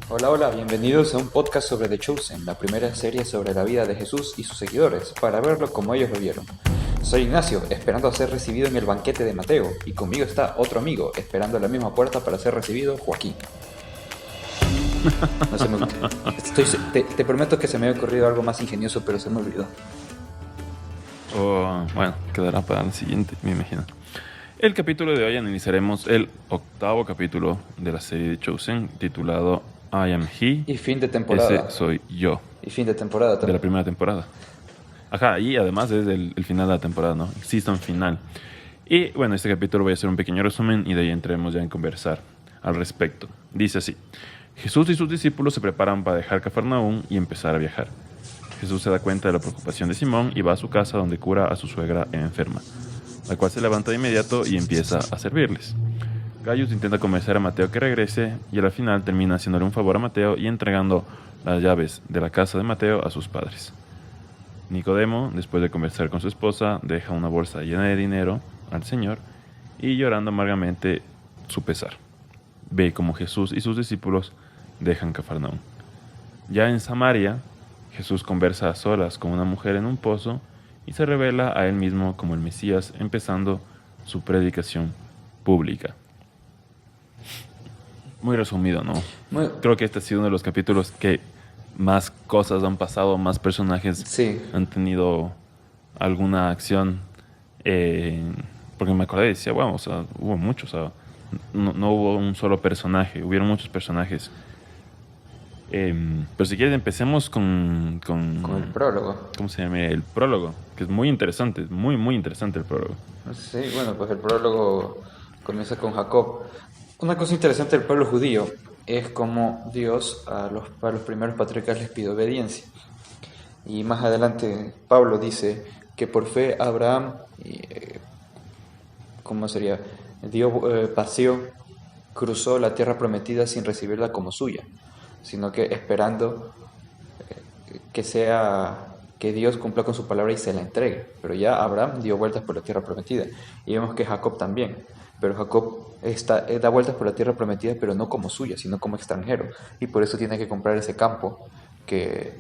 Hola, hola, bienvenidos a un podcast sobre The Chosen, la primera serie sobre la vida de Jesús y sus seguidores, para verlo como ellos lo vieron. Soy Ignacio, esperando a ser recibido en el banquete de Mateo, y conmigo está otro amigo, esperando a la misma puerta para ser recibido, Joaquín. No se me... te prometo que se me había ocurrido algo más ingenioso, pero se me olvidó. Bueno, quedará para el siguiente, me imagino. El capítulo de hoy analizaremos el octavo capítulo de la serie de Chosen, titulado I Am He. Y fin de temporada. Ese soy yo. Y fin de temporada De también. la primera temporada. Ajá, y además es el final de la temporada, ¿no? El season final. Y bueno, este capítulo voy a hacer un pequeño resumen y de ahí entremos ya en conversar al respecto. Dice así: Jesús y sus discípulos se preparan para dejar Cafarnaúm y empezar a viajar. Jesús se da cuenta de la preocupación de Simón y va a su casa donde cura a su suegra enferma, la cual se levanta de inmediato y empieza a servirles. Gaius intenta convencer a Mateo que regrese y al final termina haciéndole un favor a Mateo y entregando las llaves de la casa de Mateo a sus padres. Nicodemo, después de conversar con su esposa, deja una bolsa llena de dinero al Señor y llorando amargamente su pesar. Ve cómo Jesús y sus discípulos dejan Cafarnaúm. Ya en Samaria, Jesús conversa a solas con una mujer en un pozo y se revela a él mismo como el Mesías, empezando su predicación pública. Muy resumido, ¿no? Creo que este ha sido uno de los capítulos que más cosas han pasado, más personajes Sí. han tenido alguna acción. Porque me acordé y decía, bueno, o sea, hubo muchos, o sea, no hubo un solo personaje, hubieron muchos personajes. Pero si quieres empecemos con el prólogo. ¿Cómo se llama? El prólogo, que es muy interesante, muy, muy interesante el prólogo. Sí, bueno, pues el prólogo comienza con Jacob. Una cosa interesante del pueblo judío es cómo Dios a los primeros patriarcas les pide obediencia. Y más adelante Pablo dice que por fe Abraham, ¿cómo sería? Paseó, cruzó la tierra prometida sin recibirla como suya, sino que esperando que Dios cumpla con su palabra y se la entregue. Pero ya Abraham dio vueltas por la tierra prometida. Y vemos que Jacob también. Pero Jacob da vueltas por la tierra prometida, pero no como suya, sino como extranjero. Y por eso tiene que comprar ese campo que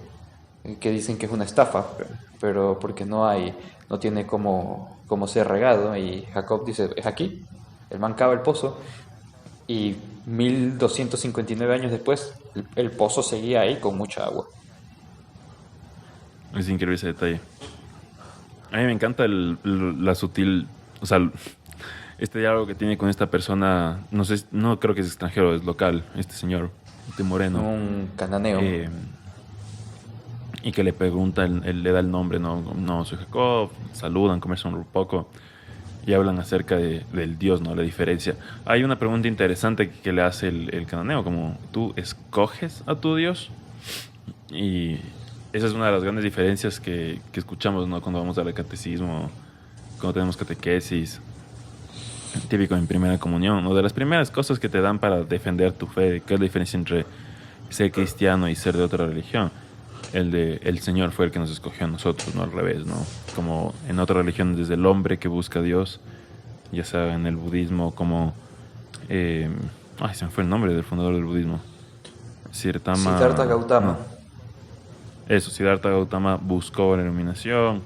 dicen que es una estafa, pero porque no tiene como ser regado. Y Jacob dice, es aquí. El man cava el pozo y 1259 años después el pozo seguía ahí con mucha agua. Es increíble ese detalle. A mí me encanta la sutil, o sea, este diálogo que tiene con esta persona, no sé, no creo que es extranjero, es local, este señor, este moreno. Un cananeo. Y que le pregunta, él le da el nombre, no, soy Jacob, saludan, conversan un poco y hablan acerca del Dios, ¿no? La diferencia. Hay una pregunta interesante que le hace el cananeo, como, ¿tú escoges a tu Dios? Y esa es una de las grandes diferencias que escuchamos, ¿no? Cuando vamos al catecismo, cuando tenemos catequesis, típico en primera comunión, ¿no? De las primeras cosas que te dan para defender tu fe, ¿qué es la diferencia entre ser cristiano y ser de otra religión? El Señor fue el que nos escogió a nosotros, no al revés, ¿no? Como en otra religión, desde el hombre que busca a Dios, ya sea en el budismo, como... se me fue el nombre del fundador del budismo. Siddhartha Gautama. No. Eso, Siddhartha Gautama buscó la iluminación.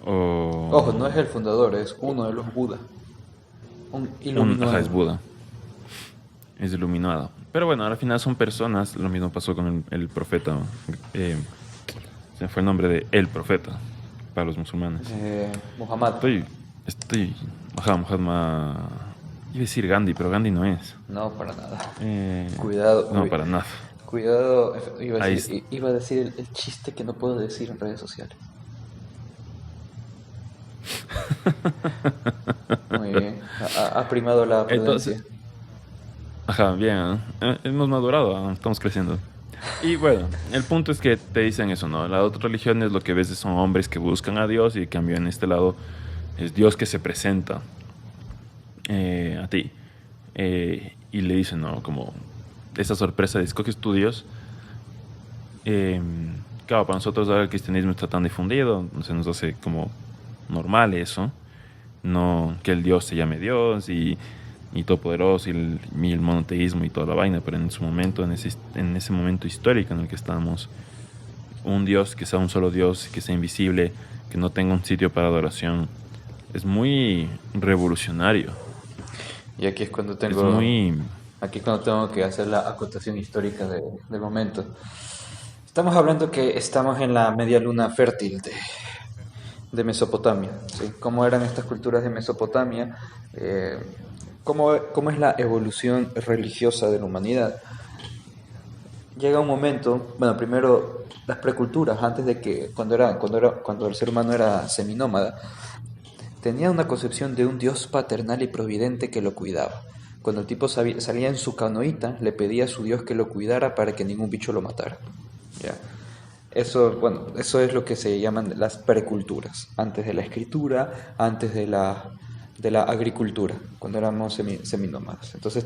Ojo, no es el fundador, es uno de los Buda. Un iluminado. Es Buda. Es iluminado. Pero bueno, al final son personas. Lo mismo pasó con el profeta. Se me fue el nombre de el profeta para los musulmanes. Muhammad. Muhammad. Iba a decir Gandhi, pero Gandhi no es. No, para nada. Cuidado. No, para nada. Cuidado. Iba a decir el chiste que no puedo decir en redes sociales. Muy bien. Ha primado la prudencia. Entonces, bien. Hemos madurado, estamos creciendo. Y bueno, el punto es que te dicen eso, ¿no? La otra religión es lo que ves son hombres que buscan a Dios y en cambio en este lado es Dios que se presenta a ti. Y le dicen, ¿no? Como esa sorpresa de escoges tu Dios. Claro, para nosotros ahora el cristianismo está tan difundido, se nos hace como normal eso, no que el Dios se llame Dios y y todopoderoso y el monoteísmo y toda la vaina, pero en su momento, en ese momento histórico en el que estamos, un Dios que sea un solo Dios, que sea invisible, que no tenga un sitio para adoración, es muy revolucionario. Y aquí es cuando Es muy... tengo que hacer la acotación histórica del momento. Estamos hablando que estamos en la media luna fértil de Mesopotamia, ¿sí? ¿Cómo eran estas culturas de Mesopotamia? ¿Cómo es la evolución religiosa de la humanidad? Llega un momento, bueno, primero las preculturas, antes de que, cuando el ser humano era seminómada, tenía una concepción de un Dios paternal y providente que lo cuidaba. Cuando el tipo salía en su canoita, le pedía a su Dios que lo cuidara para que ningún bicho lo matara. ¿Ya? Eso es lo que se llaman las preculturas, antes de la escritura, antes de la agricultura, cuando éramos seminómadas. Entonces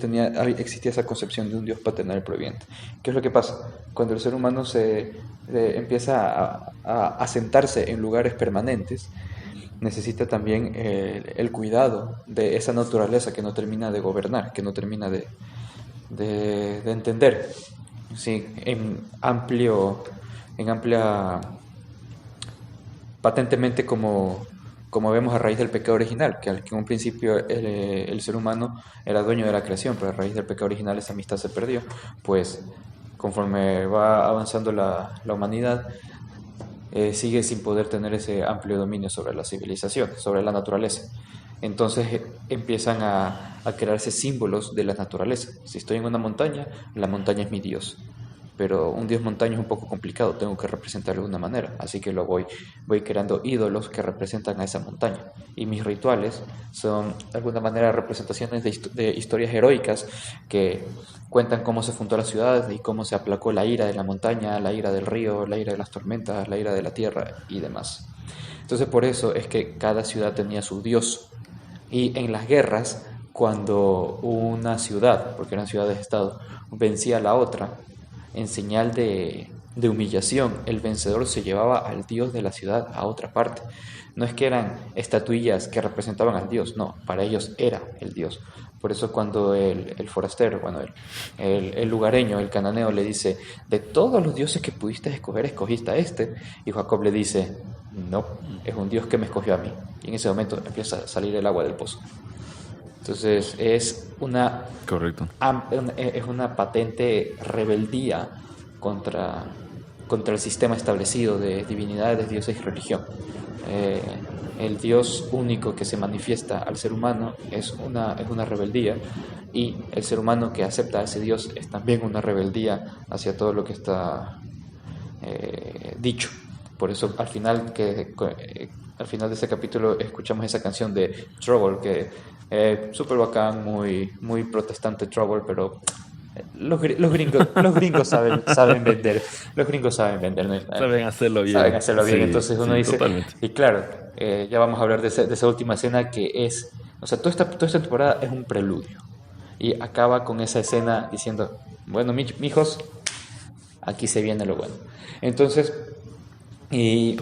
existía esa concepción de un Dios paternal y providente. ¿Qué es lo que pasa? Cuando el ser humano empieza a asentarse en lugares permanentes, necesita también el cuidado de esa naturaleza que no termina de gobernar, que no termina de entender. Sí, amplia, patentemente como vemos a raíz del pecado original, que en un principio el ser humano era dueño de la creación, pero a raíz del pecado original esa amistad se perdió. Pues conforme va avanzando la humanidad, sigue sin poder tener ese amplio dominio sobre la civilización, sobre la naturaleza. Entonces empiezan a crearse símbolos de la naturaleza. Si estoy en una montaña, la montaña es mi Dios. Pero un Dios montaña es un poco complicado, tengo que representarlo de una manera. Así que voy creando ídolos que representan a esa montaña. Y mis rituales son de alguna manera representaciones de historias heroicas que cuentan cómo se fundó la ciudad y cómo se aplacó la ira de la montaña, la ira del río, la ira de las tormentas, la ira de la tierra y demás. Entonces por eso es que cada ciudad tenía su dios. Y en las guerras, cuando una ciudad, porque eran ciudades-estado, vencía a la otra, en señal de humillación, el vencedor se llevaba al dios de la ciudad a otra parte. No es que eran estatuillas que representaban al dios, no, para ellos era el dios. Por eso cuando el forastero, el lugareño, el cananeo le dice, de todos los dioses que pudiste escoger, escogiste a este, y Jacob le dice, no, es un dios que me escogió a mí. Y en ese momento empieza a salir el agua del pozo. Entonces Correcto. Es una patente rebeldía contra el sistema establecido de divinidades, dioses y religión. El Dios único que se manifiesta al ser humano es una rebeldía, y el ser humano que acepta a ese Dios es también una rebeldía hacia todo lo que está dicho. Por eso al final de ese capítulo escuchamos esa canción de Trouble, que súper bacán, muy protestante Trouble, pero los gringos saben vender. Los gringos saben vender, ¿no? Saben hacerlo bien. Saben hacerlo bien. Sí, Entonces uno dice, totalmente. y claro, ya vamos a hablar de esa última escena que es, o sea, toda esta temporada es un preludio. Y acaba con esa escena diciendo, bueno, mijos, aquí se viene lo bueno. Entonces, y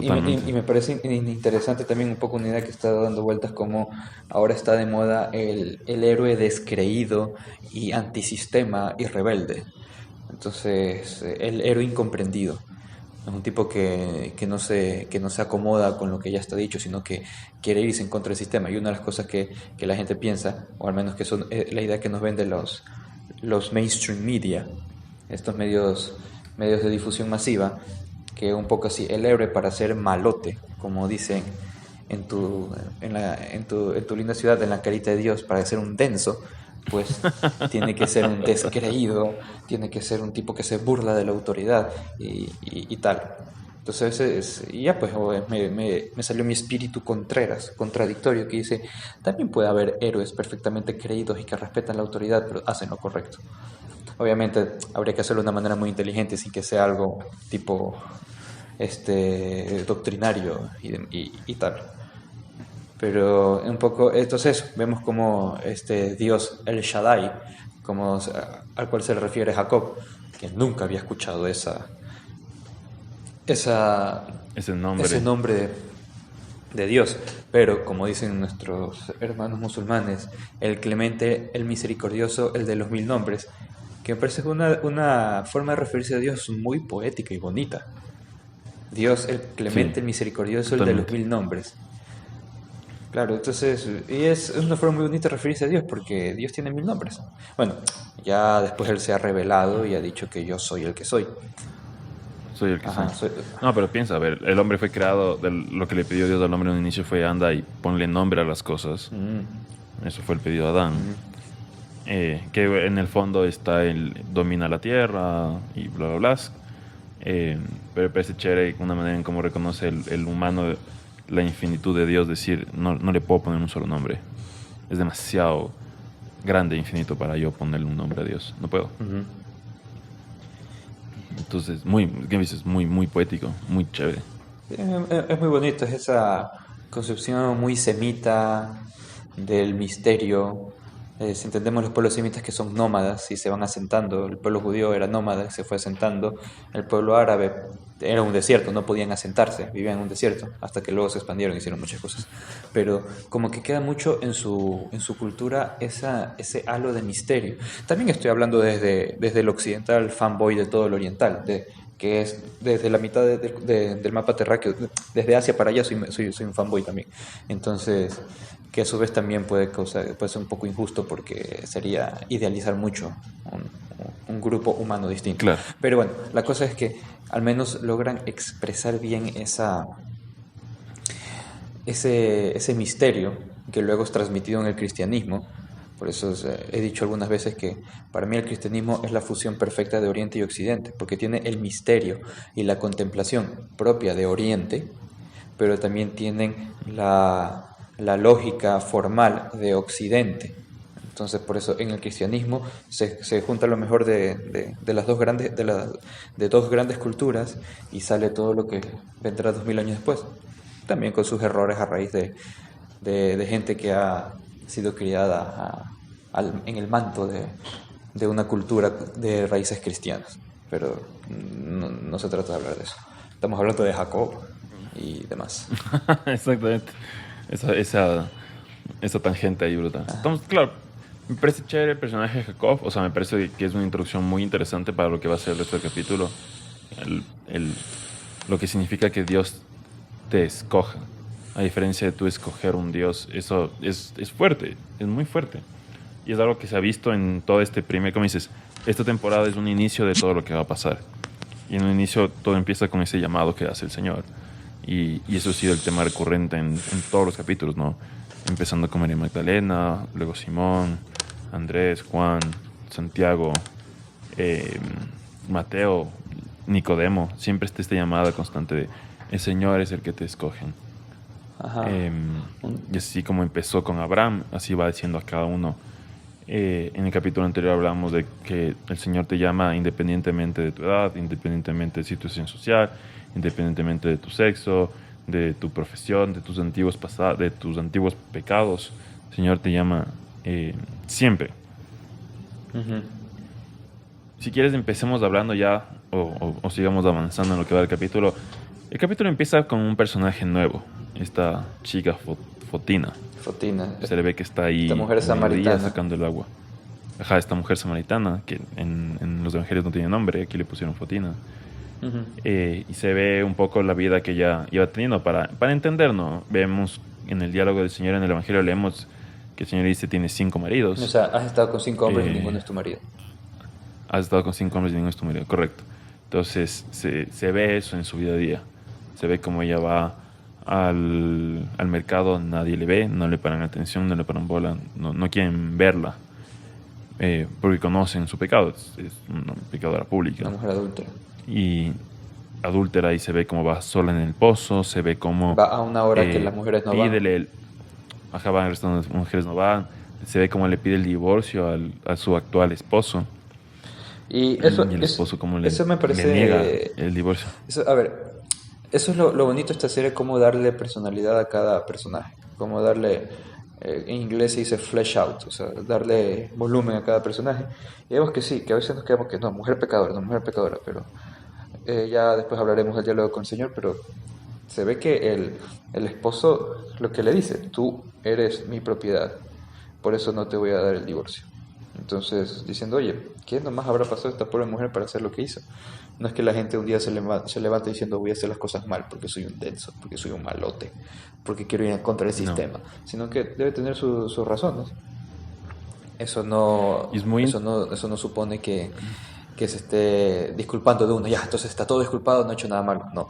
me parece interesante también un poco una idea que está dando vueltas, como ahora está de moda el héroe descreído y antisistema y rebelde. Entonces, el héroe incomprendido es un tipo que no se acomoda con lo que ya está dicho, sino que quiere irse en contra del sistema. Y una de las cosas que la gente piensa, o al menos que son la idea que nos venden los mainstream media, estos medios de difusión masiva, que un poco así, el héroe para ser malote, como dicen en tu linda ciudad, en la carita de Dios, para ser un denso, pues tiene que ser un descreído, tiene que ser un tipo que se burla de la autoridad y tal. Entonces, ya pues me salió mi espíritu contradictorio, que dice, también puede haber héroes perfectamente creídos y que respetan la autoridad, pero hacen lo correcto. Obviamente habría que hacerlo de una manera muy inteligente, sin que sea algo tipo doctrinario y tal. Pero un poco, entonces vemos como Dios, el Shaddai, al cual se refiere Jacob, que nunca había escuchado ese nombre nombre de Dios, Pero, como dicen nuestros hermanos musulmanes, el clemente, el misericordioso, el de los mil nombres, que me parece una forma de referirse a Dios muy poética y bonita. Dios, el Sí, clemente, el misericordioso, el de los totalmente. mil nombres. Claro, entonces, y es una forma muy bonita de referirse a Dios porque Dios tiene mil nombres. Bueno, ya después Él se ha revelado y ha dicho que yo soy el que soy. Soy el que soy. Ajá, soy. No, pero piensa, a ver, el hombre fue creado, lo que le pidió Dios al hombre en un inicio fue anda y ponle nombre a las cosas. Mm, Eso fue el pedido de Adán. mm, Que en el fondo está el domina la tierra y bla, bla, bla. Pero me parece chévere una manera en cómo reconoce el humano la infinitud de Dios, decir, no, no le puedo poner un solo nombre. Es demasiado grande e infinito para yo ponerle un nombre a Dios. No puedo. ujú. Entonces, ¿qué dices? Muy, muy poético, muy chévere. Es muy bonito, es esa concepción muy semita del misterio. Si entendemos los pueblos semitas que son nómadas y se van asentando, el pueblo judío era nómada, se fue asentando, el pueblo árabe era un desierto, no podían asentarse, vivían en un desierto, hasta que luego se expandieron y hicieron muchas cosas. Pero como que queda mucho en su cultura ese halo de misterio. También estoy hablando desde el occidental fanboy de todo el oriental, que es desde la mitad del mapa terráqueo, desde Asia para allá soy un fanboy también. Entonces, que a su vez también puede ser un poco injusto porque sería idealizar mucho un, un grupo humano distinto. Claro. Pero bueno, la cosa es que al menos logran expresar bien ese misterio que luego es transmitido en el cristianismo. Por eso he dicho algunas veces que para mí el cristianismo es la fusión perfecta de Oriente y Occidente, porque tiene el misterio y la contemplación propia de Oriente, pero también tienen la lógica formal de Occidente. Entonces, por eso en el cristianismo se junta lo mejor de las dos grandes, de dos grandes culturas y sale todo lo que vendrá 2000 años después. También con sus errores a raíz de gente que ha sido criada en el manto de una cultura de raíces cristianas. Pero no se trata de hablar de eso. Estamos hablando de Jacob y demás. Exactamente. Esa tangente ahí brutal. Entonces, claro, me parece chévere el personaje de Jacob. O sea, me parece que es una introducción muy interesante para lo que va a ser el resto del capítulo. El, el- lo que significa que Dios te escoja. A diferencia de tú escoger un Dios, eso es fuerte, es muy fuerte. Y es algo que se ha visto en todo este primer, como dices, esta temporada es un inicio de todo lo que va a pasar. Y en un inicio todo empieza con ese llamado que hace el Señor. Y eso ha sido el tema recurrente en todos los capítulos, ¿no? Empezando con María Magdalena, luego Simón, Andrés, Juan, Santiago, eh, Mateo, Nicodemo. Siempre está esta llamada constante de el Señor es el que te escoge. Ajá. Eh, y así como empezó con Abraham, así va diciendo a cada uno. En el capítulo anterior hablamos de que el Señor te llama independientemente de tu edad, independientemente de situación social, independientemente de tu sexo, de tu profesión, de tus antiguos pasados, de tus antiguos pecados. El Señor te llama siempre. Ujú. Si quieres empecemos hablando ya o sigamos avanzando en lo que va el capítulo. El capítulo empieza con un personaje nuevo, esta chica Fotina. Fotina. Se le ve que está ahí Esta mujer a mediodía samaritana. sacando el agua. Ajá, esta mujer samaritana, que en los evangelios no tiene nombre, aquí le pusieron Fotina. Ujú. Y se ve un poco la vida que ella iba teniendo para entender, ¿no? Vemos en el diálogo del Señor, en el evangelio leemos que el Señor dice tiene 5 O maridos. sea, has estado con 5 hombres y ninguno Eh, es tu marido. Has estado con 5 hombres y ninguno es tu marido, correcto. Entonces se ve eso en su vida a día. Se ve como ella va al mercado, nadie le ve, no le paran atención, no le paran bola, no quieren verla, porque conocen su pecado, es una pecadora pública. Una mujer adúltera. Y adúltera y se ve como va sola en el pozo, se ve como Va a una hora que las mujeres no van. pídele, ajá, van al resto de las mujeres no van, se ve como le pide el divorcio a su actual esposo. Y eso, Y el esposo como le, eso me parece... le niega el divorcio. A ver, eso es lo bonito de esta serie, cómo darle personalidad a cada personaje, cómo darle, en inglés se dice flesh out, o sea, darle volumen a cada personaje. Y vemos que sí, que a veces nos quedamos que no, mujer pecadora, pero ya después hablaremos del diálogo con el Señor, pero se ve que el esposo lo que le dice, tú eres mi propiedad, por eso no te voy a dar el divorcio. Entonces, diciendo, oye, ¿qué nomás habrá pasado esta pobre mujer para hacer lo que hizo? No es que la gente un día se levanta diciendo voy a hacer las cosas mal porque soy un denso, porque soy un malote, porque quiero ir en contra del No. sistema, sino que debe tener sus razones. Y es muy... Eso no supone que se esté disculpando de uno. Ya, entonces está todo disculpado, no ha hecho nada malo. No.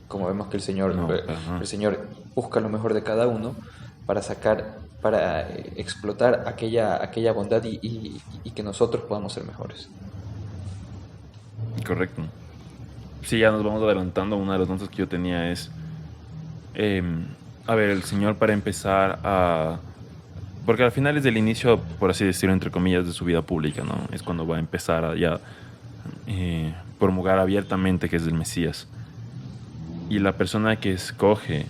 Como vemos que No, pero no. el Señor busca lo mejor de cada uno para sacar, para explotar aquella bondad y que nosotros podamos ser mejores. Correcto. Sí, ya nos vamos adelantando. Una de las notas que yo tenía es... a ver, el Señor para empezar a... Porque al final es el inicio, por así decirlo, entre comillas, de su vida pública, ¿no? Es cuando va a empezar a ya promulgar abiertamente que es el Mesías. Y la persona que escoge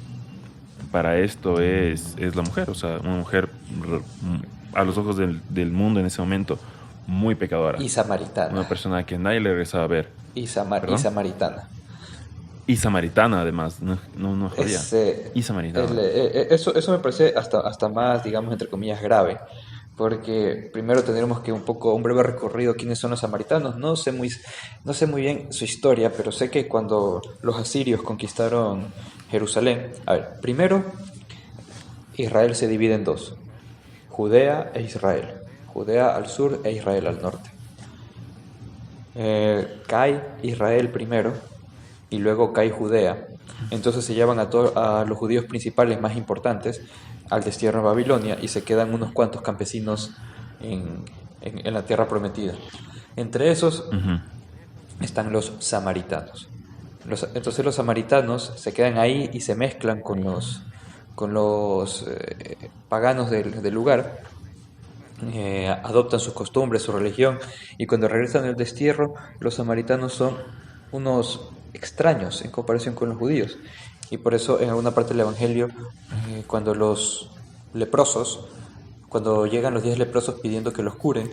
para esto es la mujer, o sea, una mujer a los ojos del mundo en ese momento muy pecadora. Y Una samaritana. persona que nadie le regresaba a ver. Y ¿Perdón? samaritana. Y samaritana, además, no jodía. Es, Y samaritana. eso me parece hasta más, digamos, entre comillas, grave. Porque primero tendremos que un breve recorrido quiénes son los samaritanos. No sé muy bien su historia, pero sé que cuando los asirios conquistaron Jerusalén, a ver, primero Israel se divide en dos, Judea e Israel. Judea al sur e Israel al norte. Cae Israel primero y luego cae Judea. Entonces se llevan a los judíos principales más importantes al destierro en Babilonia y se quedan unos cuantos campesinos en la tierra prometida. Entre esos Ujú. están los samaritanos. Entonces los samaritanos se quedan ahí y se mezclan con los paganos del lugar, adoptan sus costumbres, su religión, y cuando regresan del destierro, los samaritanos son unos extraños en comparación con los judíos. Y por eso en alguna parte del Evangelio, cuando los leprosos, cuando llegan los 10 leprosos pidiendo que los curen,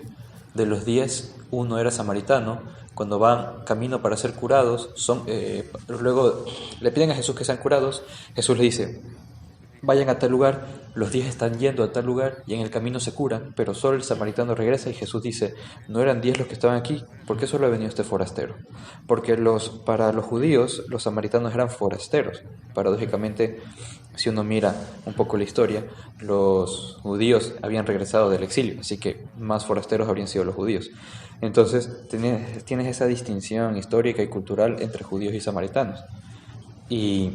de los 10, uno era samaritano. Cuando van camino para ser curados, luego le piden a Jesús que sean curados. Jesús le dice, vayan a tal lugar, los 10 están yendo a tal lugar y en el camino se curan, pero solo el samaritano regresa y Jesús dice, no eran 10 los que estaban aquí, ¿por qué solo ha venido este forastero? Porque para los judíos los samaritanos eran forasteros. Paradójicamente, si uno mira un poco la historia, los judíos habían regresado del exilio, así que más forasteros habrían sido los judíos. Entonces tienes esa distinción histórica y cultural entre judíos y samaritanos. Y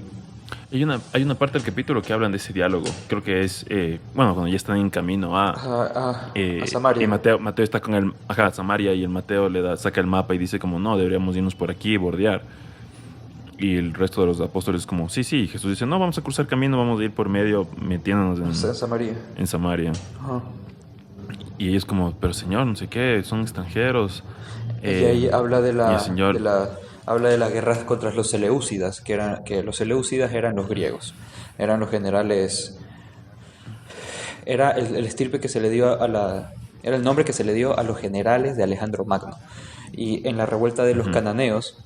Hay una parte del capítulo que hablan de ese diálogo. Creo que es, bueno, cuando ya están en camino a Samaria. y Mateo está con Samaria, y el Mateo saca el mapa y dice como, no, deberíamos irnos por aquí y bordear. Y el resto de los apóstoles como, sí, Jesús dice, no, vamos a cruzar camino, vamos a ir por medio metiéndonos En Samaria. en Samaria. Ajá. Y ellos como, pero Señor, no sé qué, son extranjeros. Y ahí habla y el Señor, habla de las guerras contra los seleucidas, que los seleucidas eran los griegos, eran los generales, era el estirpe que se le dio era el nombre que se le dio a los generales de Alejandro Magno. Y en la revuelta de los cananeos,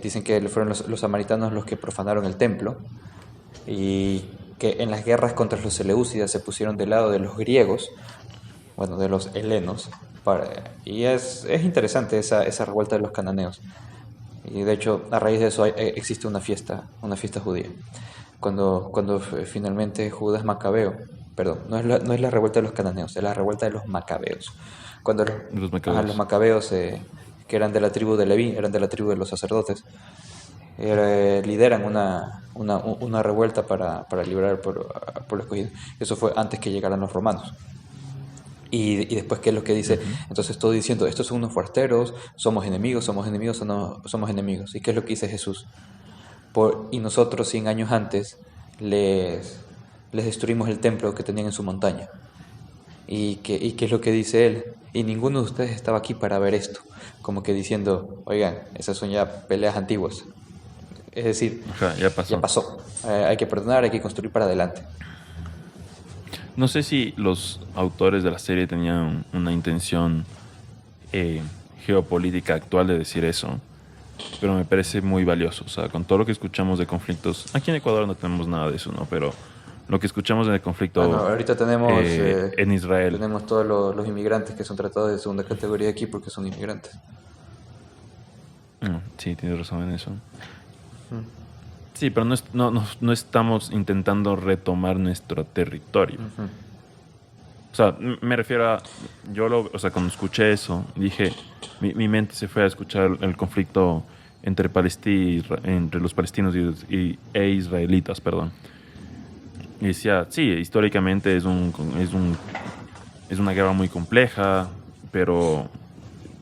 dicen que fueron los samaritanos los que profanaron el templo, y que en las guerras contra los seleucidas se pusieron del lado de los griegos, bueno, de los helenos, y es interesante esa revuelta de los cananeos. Y de hecho, a raíz de eso existe una fiesta judía. Cuando finalmente Judas Macabeo, perdón, no es la revuelta de los cananeos, es la revuelta de los macabeos. Cuando los macabeos. los macabeos, que eran de la tribu de Leví, eran de la tribu de los sacerdotes, lideran una revuelta para liberar al pueblo escogido. Eso fue antes que llegaran los romanos. Y después, ¿qué es lo que dice? Entonces todo diciendo, estos son unos forasteros, somos enemigos o no somos enemigos. ¿Y qué es lo que dice Jesús? Y nosotros 100 años antes les destruimos el templo que tenían en su montaña. ¿Y qué es lo que dice él? Y ninguno de ustedes estaba aquí para ver esto. Como que diciendo, oigan, esas son ya peleas antiguas. Es decir, ya pasó. Hay que perdonar, hay que construir para adelante. No sé si los autores de la serie tenían una intención geopolítica actual de decir eso, pero me parece muy valioso. O sea, con todo lo que escuchamos de conflictos, aquí en Ecuador no tenemos nada de eso, ¿no? Pero lo que escuchamos del Bueno, conflicto ahorita tenemos, en Israel. tenemos todos los inmigrantes que son tratados de segunda categoría aquí porque son inmigrantes. Sí, tienes razón en eso. Mm. Sí, pero no estamos intentando retomar nuestro territorio. Ujú. O sea, me refiero a, o sea, cuando escuché eso, dije, mi mente se fue a escuchar el conflicto entre entre los palestinos e israelitas, perdón. Y decía, sí, históricamente es una guerra muy compleja, pero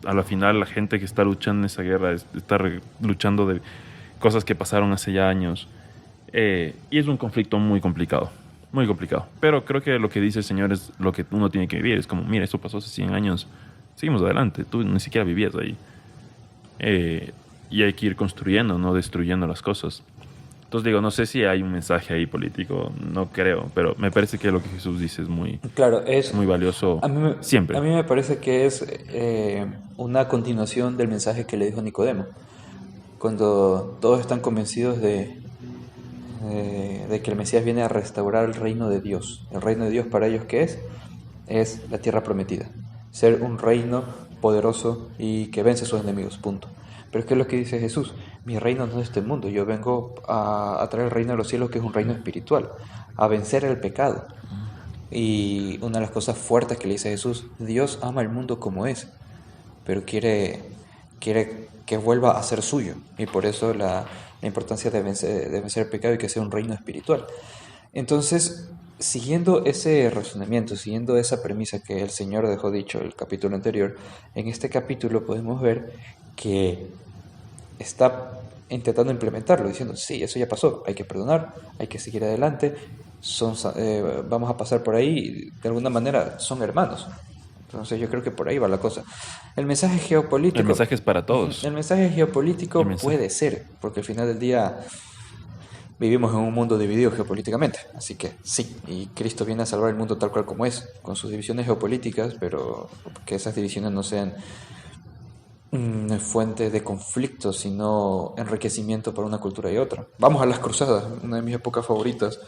a la final la gente que está luchando en esa guerra está luchando de cosas que pasaron hace ya años. Y es un conflicto muy complicado, muy complicado. Pero creo que lo que dice el Señor es lo que uno tiene que vivir. Es como, mira, esto pasó hace 100 años, seguimos adelante, tú ni siquiera vivías ahí. Y hay que ir construyendo, no destruyendo las cosas. Entonces digo, no sé si hay un mensaje ahí político, no creo, pero me parece que lo que Jesús dice es Claro, muy valioso siempre. a mí me parece que es una continuación del mensaje que le dijo Nicodemo, cuando todos están convencidos de que el Mesías viene a restaurar el reino de Dios. El reino de Dios para ellos, ¿qué es? Es la tierra prometida, ser un reino poderoso y que vence a sus enemigos, punto. Pero ¿qué es lo que dice Jesús? Mi reino no es de este mundo, yo vengo a traer el reino de los cielos, que es un reino espiritual, a vencer el pecado. Y una de las cosas fuertes que le dice Jesús, Dios ama el mundo como es, pero quiere que vuelva a ser suyo. Y por eso la importancia de vencer el pecado y que sea un reino espiritual. Entonces, siguiendo ese razonamiento, siguiendo esa premisa que el Señor dejó dicho en el capítulo anterior, en este capítulo podemos ver que está intentando implementarlo, diciendo, sí, eso ya pasó, hay que perdonar, hay que seguir adelante, vamos a pasar por ahí, de alguna manera son hermanos. Entonces yo creo que por ahí va la cosa. El mensaje El geopolítico, mensaje es para todos. el mensaje geopolítico El mensaje. puede ser, porque al final del día vivimos en un mundo dividido geopolíticamente, así que sí, y Cristo viene a salvar el mundo tal cual como es, con sus divisiones geopolíticas, pero que esas divisiones no sean fuente de conflicto, sino enriquecimiento para una cultura y otra. Vamos a las cruzadas, una de mis épocas favoritas.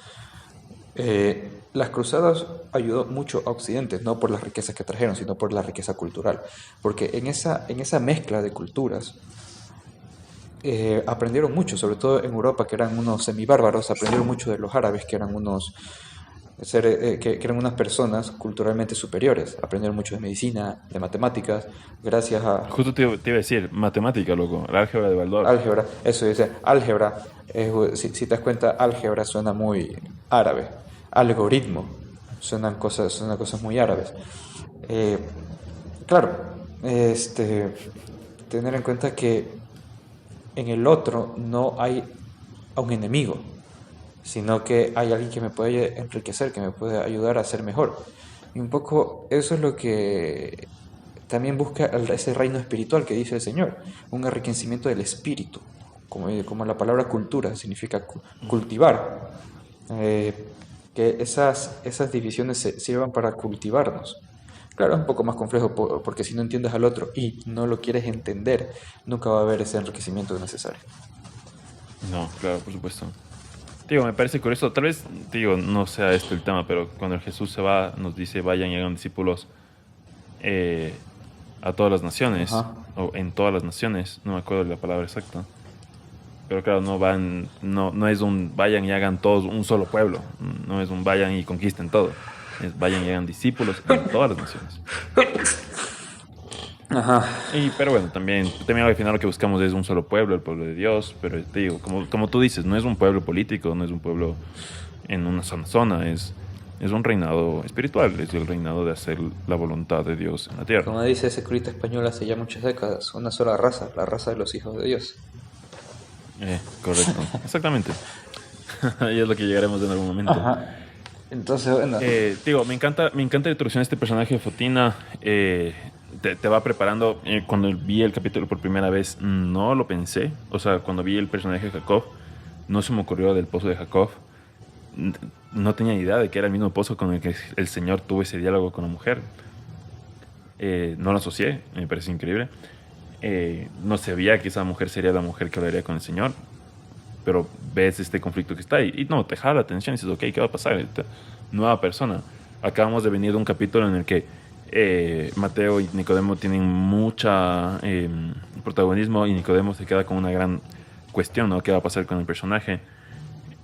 Las cruzadas ayudó mucho a Occidente, no por las riquezas que trajeron, sino por la riqueza cultural, porque en esa mezcla de culturas aprendieron mucho, sobre todo en Europa, que eran unos semibárbaros, aprendieron mucho de los árabes, que eran que eran unas personas culturalmente superiores, aprendieron mucho de medicina, de matemáticas, gracias a Justo te iba a decir, matemática, loco, el álgebra de Baldor. álgebra. Eso dice, álgebra, si te das cuenta, álgebra suena muy árabe, algoritmo, suenan cosas muy árabes. Eh, claro, tener en cuenta que en el otro no hay a un enemigo, sino que hay alguien que me puede enriquecer, que me puede ayudar a ser mejor. Y un poco eso es lo que también busca ese reino espiritual que dice el Señor, un enriquecimiento del espíritu, como la palabra cultura significa cultivar, que esas divisiones sirvan para cultivarnos. Claro, es un poco más complejo porque si no entiendes al otro y no lo quieres entender, nunca va a haber ese enriquecimiento necesario. No, claro, por supuesto. Digo, me parece curioso, tal vez, digo, no sea este el tema, pero cuando Jesús se va, nos dice, vayan y hagan discípulos eh, a todas las naciones, Ajá. o en todas las naciones, no me acuerdo de la palabra exacta. Pero claro, no es un vayan y hagan todos un solo pueblo, no es un vayan y conquisten todo, es vayan y hagan discípulos en todas las naciones. Ajá. Pero bueno, también al final lo que buscamos es un solo pueblo, el pueblo de Dios, pero te digo, como tú dices, no es un pueblo político, no es un pueblo en una sola zona, es un reinado espiritual, es el reinado de hacer la voluntad de Dios en la tierra. Como dice ese curita español hace ya muchas décadas, una sola raza, la raza de los hijos de Dios. Correcto, exactamente. Y es lo que llegaremos en algún momento. Ajá. Entonces, bueno. Digo, me encanta la introducción de este personaje de Fotina. Te va preparando. Cuando vi el capítulo por primera vez, no lo pensé. O sea, cuando vi el personaje de Jacob, no se me ocurrió del pozo de Jacob. No tenía idea de que era el mismo pozo con el que el Señor tuvo ese diálogo con la mujer. No lo asocié, me parece increíble. No sabía que esa mujer sería la mujer que hablaría con el Señor, pero ves este conflicto que está ahí y no, te jala la atención y dices, ok, ¿qué va a pasar? Esta nueva persona. Acabamos de venir de un capítulo en el que Mateo y Nicodemo tienen mucha protagonismo y Nicodemo se queda con una gran cuestión, ¿no? ¿Qué va a pasar con el personaje?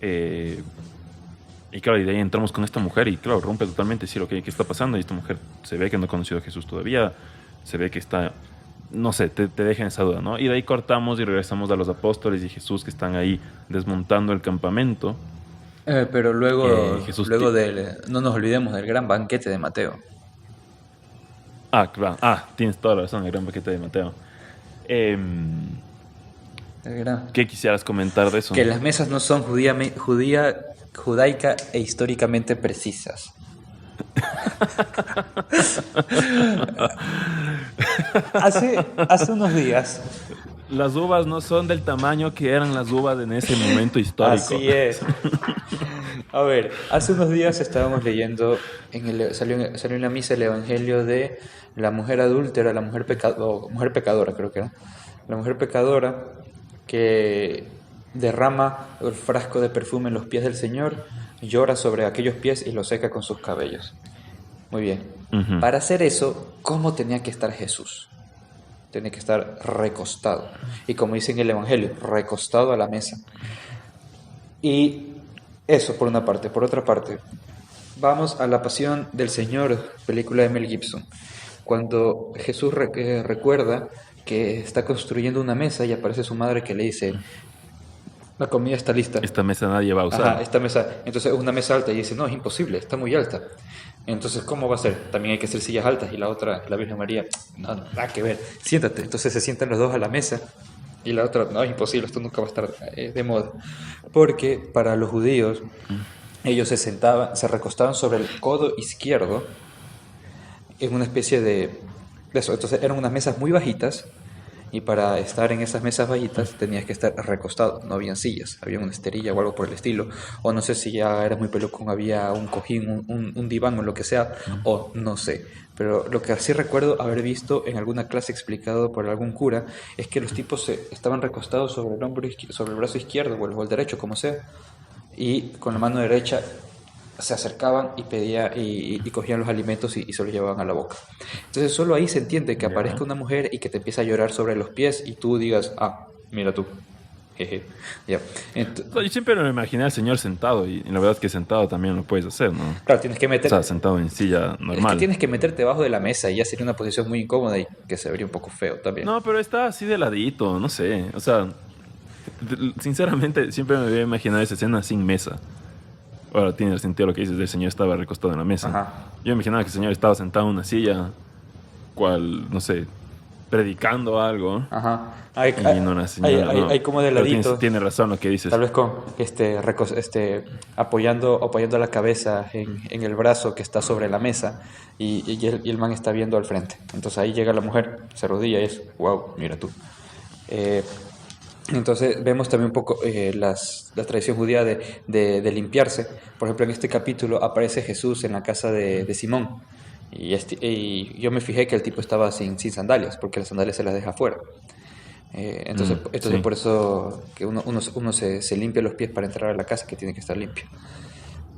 Y claro, y de ahí entramos con esta mujer y claro, rompe totalmente decir, ok, ¿qué está pasando? Y esta mujer se ve que no ha conocido a Jesús todavía, se ve que está, no sé, te deja en esa duda, ¿no? Y de ahí cortamos y regresamos a los apóstoles y Jesús que están ahí desmontando el campamento. Pero luego, Jesús no nos olvidemos del gran banquete de Mateo. Claro. Tienes toda la razón, el gran paquete de Mateo. ¿Qué quisieras comentar de eso? Que las mesas no son judaica e históricamente precisas. hace unos días. Las uvas no son del tamaño que eran las uvas en ese momento histórico. Así es. A ver, hace unos días estábamos leyendo, salió en la misa el evangelio de la mujer adúltera, la mujer pecadora, creo que era. La mujer pecadora que derrama el frasco de perfume en los pies del Señor, llora sobre aquellos pies y los seca con sus cabellos. Muy bien. Uh-huh. Para hacer eso, ¿cómo tenía que estar Jesús? Tenía que estar recostado. Y como dice en el evangelio, recostado a la mesa. Y eso por una parte. Por otra parte, vamos a La Pasión del Señor, película de Mel Gibson. Cuando Jesús recuerda que está construyendo una mesa y aparece su madre que le dice, la comida está lista. Esta mesa nadie va a usar. Esta mesa. Entonces es una mesa alta y dice, no, es imposible, está muy alta. Entonces, ¿cómo va a ser? También hay que hacer sillas altas. Y la otra, la Virgen María, no, nada que ver, siéntate. Entonces se sientan los dos a la mesa. Y la otra, no, es imposible, esto nunca va a estar de moda. Porque para los judíos, ellos se recostaban sobre el codo izquierdo en una especie de eso. Entonces eran unas mesas muy bajitas. Y para estar en esas mesas bajitas tenías que estar recostado, no habían sillas, había una esterilla o algo por el estilo, o no sé si ya eras muy pelucón, había un cojín, un diván o lo que sea, o no sé. Pero lo que sí recuerdo haber visto en alguna clase explicado por algún cura es que los tipos estaban recostados sobre el hombro, sobre el brazo izquierdo o el derecho, como sea, y con la mano derecha se acercaban y y cogían los alimentos y se los llevaban a la boca. Entonces solo ahí se entiende que aparezca una mujer y que te empiece a llorar sobre los pies y tú digas, mira tú, jeje, ya. Yo siempre me imaginé al Señor sentado y la verdad es que sentado también lo puedes hacer, ¿no? Claro, tienes que meterte. O sea, sentado en silla normal. Es que tienes que meterte debajo de la mesa y ya sería una posición muy incómoda y que se vería un poco feo también. No, pero está así de ladito, no sé. O sea, sinceramente siempre me había imaginado esa escena sin mesa. Ahora tiene sentido lo que dices, el Señor estaba recostado en la mesa. Ajá. Yo me imaginaba que el Señor estaba sentado en una silla, no sé, predicando algo. Ajá. Hay como de ladito. Tiene razón lo que dices. Tal vez con apoyando la cabeza en el brazo que está sobre la mesa y el man está viendo al frente. Entonces ahí llega la mujer, se arrodilla y es, wow, mira tú. Entonces vemos también un poco la tradición judía de limpiarse. Por ejemplo, en este capítulo aparece Jesús en la casa de Simón y yo me fijé que el tipo estaba sin sandalias, porque las sandalias se las deja afuera. Entonces sí. Por eso que uno se limpia los pies para entrar a la casa, que tiene que estar limpio.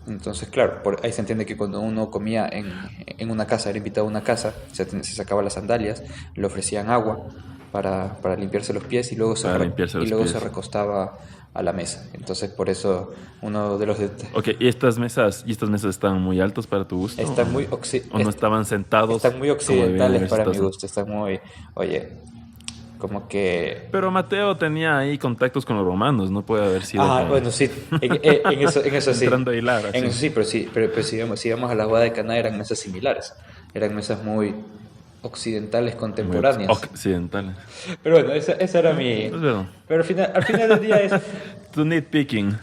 Entonces, claro, ahí se entiende que cuando uno comía en una casa, era invitado a una casa, se sacaba las sandalias, le ofrecían agua para limpiarse los pies y luego se recostaba a la mesa. Entonces, por eso uno de los... Ok, ¿y estas mesas están muy altas para tu gusto? Están muy ¿O no estaban sentados? Están muy occidentales para mi gusto. Están muy... Oye, como que... Pero Mateo tenía ahí contactos con los romanos, no puede haber sido... Bueno, sí, en eso sí. Entrando a hilar, así. En eso sí, pero si vamos a la boda de Caná eran mesas similares. Eran mesas muy occidentales contemporáneas. Occidentales. Pero bueno, esa era mi... Es verdad. Pero al final del día es... Tu nitpicking.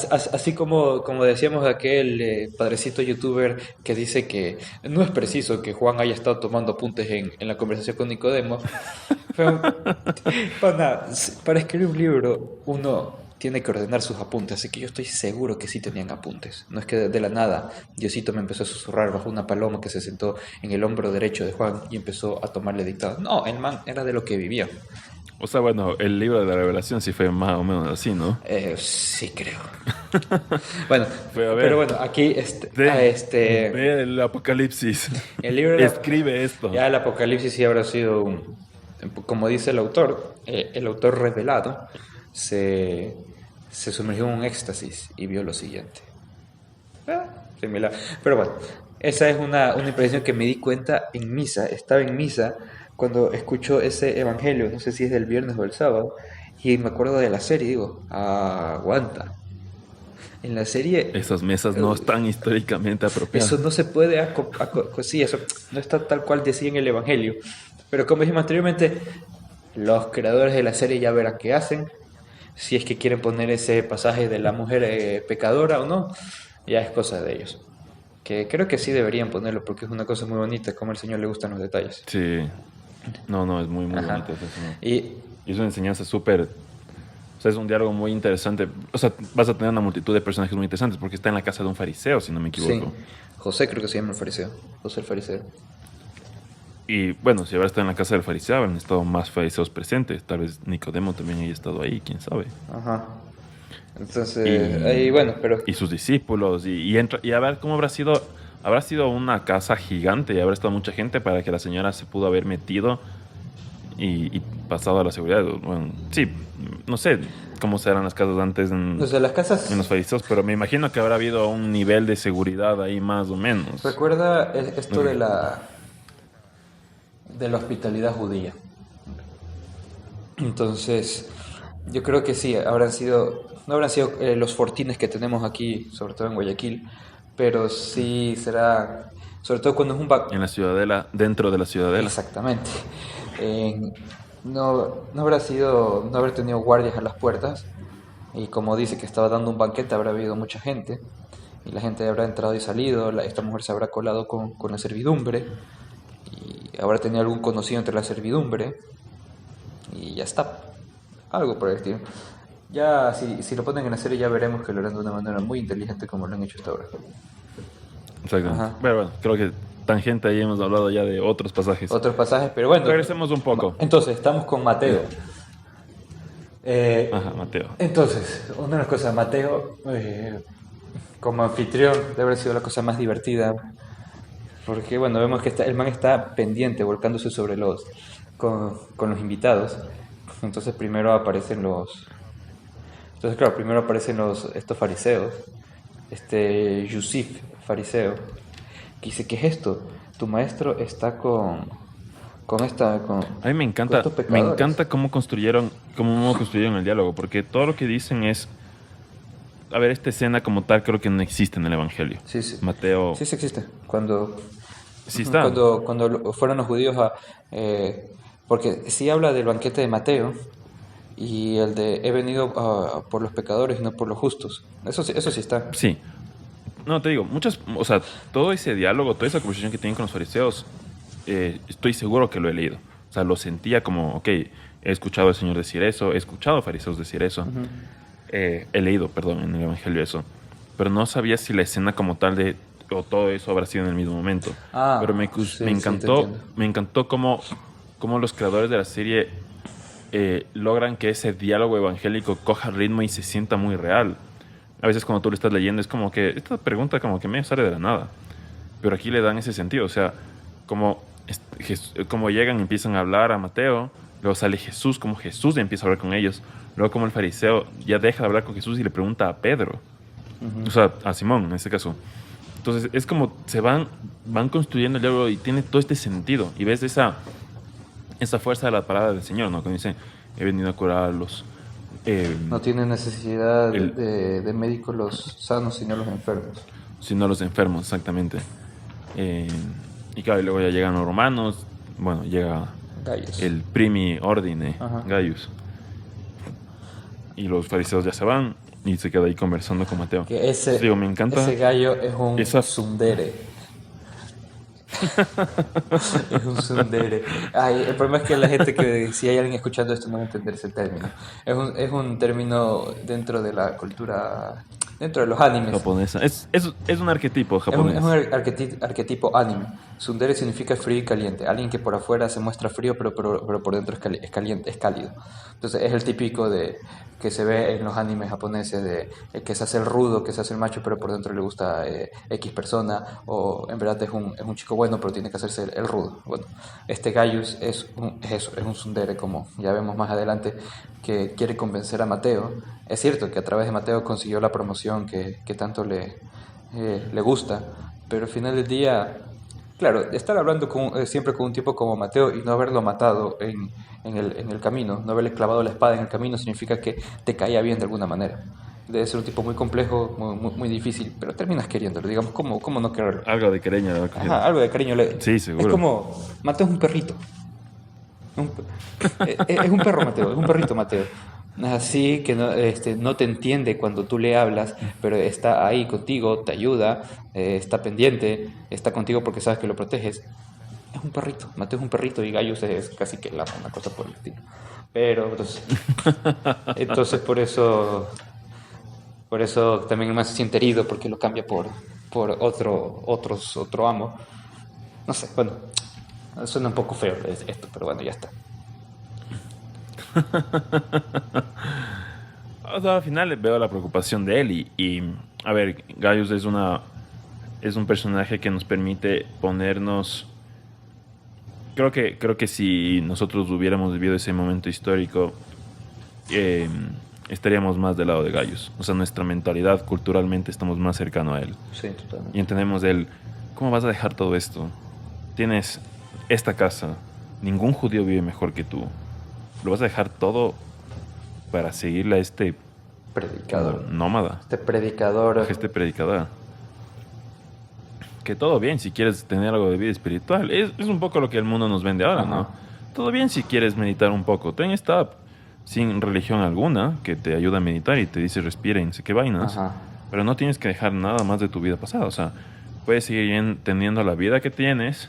Así como decíamos de aquel padrecito youtuber que dice que no es preciso que Juan haya estado tomando apuntes en la conversación con Nicodemo. Para escribir un libro uno tiene que ordenar sus apuntes, así que yo estoy seguro que sí tenían apuntes. No es que de la nada Diosito me empezó a susurrar bajo una paloma que se sentó en el hombro derecho de Juan y empezó a tomarle dictado. No, el man era de lo que vivía. O sea, bueno, el libro de la Revelación sí fue más o menos así, ¿no? Sí, creo. Bueno, Pero, a ver, pero bueno, aquí ve el Apocalipsis. el libro de Escribe esto. ya el Apocalipsis sí habrá sido como dice el autor revelado se sumergió en un éxtasis y vio lo siguiente. Similar. Pero bueno, esa es una impresión que me di cuenta en misa. Estaba en misa cuando escucho ese evangelio, no sé si es del viernes o del sábado, y me acuerdo de la serie, digo, aguanta. En la serie Esas mesas no están históricamente apropiadas. eso no se puede sí, eso no está tal cual decía en el evangelio. Pero como dijimos anteriormente, los creadores de la serie ya verán qué hacen. Si es que quieren poner ese pasaje de la mujer pecadora o no, ya es cosa de ellos. Que creo que sí deberían ponerlo porque es una cosa muy bonita, como al Señor le gustan los detalles. Sí. No, es muy, muy Ajá. bonito eso. ¿No? Y Y es una enseñanza súper... O sea, es un diálogo muy interesante. O sea, vas a tener una multitud de personajes muy interesantes porque está en la casa de un fariseo, si no me sí, equivoco. José creo que se llama el fariseo. José el fariseo. Y bueno, si habrá estado en la casa del fariseo, habrán estado más fariseos presentes. Tal vez Nicodemo también haya estado ahí, quién sabe. Ajá. Entonces, ahí bueno, pero Y sus discípulos. Y a ver cómo habrá sido. Habrá sido una casa gigante y habrá estado mucha gente para que la señora se pudo haber metido y pasado a la seguridad. Bueno, sí, no sé cómo serán las casas antes o sea, las casas. en los fariseos, pero me imagino que habrá habido un nivel de seguridad ahí más o menos. Recuerda esto de la hospitalidad judía. Entonces, yo creo que sí, no habrán sido los fortines que tenemos aquí, sobre todo en Guayaquil, pero sí será, sobre todo cuando es un En la ciudadela, dentro de la ciudadela. exactamente. No haber tenido guardias a las puertas, y como dice que estaba dando un banquete, habrá habido mucha gente, y la gente habrá entrado y salido, esta mujer se habrá colado con la servidumbre, y habrá tenido algún conocido entre la servidumbre, y ya está, algo por el estilo. Ya, si lo ponen en la serie, ya veremos que lo harán de una manera muy inteligente como lo han hecho hasta ahora. Exactamente. Ajá. Pero bueno, creo que tangente ahí hemos hablado ya de otros pasajes. Otros pasajes, pero bueno. Regresemos un poco. Entonces, estamos con Mateo. Ajá, Mateo. Entonces, una de las cosas, Mateo, como anfitrión, debe haber sido la cosa más divertida. Porque, bueno, vemos que el man está pendiente, volcándose sobre con los invitados. Entonces, primero aparecen estos fariseos. Yusif, fariseo, que dice: ¿qué es esto? Tu maestro está con A mí me encanta, estos pecadores. cómo construyeron el diálogo, porque todo lo que dicen es, a ver, esta escena como tal creo que no existe en el Evangelio. Sí, sí. Mateo, Sí, sí existe. sí está. Cuando fueron los judíos porque sí habla del banquete de Mateo y el de he venido por los pecadores y no por los justos. Eso sí está. Sí. No, te digo, o sea, todo ese diálogo, toda esa conversación que tienen con los fariseos, estoy seguro que lo he leído. O sea, lo sentía como, ok, he escuchado al Señor decir eso, he escuchado a fariseos decir eso, he leído, perdón, en el Evangelio eso, pero no sabía si la escena como tal o todo eso habrá sido en el mismo momento. Pero Sí, me sí, te encantó, entiendo. me encantó cómo los creadores de la serie logran que ese diálogo evangélico coja ritmo y se sienta muy real. A veces cuando tú lo estás leyendo es como que esta pregunta como que me sale de la nada, pero aquí le dan ese sentido, o sea, como llegan y empiezan a hablar a Mateo, luego sale Jesús, como Jesús empieza a hablar con ellos, luego como el fariseo ya deja de hablar con Jesús y le pregunta a Pedro, o sea, a Simón en este caso. Entonces es como se van construyendo el diálogo y tiene todo este sentido, y ves esa fuerza de la palabra del Señor, ¿no? Cuando dice, he venido a curarlos. No tienen necesidad de médicos los sanos, sino los enfermos. Sino los enfermos, exactamente. Y claro, y luego ya llegan los romanos, bueno, llega Gallos. el primi ordine, Ajá. Gaius. Y los fariseos ya se van y se queda ahí conversando con Mateo. Que Digo, me encanta ese gallo es un esa- tsundere. Es un tsundere. Ay, el problema es que la gente que, si hay alguien escuchando esto, no va a entender ese término. Es un término dentro de la cultura, dentro de los animes. Japonesa. Es un arquetipo Es un japonés. arquetipo anime. Tsundere significa frío y caliente. Alguien que por afuera se muestra frío, pero por dentro es caliente, es cálido. Entonces es el típico de que se ve en los animes japoneses de que se hace el rudo, que se hace el macho, pero por dentro le gusta X persona, o en verdad es un chico bueno, pero tiene que hacerse el rudo. Bueno, este Gaius es eso, es un tsundere, como ya vemos más adelante, que quiere convencer a Mateo. Es cierto que a través de Mateo consiguió la promoción que tanto le gusta, pero al final del día, claro, estar hablando siempre con un tipo como Mateo y no haberlo matado en el camino, no haberle clavado la espada en el camino, significa que te caía bien de alguna manera. Debe ser un tipo muy complejo, muy difícil, pero terminas queriéndolo. Digamos, ¿cómo no quererlo? Algo de cariño le va a coger. Ajá, algo de cariño. Sí, Es seguro. como, Mateo es un perrito. Un pe- es un perro, Mateo, es un perrito, Mateo. Así que no, no te entiende cuando tú le hablas, pero está ahí contigo, te ayuda, está pendiente, está contigo porque sabes que lo proteges. Es un perrito, Mateo es un perrito y Gaius es casi que la una cosa por el estilo. Pero entonces por eso también el man se siente herido porque lo cambia por otro amo. No sé, bueno, suena un poco feo esto, pero bueno, ya está. O sea, al final veo la preocupación de él a ver, Gaius es un personaje que nos permite ponernos. Creo que si nosotros hubiéramos vivido ese momento histórico, eh, estaríamos más del lado de Gaius. O sea, nuestra mentalidad culturalmente estamos más cercano a él. Sí, totalmente. Y entendemos de él, ¿cómo vas a dejar todo esto? Tienes esta casa, ningún judío vive mejor que tú. ¿Lo vas a dejar todo para seguirle a este como Predicador. nómada, Este predicador. a este predicador? Que todo bien si quieres tener algo de vida espiritual. Es un poco lo que el mundo nos vende ahora, ¿no? Ajá. Todo bien si quieres meditar un poco. Ten esta app sin religión alguna que te ayuda a meditar y te dice respira y no sé qué vainas. Ajá. Pero no tienes que dejar nada más de tu vida pasada. O sea, puedes seguir teniendo la vida que tienes.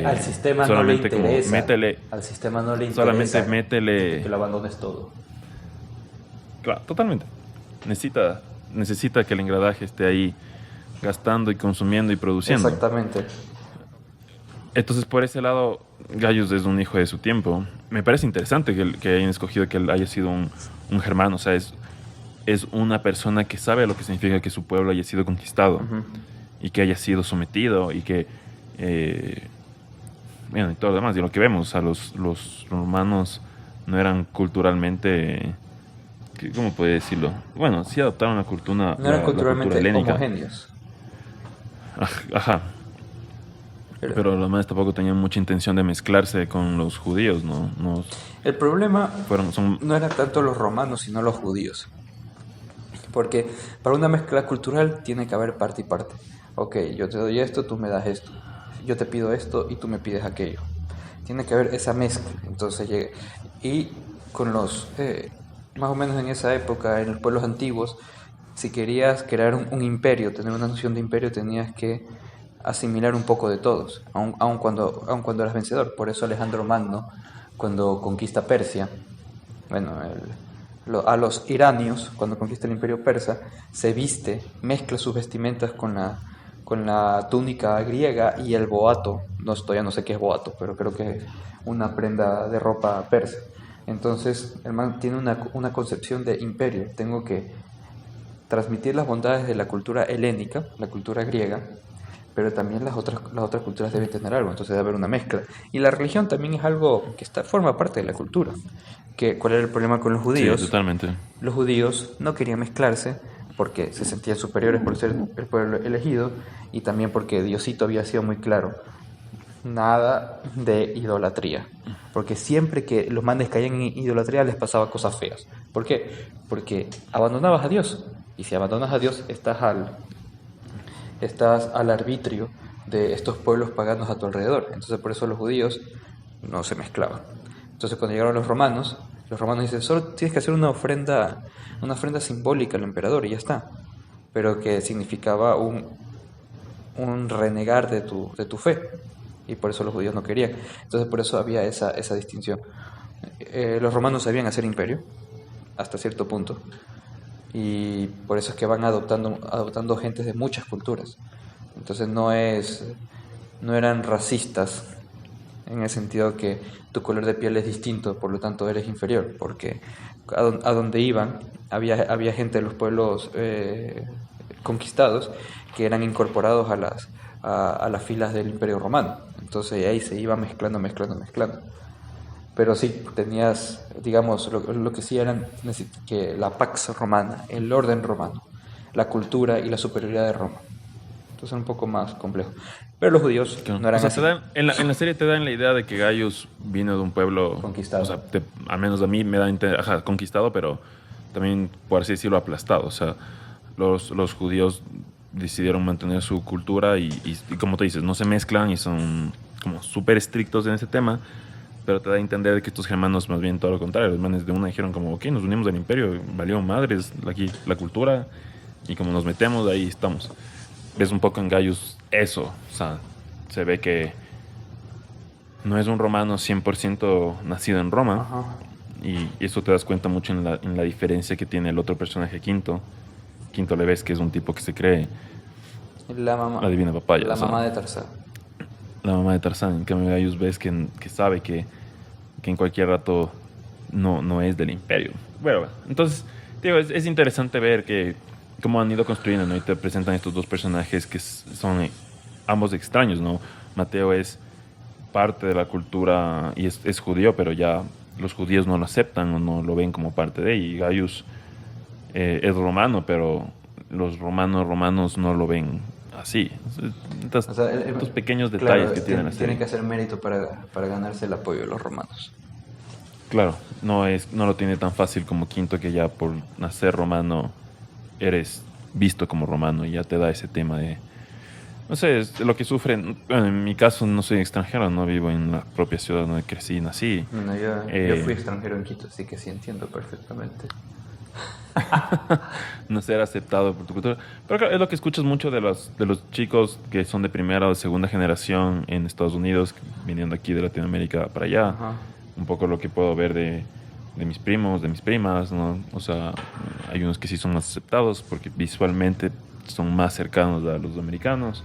Al sistema no le solamente como interesa. métele, Al sistema no le interesa. solamente métele. Que lo abandones todo. Claro, totalmente. Necesita que el engranaje esté ahí gastando y consumiendo y produciendo. Exactamente. Entonces, por ese lado, Gaius es un hijo de su tiempo. Me parece interesante que hayan escogido que él haya sido un germano. O sea, es una persona que sabe lo que significa que su pueblo haya sido conquistado Ujú. y que haya sido sometido y que, bueno, y todo lo demás. Y lo que vemos, o sea, los romanos no eran culturalmente, ¿cómo puede decirlo? Bueno, sí adoptaron la cultura, No eran la cultura culturalmente helénica. homogéneos. Ajá. Pero los manes tampoco tenían mucha intención de mezclarse con los judíos, ¿no? El problema Son, no eran tanto los romanos, sino los judíos. Porque para una mezcla cultural tiene que haber parte y parte. Ok, yo te doy esto, tú me das esto. Yo te pido esto y tú me pides aquello. Tiene que haber esa mezcla. Entonces, y con más o menos en esa época, en los pueblos antiguos, si querías crear un imperio, tener una noción de imperio, tenías que asimilar un poco de todos, aun cuando eras vencedor. Por eso Alejandro Magno, cuando conquista Persia, bueno, a los iranios, cuando conquista el imperio persa, se viste, mezcla sus vestimentas con la túnica griega y el boato. Todavía no sé qué es boato, pero creo que es una prenda de ropa persa. Las el man tiene una concepción de imperio. Tengo que transmitir las bondades de la cultura helénica, la cultura griega, pero también las otras culturas deben tener algo, entonces debe haber una mezcla. Y la religión también es algo que forma parte de la cultura. ¿Cuál era el problema con los judíos? sí, totalmente. Los judíos no querían mezclarse porque se sentían superiores por ser el pueblo elegido y también porque Diosito había sido muy claro. Nada de idolatría. Porque siempre que los manes caían en idolatría les pasaba cosas feas. ¿Por qué? Porque abandonabas a Dios. Y si abandonas a Dios, estás al arbitrio de estos pueblos paganos a tu alrededor. Entonces por eso los judíos no se mezclaban. Entonces cuando llegaron los romanos dicen, solo tienes que hacer una ofrenda simbólica al emperador y ya está. Pero que significaba un renegar de tu fe, y por eso los judíos no querían. Entonces por eso había esa distinción. Los romanos sabían hacer imperio, hasta cierto punto, y por eso es que van adoptando gentes de muchas culturas. Entonces no eran racistas en el sentido que tu color de piel es distinto, por lo tanto eres inferior, porque a donde iban había gente de los pueblos conquistados que eran incorporados a las filas del Imperio Romano. Entonces ahí se iba mezclando. Pero sí, tenías, digamos, lo que sí eran que la Pax Romana, el orden romano, la cultura y la superioridad de Roma. Entonces un poco más complejo. Pero los judíos Claro. no eran así. En la serie te dan la idea de que Gaius vino de un pueblo Conquistado. O sea, al menos a mí me da conquistado, pero también, por así decirlo, aplastado. O sea, los judíos decidieron mantener su cultura y como tú dices, no se mezclan y son como súper estrictos en ese tema, pero te da a entender que estos germanos, más bien todo lo contrario, los manes de una dijeron como, ok, nos unimos al imperio, valió madres aquí la cultura, y como nos metemos, ahí estamos. Ves un poco en Gaius eso, o sea, se ve que no es un romano 100% nacido en Roma, Ajá. y eso te das cuenta mucho en la diferencia que tiene el otro personaje, Quinto. Quinto le ves que es un tipo que se cree La mamá. la divina papaya. La o sea, mamá de Tarzán. la mamá de Tarzán. En cambio, Gaius ves que sabe que en cualquier rato no es del imperio. Bueno, entonces, digo, es interesante ver que cómo han ido construyendo, ¿no? Y te presentan estos dos personajes que son ambos extraños, ¿no? Mateo es parte de la cultura y es judío, pero ya los judíos no lo aceptan o no lo ven como parte de. Y Gaius es romano, pero los romanos no lo ven así. O sea, Estos pequeños claro, detalles que tienen la tiene serie. que hacer mérito para ganarse el apoyo de los romanos. Claro, no lo tiene tan fácil como Quinto, que ya por nacer romano eres visto como romano y ya te da ese tema de... No sé, es lo que sufren. Bueno, en mi caso no soy extranjero, no vivo en la propia ciudad donde crecí y nací. Bueno, yo fui extranjero en Quito, así que sí entiendo perfectamente. No ser aceptado por tu cultura. Pero claro, es lo que escuchas mucho de los chicos que son de primera o de segunda generación en Estados Unidos, viniendo aquí de Latinoamérica para allá. Ajá. Un poco lo que puedo ver de mis primos, de mis primas, ¿no? O sea, hay unos que sí son más aceptados porque visualmente son más cercanos a los americanos.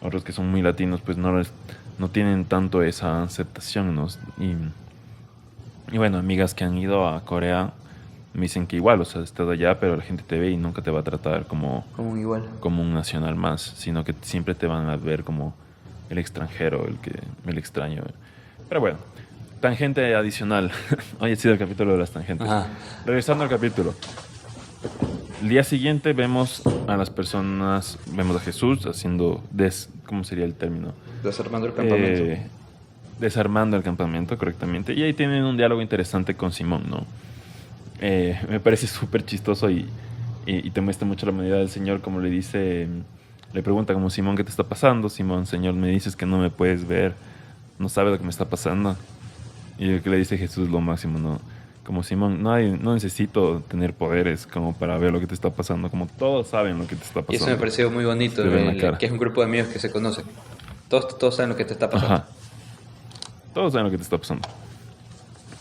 Otros que son muy latinos, pues no tienen tanto esa aceptación, ¿no? Y bueno, amigas que han ido a Corea me dicen que igual, o sea, estás allá, pero la gente te ve y nunca te va a tratar como Igual. como un nacional más, sino que siempre te van a ver como el extranjero, el extraño. Pero bueno, tangente adicional. Hoy ha sido el capítulo de las tangentes. Ajá. Regresando al capítulo. El día siguiente vemos a las personas, vemos a Jesús haciendo ¿cómo sería el término? Desarmando el campamento. Desarmando el campamento, correctamente. Y ahí tienen un diálogo interesante con Simón, ¿no? Me parece súper chistoso y te muestra mucho la humanidad del Señor, como le dice, le pregunta como, Simón, ¿qué te está pasando? Simón, Señor, me dices que no me puedes ver, no sabes lo que me está pasando. Y lo que le dice Jesús es lo máximo, ¿no? Como, Simón, no necesito tener poderes como para ver lo que te está pasando, como todos saben lo que te está pasando. Y eso me pareció muy bonito, Te ven la cara. que es un grupo de amigos que se conocen. Todos saben lo que te está pasando. Ajá. Todos saben lo que te está pasando.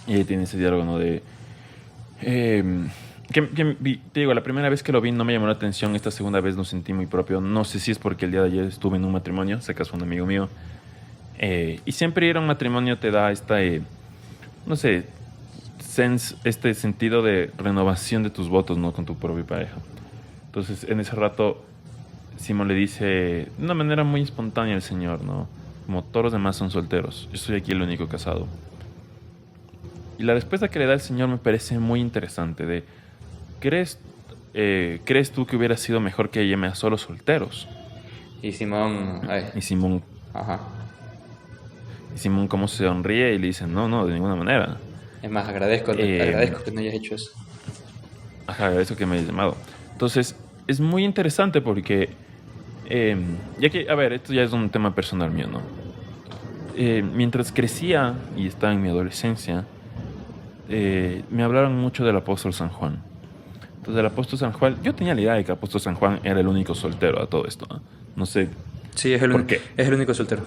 Y ahí tiene ese diálogo, ¿no? De... te digo, la primera vez que lo vi no me llamó la atención, esta segunda vez lo sentí muy propio. No sé si es porque el día de ayer estuve en un matrimonio, se casó un amigo mío. Y siempre ir a un matrimonio te da no sé, este sentido de renovación de tus votos, ¿no? Con tu propia pareja. Entonces, en ese rato, Simón le dice de una manera muy espontánea al Señor, ¿no? Como todos los demás son solteros, yo soy aquí el único casado. Y la respuesta que le da el Señor me parece muy interesante. ¿Crees tú que hubiera sido mejor que llame a solo solteros? Y Simón... Y Simón Ajá. como se sonríe y le dice, no, de ninguna manera. Es más, agradezco que no hayas hecho eso. Ajá, eso que me hayas llamado. Entonces, es muy interesante porque, ya que, a ver, esto ya es un tema personal mío, ¿no? Mientras crecía y estaba en mi adolescencia, me hablaron mucho del apóstol San Juan. Entonces, el apóstol San Juan, yo tenía la idea de que el apóstol San Juan era el único soltero a todo esto, ¿no? No sé Sí, ¿Por qué? es el único soltero.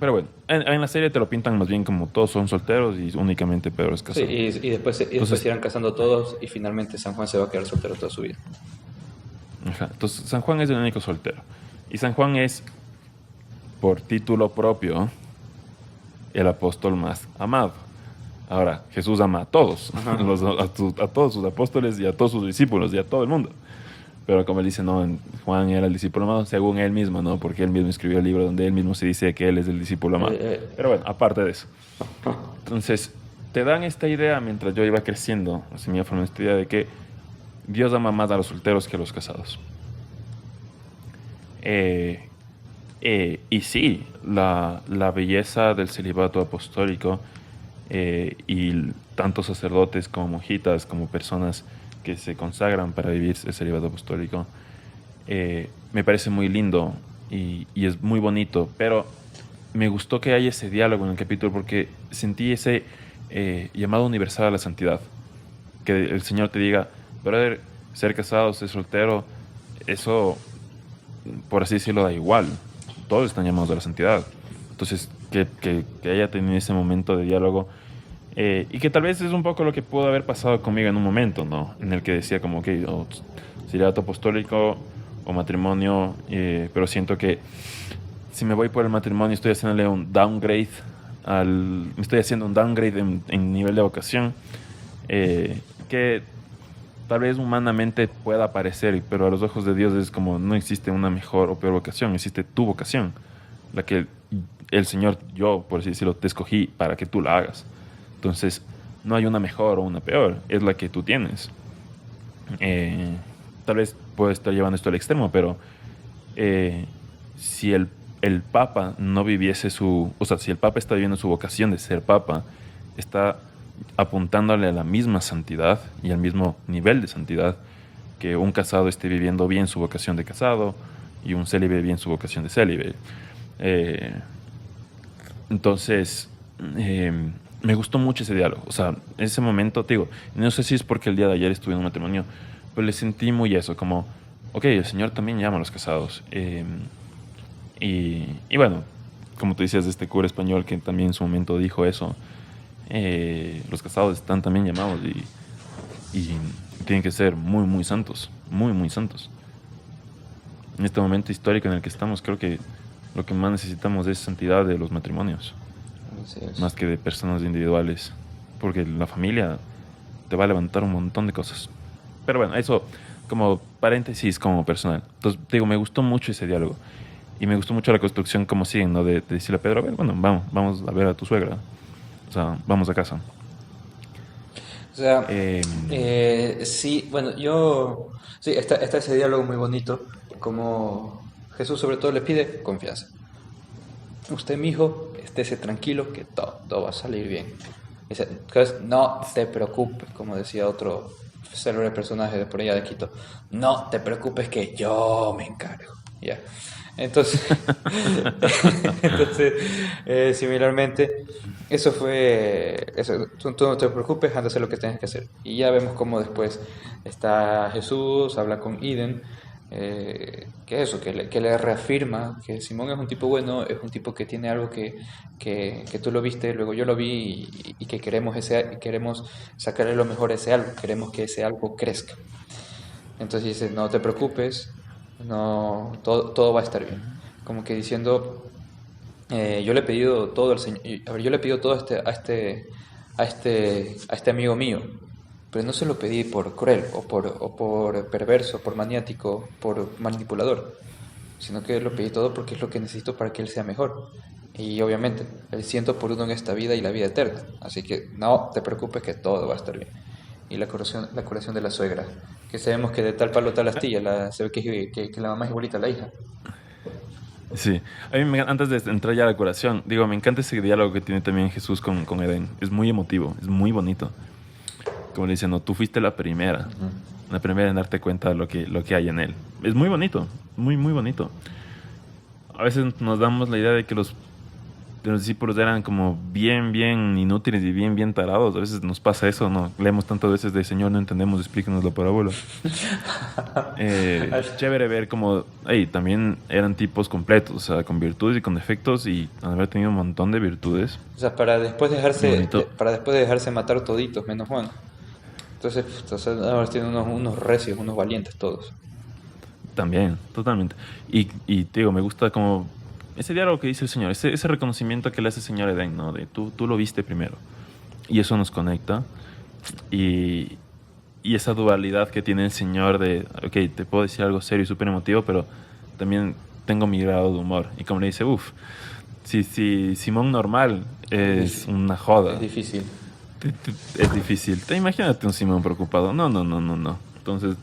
Pero bueno, en la serie te lo pintan más bien como todos son solteros y únicamente Pedro es Sí, casado. y después se irán casando todos y finalmente San Juan se va a quedar soltero toda su vida. Ajá. Entonces, San Juan es el único soltero. Y San Juan es, por título propio, el apóstol más amado. Ahora, Jesús ama a todos, a todos sus apóstoles y a todos sus discípulos y a todo el mundo. Pero como él dice, no, Juan era el discípulo amado, según él mismo, ¿no? Porque él mismo escribió el libro donde él mismo se dice que él es el discípulo amado. Pero bueno, aparte de eso. Entonces, te dan esta idea mientras yo iba creciendo, así me iba formando esta idea de que Dios ama más a los solteros que a los casados. Y sí, la belleza del celibato apostólico y tanto sacerdotes como monjitas, como personas que se consagran para vivir el celibato apostólico, me parece muy lindo y es muy bonito, pero me gustó que haya ese diálogo en el capítulo porque sentí ese llamado universal a la santidad. Que el Señor te diga, brother, ser casado, ser soltero, eso, por así decirlo, da igual. Todos están llamados a la santidad. Entonces, que haya tenido ese momento de diálogo y que tal vez es un poco lo que pudo haber pasado conmigo en un momento, ¿no? En el que decía como que celibato apostólico o matrimonio, pero siento que si me voy por el matrimonio estoy haciéndole un downgrade me estoy haciendo un downgrade en nivel de vocación que tal vez humanamente pueda parecer, pero a los ojos de Dios es como no existe una mejor o peor vocación, existe tu vocación, la que el Señor, yo por así decirlo, te escogí para que tú la hagas. Entonces no hay una mejor o una peor, es la que tú tienes. Tal vez puedo estar llevando esto al extremo, pero si el Papa no viviese si el Papa está viviendo su vocación de ser Papa, está apuntándole a la misma santidad y al mismo nivel de santidad que un casado esté viviendo bien su vocación de casado y un célibe bien su vocación de célibe. Entonces, me gustó mucho ese diálogo. O sea, en ese momento, te digo, no sé si es porque el día de ayer estuve en un matrimonio, pero le sentí muy eso, como, ok, el Señor también llama a los casados. Y bueno, como tú decías de este cura español que también en su momento dijo eso, los casados están también llamados y tienen que ser muy, muy santos, muy, muy santos. En este momento histórico en el que estamos, creo que lo que más necesitamos es santidad de los matrimonios, más que de personas individuales, porque la familia te va a levantar un montón de cosas. Pero bueno, eso como paréntesis, como personal. Entonces, digo, me gustó mucho ese diálogo y me gustó mucho la construcción como siguen, ¿no? De decirle a Pedro, a ver, bueno, vamos a ver a tu suegra, o sea, vamos a casa. O sea, sí, bueno, sí, está ese diálogo muy bonito, como Jesús sobre todo le pide confianza. Usted, mi hijo, estése tranquilo que todo va a salir bien. Dice, entonces, no te preocupes, como decía otro célebre personaje de por allá de Quito, no te preocupes que yo me encargo. Ya. Entonces, similarmente, tú no te preocupes, anda a hacer lo que tienes que hacer. Y ya vemos cómo después está Jesús, habla con Iden, que eso, que le reafirma que Simón es un tipo bueno, es un tipo que tiene algo que tú lo viste, luego yo lo vi y que queremos sacarle lo mejor a ese algo, queremos que ese algo crezca. Entonces dice, no te preocupes, no, todo va a estar bien. Como que diciendo, yo le he pedido todo al Señor, a ver, yo le he pedido todo a este amigo mío, pero no se lo pedí por cruel, o por perverso, por maniático, por manipulador, sino que lo pedí todo porque es lo que necesito para que él sea mejor. Y obviamente, el 100 por 1 en esta vida y la vida eterna. Así que no te preocupes que todo va a estar bien. Y la curación de la suegra, que sabemos que de tal palo tal astilla, se ve que la mamá es igualita a la hija. Sí, a mí antes de entrar ya a la curación, digo, me encanta ese diálogo que tiene también Jesús con Edén. Es muy emotivo, es muy bonito. Como le dicen, no, tú fuiste la primera en darte cuenta de lo que hay en él. Es muy bonito, muy, muy bonito. A veces nos damos la idea de que los los discípulos eran como bien, bien inútiles y bien, bien tarados. A veces nos pasa eso, ¿no? Leemos tantas veces de Señor, no entendemos, explícanos la parábola. Es chévere ver como, hey, también eran tipos completos, o sea, con virtudes y con defectos, y haber tenido un montón de virtudes. O sea, Bonito. para después de dejarse matar toditos, menos Juan. Entonces ahora tienen unos recios, unos valientes todos. También, totalmente. Y te digo, me gusta como ese diálogo que dice el Señor, ese reconocimiento que le hace el Señor Edén, ¿no? De tú lo viste primero. Y eso nos conecta. Y, y esa dualidad que tiene el Señor de, ok, te puedo decir algo serio y súper emotivo, pero también tengo mi grado de humor. Y como le dice, uff, si Simón normal es una joda, Es difícil. es difícil. Imagínate un Simón preocupado. No, no, no, no, no. Entonces,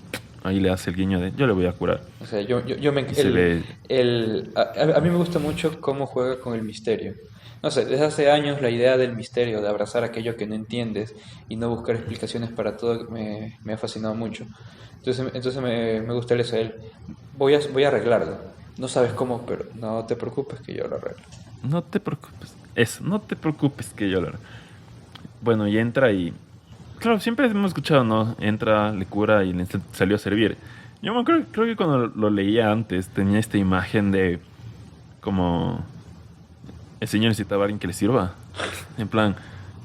ahí le hace el guiño de, yo le voy a curar. O sea, yo me... Y se ve, A mí me gusta mucho cómo juega con el misterio. No sé, desde hace años la idea del misterio, de abrazar aquello que no entiendes y no buscar explicaciones para todo, me ha fascinado mucho. Entonces me gusta eso. Voy a arreglarlo. No sabes cómo, pero no te preocupes que yo lo arreglo. no te preocupes. Eso, no te preocupes que yo lo haré. Bueno, y entra y... Claro, siempre hemos escuchado, ¿no? Entra, le cura y le salió a servir. Yo me acuerdo, creo que cuando lo leía antes tenía esta imagen de como el señor necesitaba a alguien que le sirva. En plan,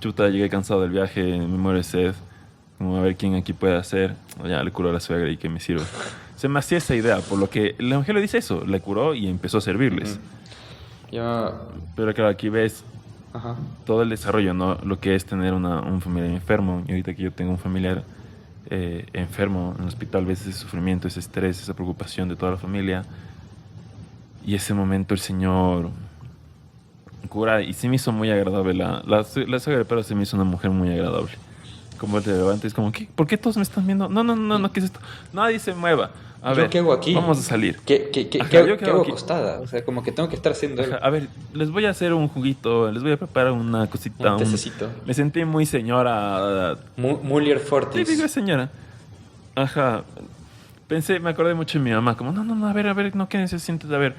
chuta, llegué cansado del viaje, me muero de sed. Como a ver quién aquí puede hacer. Ya le curó a la suegra y que me sirva. Se me hacía esa idea, por lo que el evangelio dice eso. Le curó y empezó a servirles. Yo... Pero claro, aquí ves Ajá. todo el desarrollo, ¿no? Lo que es tener un familiar enfermo. Y ahorita que yo tengo un familiar enfermo en el hospital, ves ese sufrimiento, ese estrés, esa preocupación de toda la familia. Y ese momento el Señor cura y se me hizo muy agradable. La suegra de Pedro se me hizo una mujer muy agradable. Como él te levanta y es como, ¿qué? ¿Por qué todos me están viendo? No, no, no, no, ¿qué es esto? Nadie se mueva. A ¿Yo ver, qué hago aquí? vamos a salir. Ajá, ¿Qué yo qué hago aquí. acostada? O sea, como que tengo que estar haciendo Ajá, a ver, les voy a hacer un juguito, les voy a preparar una cosita. un tececito. Me sentí muy señora. Muller Fortis. Típico de señora. Ajá. Me acordé mucho de mi mamá, como, no, no, no, a ver, no, ¿qué se sientes? A ver,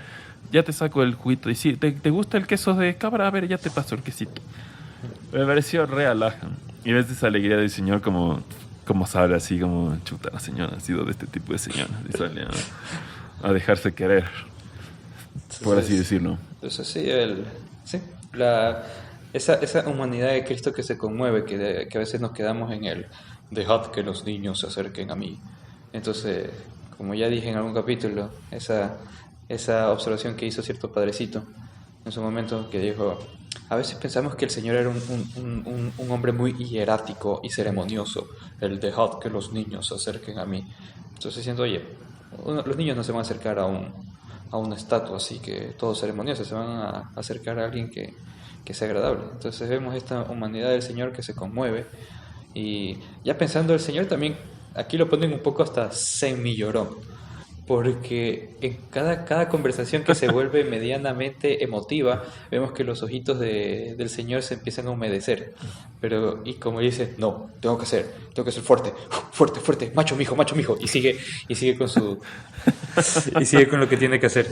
ya te saco el juguito. Y sí, ¿te gusta el queso de cabra? A ver, ya te paso el quesito. Me pareció re alhaja. Y ves esa alegría del señor como sale así, como, chuta, la señora ha sido de este tipo de señora. Y sale a dejarse querer, por así decirlo. Entonces sí, esa humanidad de Cristo que se conmueve, que a veces nos quedamos en el dejad que los niños se acerquen a mí. Entonces, como ya dije en algún capítulo, esa observación que hizo cierto padrecito en su momento, que dijo, a veces pensamos que el Señor era un hombre muy hierático y ceremonioso, el dejad que los niños se acerquen a mí. Entonces diciendo, oye, los niños no se van a acercar a una estatua así que todo ceremonioso, se van a acercar a alguien que sea agradable. Entonces vemos esta humanidad del Señor que se conmueve y ya pensando el Señor también, aquí lo ponen un poco hasta semillorón, porque en cada conversación que se vuelve medianamente emotiva, vemos que los ojitos del Señor se empiezan a humedecer. Y como dice, no, tengo que ser fuerte, fuerte, fuerte, macho mijo, y sigue con y sigue con lo que tiene que hacer.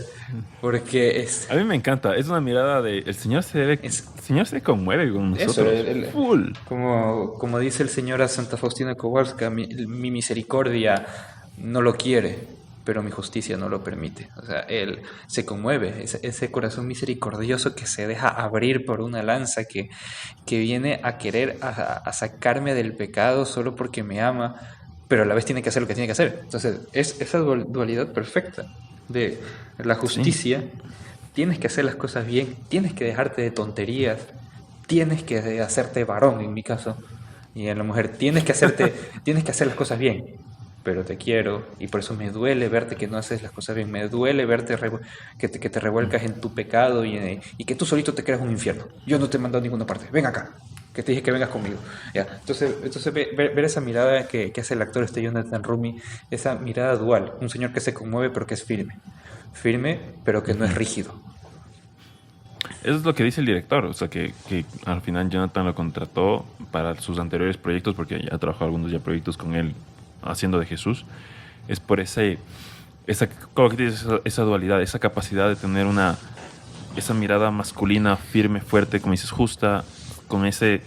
Porque A mí me encanta, es una mirada de, el Señor el Señor se conmueve con nosotros. eso, Full. como dice el Señor a Santa Faustina Kowalska, mi misericordia no lo quiere, pero mi justicia no lo permite. O sea, Él se conmueve, ese corazón misericordioso que se deja abrir por una lanza, que viene a querer a sacarme del pecado solo porque me ama, pero a la vez tiene que hacer lo que tiene que hacer. Entonces, es esa dualidad perfecta de la justicia. Sí. Tienes que hacer las cosas bien, tienes que dejarte de tonterías, tienes que hacerte varón, en mi caso, y en la mujer, tienes que hacer las cosas bien, pero te quiero, y por eso me duele verte que no haces las cosas bien, me duele verte que te revuelcas en tu pecado y que tú solito te creas un infierno. Yo no te he mandado a ninguna parte, ven acá, que te dije que vengas conmigo. Ya. Entonces ver esa mirada que hace el actor Jonathan Rumi, esa mirada dual, un señor que se conmueve pero que es firme pero que no es rígido. Eso es lo que dice el director, o sea que al final Jonathan lo contrató para sus anteriores proyectos, porque ya trabajó algunos proyectos con él haciendo de Jesús. Es por esa dualidad, esa capacidad de tener esa mirada masculina, firme, fuerte, como dices, justa, con ese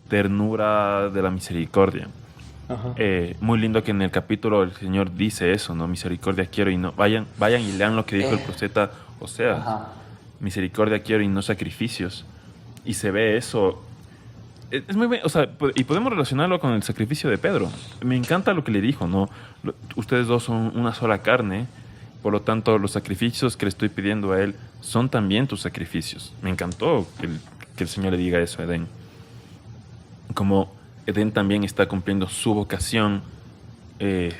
ternura de la misericordia. Ajá. Muy lindo que en el capítulo el Señor dice eso, ¿no? Misericordia quiero y no. Vayan y lean lo que dijo el profeta Oseas. Ajá. Misericordia quiero y no sacrificios. Y se ve eso. Es muy bien, o sea, y podemos relacionarlo con el sacrificio de Pedro. Me encanta lo que le dijo, ¿no? Ustedes dos son una sola carne, por lo tanto, los sacrificios que le estoy pidiendo a él son también tus sacrificios. Me encantó que el Señor le diga eso a Edén. Como Edén también está cumpliendo su vocación, eh,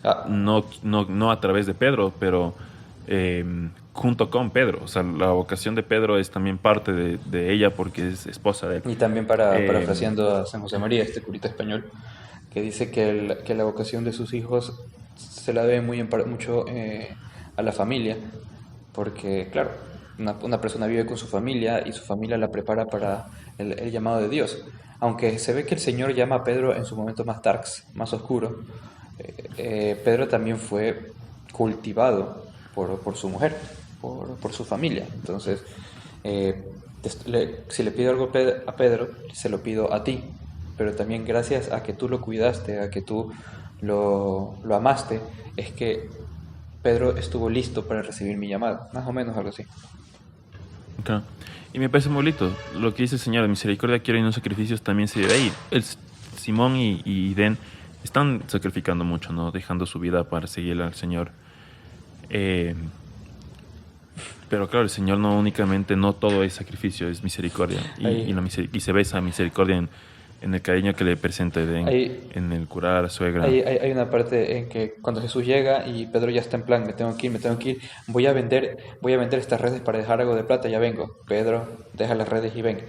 Ah, no a través de Pedro, pero junto con Pedro. O sea, la vocación de Pedro es también parte de ella porque es esposa de él. y también Eh, parafraseando a San José María, este curita español, que dice que la vocación de sus hijos se la debe mucho a la familia, porque claro, una persona vive con su familia y su familia la prepara para el llamado de Dios. Aunque se ve que el Señor llama a Pedro en su momento más darks, más oscuro, Pedro también fue cultivado por su mujer, por su familia. Entonces, eh, si le pido algo a Pedro, se lo pido a ti, pero también gracias a que tú lo cuidaste, a que tú lo amaste, es que Pedro estuvo listo para recibir mi llamada, más o menos algo así. ok. Y me parece muy bonito. Lo que dice el Señor, misericordia quiero y no sacrificios, también se debe ahí. Simón y Den están sacrificando mucho, ¿no? Dejando su vida para seguir al Señor. Eh, pero claro, el Señor no únicamente, no todo es sacrificio, es misericordia. Ahí, Y se ve esa misericordia en el cariño que le presenta Edén, ahí, en el curar a la suegra. hay una parte en que cuando Jesús llega y Pedro ya está en plan, me tengo que ir, voy a vender estas redes para dejar algo de plata, ya vengo. Pedro, deja las redes y ven.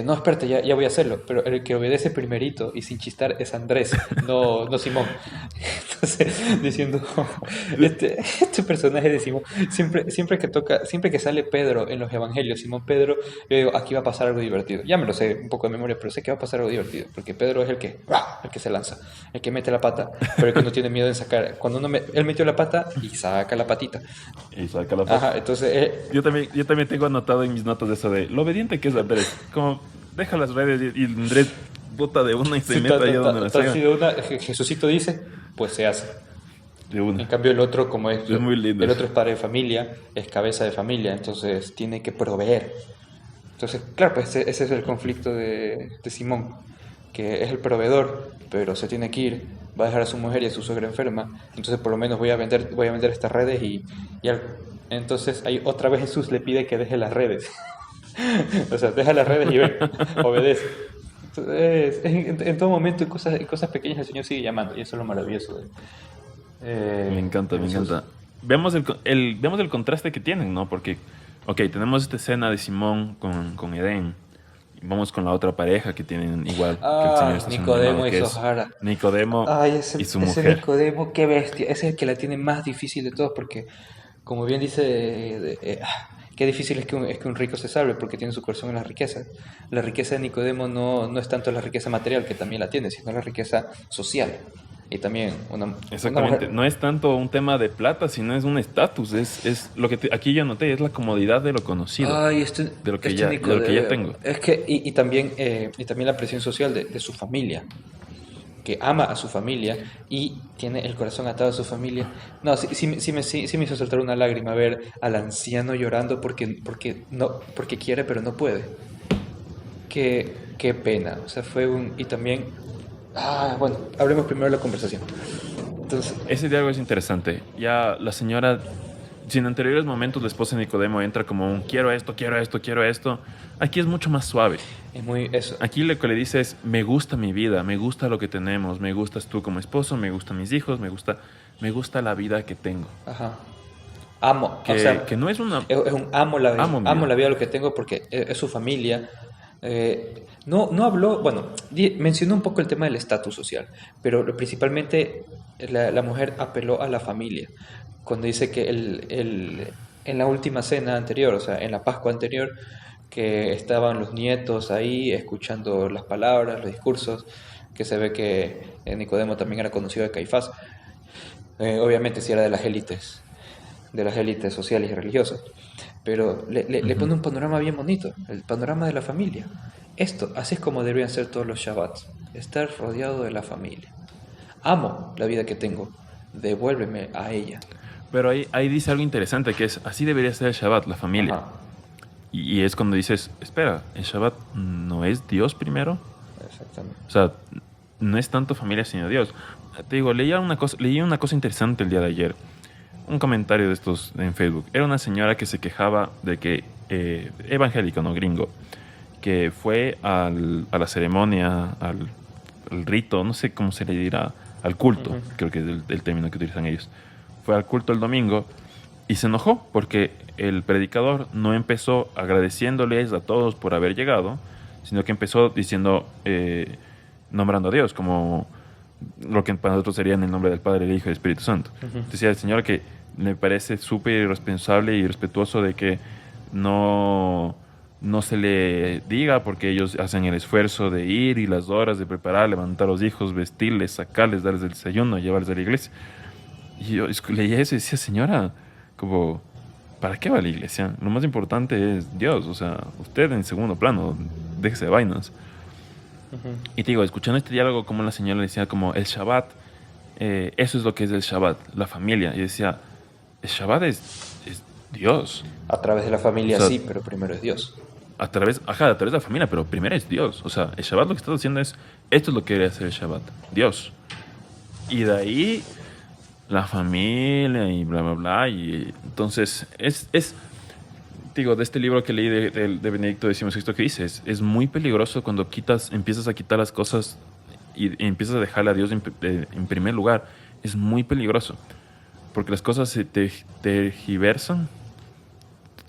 No, espérate, ya voy a hacerlo, pero el que obedece primerito y sin chistar es Andrés, no Simón. Entonces, diciendo, este personaje de Simón, siempre que sale Pedro en los evangelios, Simón Pedro, yo digo, aquí va a pasar algo divertido. Ya me lo sé un poco de memoria, pero sé que va a pasar algo divertido, porque Pedro es el que se lanza, el que mete la pata, pero el que no tiene miedo en sacar. Él metió la pata y saca la patita. Y saca la Ajá, entonces, yo también tengo anotado en mis notas eso de lo obediente que es Andrés. Como deja las redes y Andrés bota de una y se si mete ahí donde la así sea. de una, Jesucito dice, pues se hace. De En una. cambio el otro, como es, Es muy lindo. el otro es padre de familia, es cabeza de familia, entonces tiene que proveer. Entonces, claro, pues ese es el conflicto de Simón, que es el proveedor, pero se tiene que ir, va a dejar a su mujer y a su suegra enferma, entonces por lo menos voy a vender estas redes entonces ahí otra vez Jesús le pide que deje las redes. O sea, deja las redes y ven, obedece. Entonces, en todo momento, en cosas pequeñas, el Señor sigue llamando, y eso es lo maravilloso Me encanta, de me Jesús. encanta. Vemos el contraste que tienen, ¿no? Porque, ok, tenemos esta escena de Simón con Edén. Y vamos con la otra pareja que tienen igual que el Señor está haciendo un Nicodemo llamado, y que es Zohara. Nicodemo Ay, y su ese mujer. Nicodemo, qué bestia. Ese es el que la tiene más difícil de todos, porque, como bien dice, qué difícil es que un rico se salve, porque tiene su corazón en la riqueza. La riqueza de Nicodemo no es tanto la riqueza material, que también la tiene, sino la riqueza social. Y también una Exactamente. mujer. No es tanto un tema de plata, sino es un estatus. Es lo que aquí yo noté, es la comodidad de lo conocido, Ay, de lo que ya tengo. Es que, y también la presión social de su familia, que ama a su familia y tiene el corazón atado a su familia. No, sí me hizo saltar una lágrima ver al anciano llorando porque quiere, pero no puede. Qué pena. O sea, y también. Bueno, hablemos primero de la conversación. Entonces, Ese diálogo es interesante. Ya la señora, si en anteriores momentos la esposa de Nicodemo entra como un quiero esto, quiero esto, quiero esto, aquí es mucho más suave. es muy eso. Aquí lo que le dice es, me gusta mi vida, me gusta lo que tenemos, me gustas tú como esposo, me gustan mis hijos, me gusta la vida que tengo. Ajá. Amo, o sea, Que no es una... es un Amo mi amo vida. la vida lo que tengo porque es su familia. No habló, bueno, mencionó un poco el tema del estatus social, pero principalmente la mujer apeló a la familia. Cuando dice que en la última cena anterior, o sea, en la Pascua anterior, que estaban los nietos ahí escuchando las palabras, los discursos, que se ve que Nicodemo también era conocido de Caifás. Obviamente, si era de las élites. de las élites sociales y religiosas. Pero le pone un panorama bien bonito, el panorama de la familia. Esto, así es como deberían ser todos los Shabbats, estar rodeado de la familia. Amo la vida que tengo, devuélveme a ella. Pero ahí dice algo interesante, que es, así debería ser el Shabbat, la familia. Ajá, Y es cuando dices, espera, ¿el Shabbat no es Dios primero? exactamente. O sea, no es tanto familia sino Dios. Te digo, leí una cosa interesante el día de ayer. Un comentario de estos en Facebook. Era una señora que se quejaba de que, evangélico, no gringo, que fue a la ceremonia, al rito, no sé cómo se le dirá, al culto, creo que es el término que utilizan ellos. Fue al culto el domingo y se enojó porque el predicador no empezó agradeciéndoles a todos por haber llegado, sino que empezó diciendo, nombrando a Dios, como lo que para nosotros sería en el nombre del Padre, del Hijo y del Espíritu Santo. Decía el Señor que me parece súper irresponsable y irrespetuoso de que no se le diga, porque ellos hacen el esfuerzo de ir y las horas de preparar, levantar a los hijos, vestirles, sacarles, darles el desayuno, llevarles a la iglesia. Y yo leía eso y decía, señora, como, ¿para qué va a la iglesia? Lo más importante es Dios, o sea, usted en segundo plano, déjese de vainas. Y te digo, escuchando este diálogo, como la señora le decía, como el Shabbat, eso es lo que es el Shabbat, la familia. Y decía, el Shabbat es Dios. A través de la familia, O sea, sí, pero primero es Dios. a través de la familia, pero primero es Dios. O sea, el Shabbat lo que estás haciendo es, esto es lo que debe hacer el Shabbat, Dios. Y de ahí la familia y bla, bla, bla. Y entonces, digo, de este libro que leí de Benedicto XVI que dice, es muy peligroso cuando empiezas a quitar las cosas y empiezas a dejarle a Dios en primer lugar. Es muy peligroso, porque las cosas se tergiversan.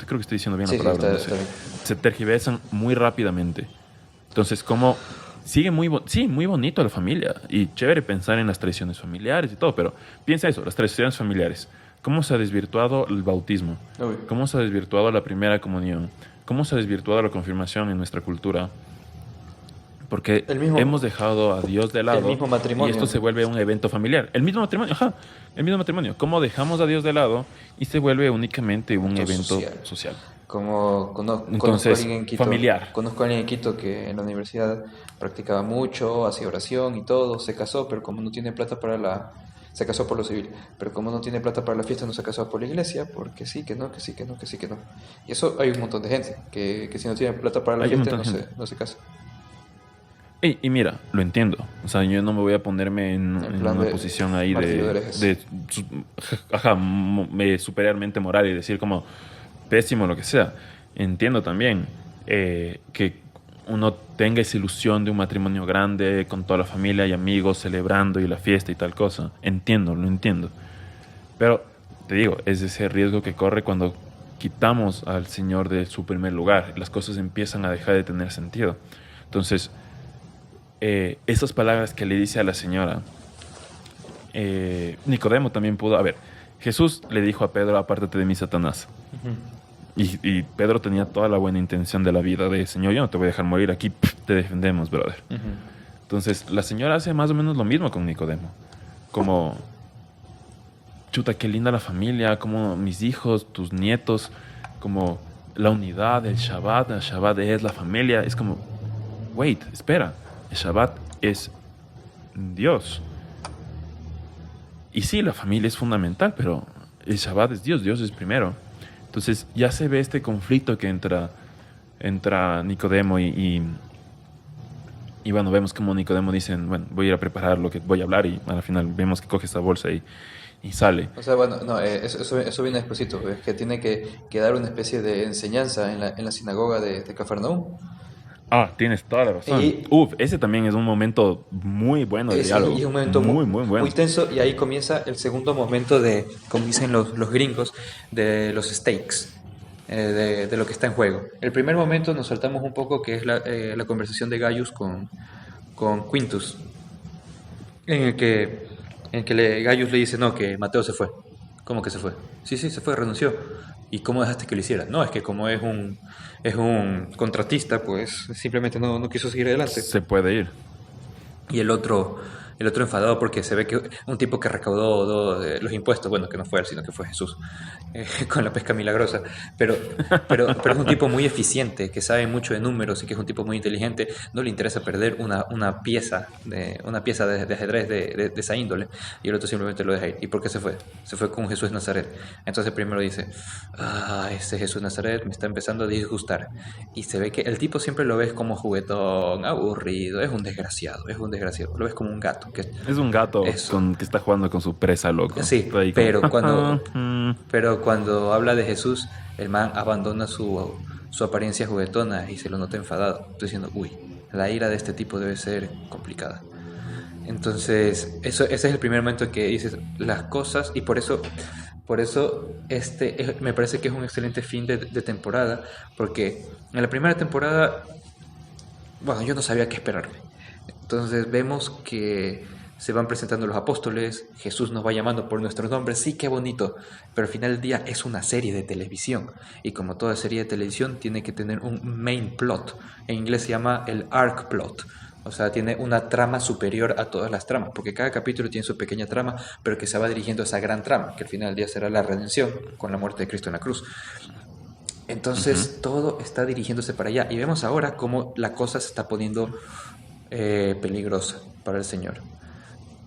Creo que estoy diciendo bien Sí, la sí, palabra. está bien. Se tergiversan muy rápidamente. Entonces, como sigue muy bonito la familia y chévere pensar en las tradiciones familiares y todo, pero piensa eso, las tradiciones familiares. ¿Cómo se ha desvirtuado el bautismo? Uy. ¿Cómo se ha desvirtuado la primera comunión? ¿Cómo se ha desvirtuado la confirmación en nuestra cultura? Porque hemos dejado a Dios de lado. El mismo matrimonio. Y esto se vuelve un evento familiar. El mismo matrimonio, ajá. El mismo matrimonio. ¿Cómo dejamos a Dios de lado y se vuelve únicamente un evento social? Como conozco Entonces, a alguien en Quito, familiar. Conozco a alguien en Quito que en la universidad practicaba mucho, hacía oración y todo, se casó, pero como no tiene plata se casó por lo civil, pero como no tiene plata para la fiesta no se casó por la iglesia, porque sí, que no, que sí, que no, que sí, que no. Y eso hay un montón de gente, que si no tiene plata para la Hay un fiesta montón de gente. no se casa. Y mira, lo entiendo. O sea, yo no me voy a ponerme en plan una de posición ahí martillo de orejas. superiormente moral y decir como pésimo lo que sea. Entiendo también que uno tenga esa ilusión de un matrimonio grande con toda la familia y amigos celebrando y la fiesta y tal cosa. Entiendo, lo entiendo. Pero te digo, es ese riesgo que corre cuando quitamos al Señor de su primer lugar. Las cosas empiezan a dejar de tener sentido. Entonces, esas palabras que le dice a la señora, Nicodemo también pudo, a ver, Jesús le dijo a Pedro, apártate de mí, Satanás. Y Pedro tenía toda la buena intención de la vida de, Señor, yo no te voy a dejar morir aquí, te defendemos, brother. Entonces, la señora hace más o menos lo mismo con Nicodemo. Como, chuta, qué linda la familia, como mis hijos, tus nietos, como la unidad, el Shabbat es la familia. Es como, wait, espera, el Shabbat es Dios. Y sí, la familia es fundamental, pero el Shabbat es Dios es primero. Entonces ya se ve este conflicto que entra Nicodemo y bueno, vemos como Nicodemo dice, bueno, voy a ir a preparar lo que voy a hablar, y al final vemos que coge esa bolsa y sale. O sea, bueno, no, eso viene despuesito, es que tiene que dar una especie de enseñanza en la sinagoga de Cafarnaúm. Tienes toda la razón. Ese también es un momento muy bueno de diálogo. Y es un momento muy bueno. Muy tenso, y ahí comienza el segundo momento de, como dicen los gringos, de los stakes, de lo que está en juego. El primer momento nos saltamos un poco, que es la conversación de Gaius con Quintus, en el que Gaius le dice, no, que Mateo se fue. ¿Cómo que se fue? Sí, se fue, renunció. ¿Y cómo dejaste que lo hiciera? No, es que como es un contratista, pues simplemente no quiso seguir adelante. Se puede ir. Y el otro El otro enfadado porque se ve que un tipo que recaudó los impuestos, bueno, que no fue él, sino que fue Jesús, con la pesca milagrosa, pero, pero es un tipo muy eficiente, que sabe mucho de números y que es un tipo muy inteligente, no le interesa perder una pieza de ajedrez de esa índole, y el otro simplemente lo deja ir. ¿Y por qué se fue? Se fue con Jesús Nazaret. Entonces primero dice, ese Jesús Nazaret me está empezando a disgustar, y se ve que el tipo siempre lo ves como juguetón, aburrido, es un desgraciado, lo ves como un gato. Es un gato Eso. que está jugando con su presa, loco. Sí, Está ahí como, pero cuando habla de Jesús, el man abandona su apariencia juguetona y se lo nota enfadado. Estoy diciendo, uy, la ira de este tipo debe ser complicada. Entonces, ese es el primer momento en que dices las cosas, y por eso me parece que es un excelente fin de temporada, porque en la primera temporada, bueno, yo no sabía qué esperarme. Entonces vemos que se van presentando los apóstoles, Jesús nos va llamando por nuestros nombres, sí, qué bonito, pero al final del día es una serie de televisión, y como toda serie de televisión tiene que tener un main plot, en inglés se llama el arc plot, o sea, tiene una trama superior a todas las tramas, porque cada capítulo tiene su pequeña trama, pero que se va dirigiendo a esa gran trama, que al final del día será la redención con la muerte de Cristo en la cruz. Entonces todo está dirigiéndose para allá, y vemos ahora cómo la cosa se está poniendo peligrosa para el Señor.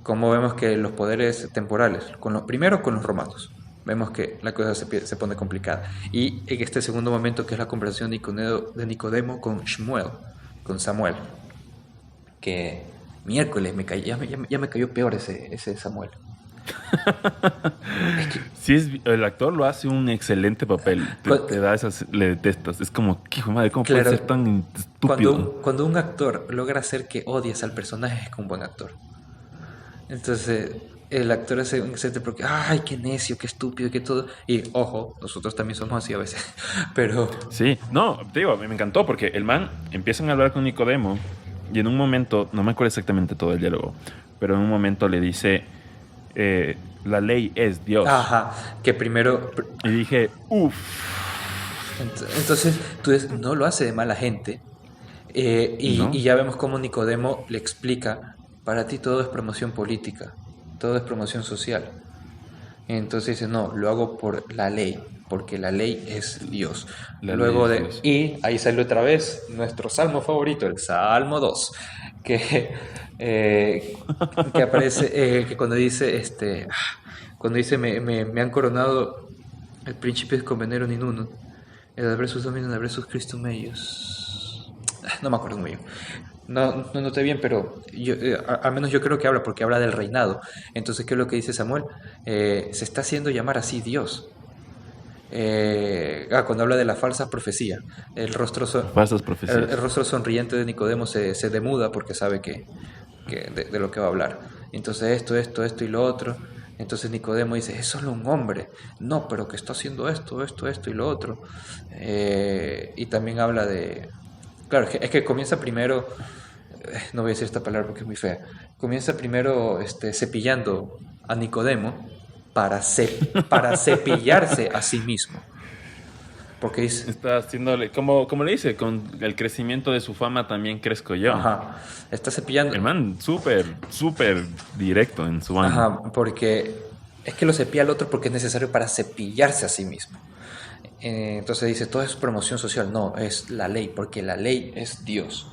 Como vemos que los poderes temporales, primero con los romanos, vemos que la cosa se pone complicada. Y en este segundo momento, que es la conversación de Nicodemo con Shmuel, con Samuel, que miércoles ya me cayó peor ese Samuel. Es que, sí, el actor lo hace un excelente papel. Te da esas, le detestas. Es como, ¿qué hijo de madre? ¿Cómo claro, puede ser tan estúpido? cuando un actor logra hacer que odies al personaje, es que un buen actor. Entonces, el actor hace un excelente porque, ay, qué necio, qué estúpido, qué todo. Y ojo, nosotros también somos así a veces. Pero, Sí, no, te digo, me encantó porque el man empiezan a hablar con Nicodemo y en un momento, no me acuerdo exactamente todo el diálogo, pero en un momento le dice, la ley es Dios. ajá, que primero. Y dije, uff. Entonces, tú no lo hace de mala gente. ¿No? Y ya vemos cómo Nicodemo le explica, para ti todo es promoción política, todo es promoción social. Entonces dice, no, lo hago por la ley, porque la ley es Dios. Ley es Dios. Y ahí sale otra vez nuestro salmo favorito, el Salmo 2, que aparece, que cuando dice me han coronado el príncipe convenero Ninuno, el adversus dominum adversus Christum eius. No me acuerdo muy bien. No noté bien, pero al menos yo creo que habla, porque habla del reinado. Entonces, ¿qué es lo que dice Samuel? Se está haciendo llamar así Dios. Cuando habla de la falsa profecía, Falsas profecías. el rostro sonriente de Nicodemo se demuda porque sabe de lo que va a hablar. Entonces esto y lo otro. Entonces Nicodemo dice, es solo un hombre. No, pero que está haciendo esto y lo otro. Y también habla de... Claro, es que comienza primero, no voy a decir esta palabra porque es muy fea, comienza primero cepillando a Nicodemo para cepillarse a sí mismo. Porque dice, Está haciéndole, como le dice, con el crecimiento de su fama también crezco yo. ajá, está cepillando. El man súper directo en su vaina. Ajá, porque es que lo cepilla al otro porque es necesario para cepillarse a sí mismo. Entonces dice, todo es promoción social. No, es la ley, porque la ley es Dios.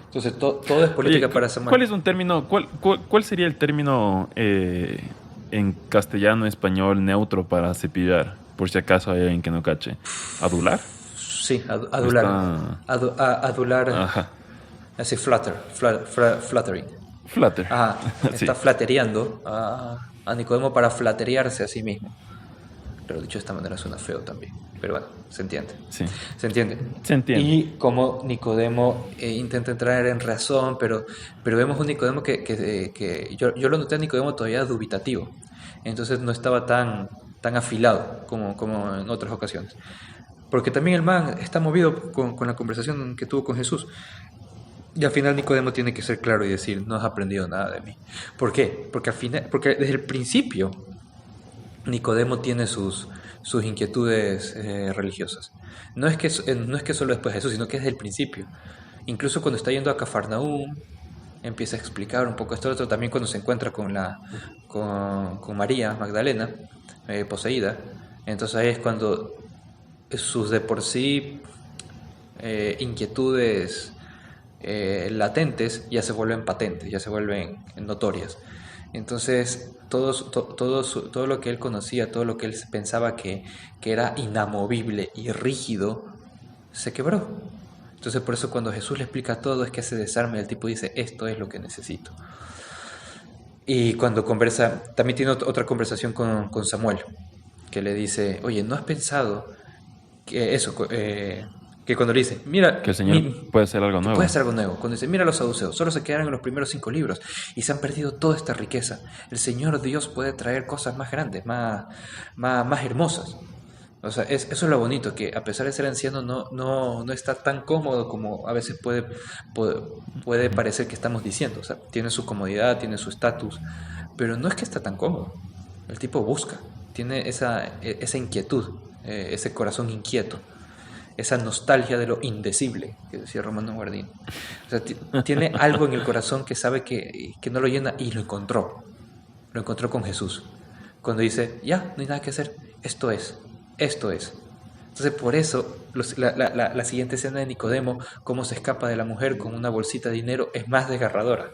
Entonces todo es política. Oye, para Samuel. ¿cuál es un término, cuál sería el término en castellano, español, neutro para cepillar? Por si acaso hay alguien que no cache. ¿Adular? Sí, adular. Adular. Ajá. Así, flattering. Flutter. Ajá, Sí. está flatereando a Nicodemo para flaterearse a sí mismo. Pero dicho de esta manera suena feo también. Pero bueno, se entiende. Sí. ¿Se entiende? Se entiende. Y como Nicodemo intenta entrar en razón, pero vemos un Nicodemo que yo lo noté a Nicodemo todavía dubitativo. Entonces no estaba tan afilado como en otras ocasiones. Porque también el man está movido con la conversación que tuvo con Jesús. Y al final Nicodemo tiene que ser claro y decir, no has aprendido nada de mí. ¿Por qué? Porque desde el principio Nicodemo tiene sus inquietudes religiosas. No es que solo después de Jesús, sino que desde el principio. Incluso cuando está yendo a Cafarnaúm, empieza a explicar un poco esto otro. También cuando se encuentra con María Magdalena, poseída, entonces ahí es cuando sus de por sí inquietudes latentes ya se vuelven patentes, ya se vuelven notorias. Entonces, todo lo que él conocía, todo lo que él pensaba que era inamovible y rígido, se quebró. Entonces, por eso cuando Jesús le explica todo, es que se desarma y el tipo dice, esto es lo que necesito. Y cuando conversa, también tiene otra conversación con Samuel, que le dice, oye, ¿no has pensado que eso, que cuando le dice, mira, Que el Señor puede hacer algo nuevo. puede hacer algo nuevo? Cuando dice, mira los saduceos, solo se quedaron en los primeros 5 libros y se han perdido toda esta riqueza. El Señor Dios puede traer cosas más grandes, más hermosas. O sea, eso es lo bonito, que a pesar de ser anciano no está tan cómodo como a veces puede parecer que estamos diciendo. O sea, tiene su comodidad, tiene su estatus, pero no es que está tan cómodo. El tipo busca, tiene esa inquietud, ese corazón inquieto, esa nostalgia de lo indecible, que decía Romano Guardini. O sea, tiene algo en el corazón que sabe que no lo llena y lo encontró. Lo encontró con Jesús. Cuando dice, ya, no hay nada que hacer, esto es. Entonces, por eso, la siguiente escena de Nicodemo, cómo se escapa de la mujer con una bolsita de dinero, es más desgarradora.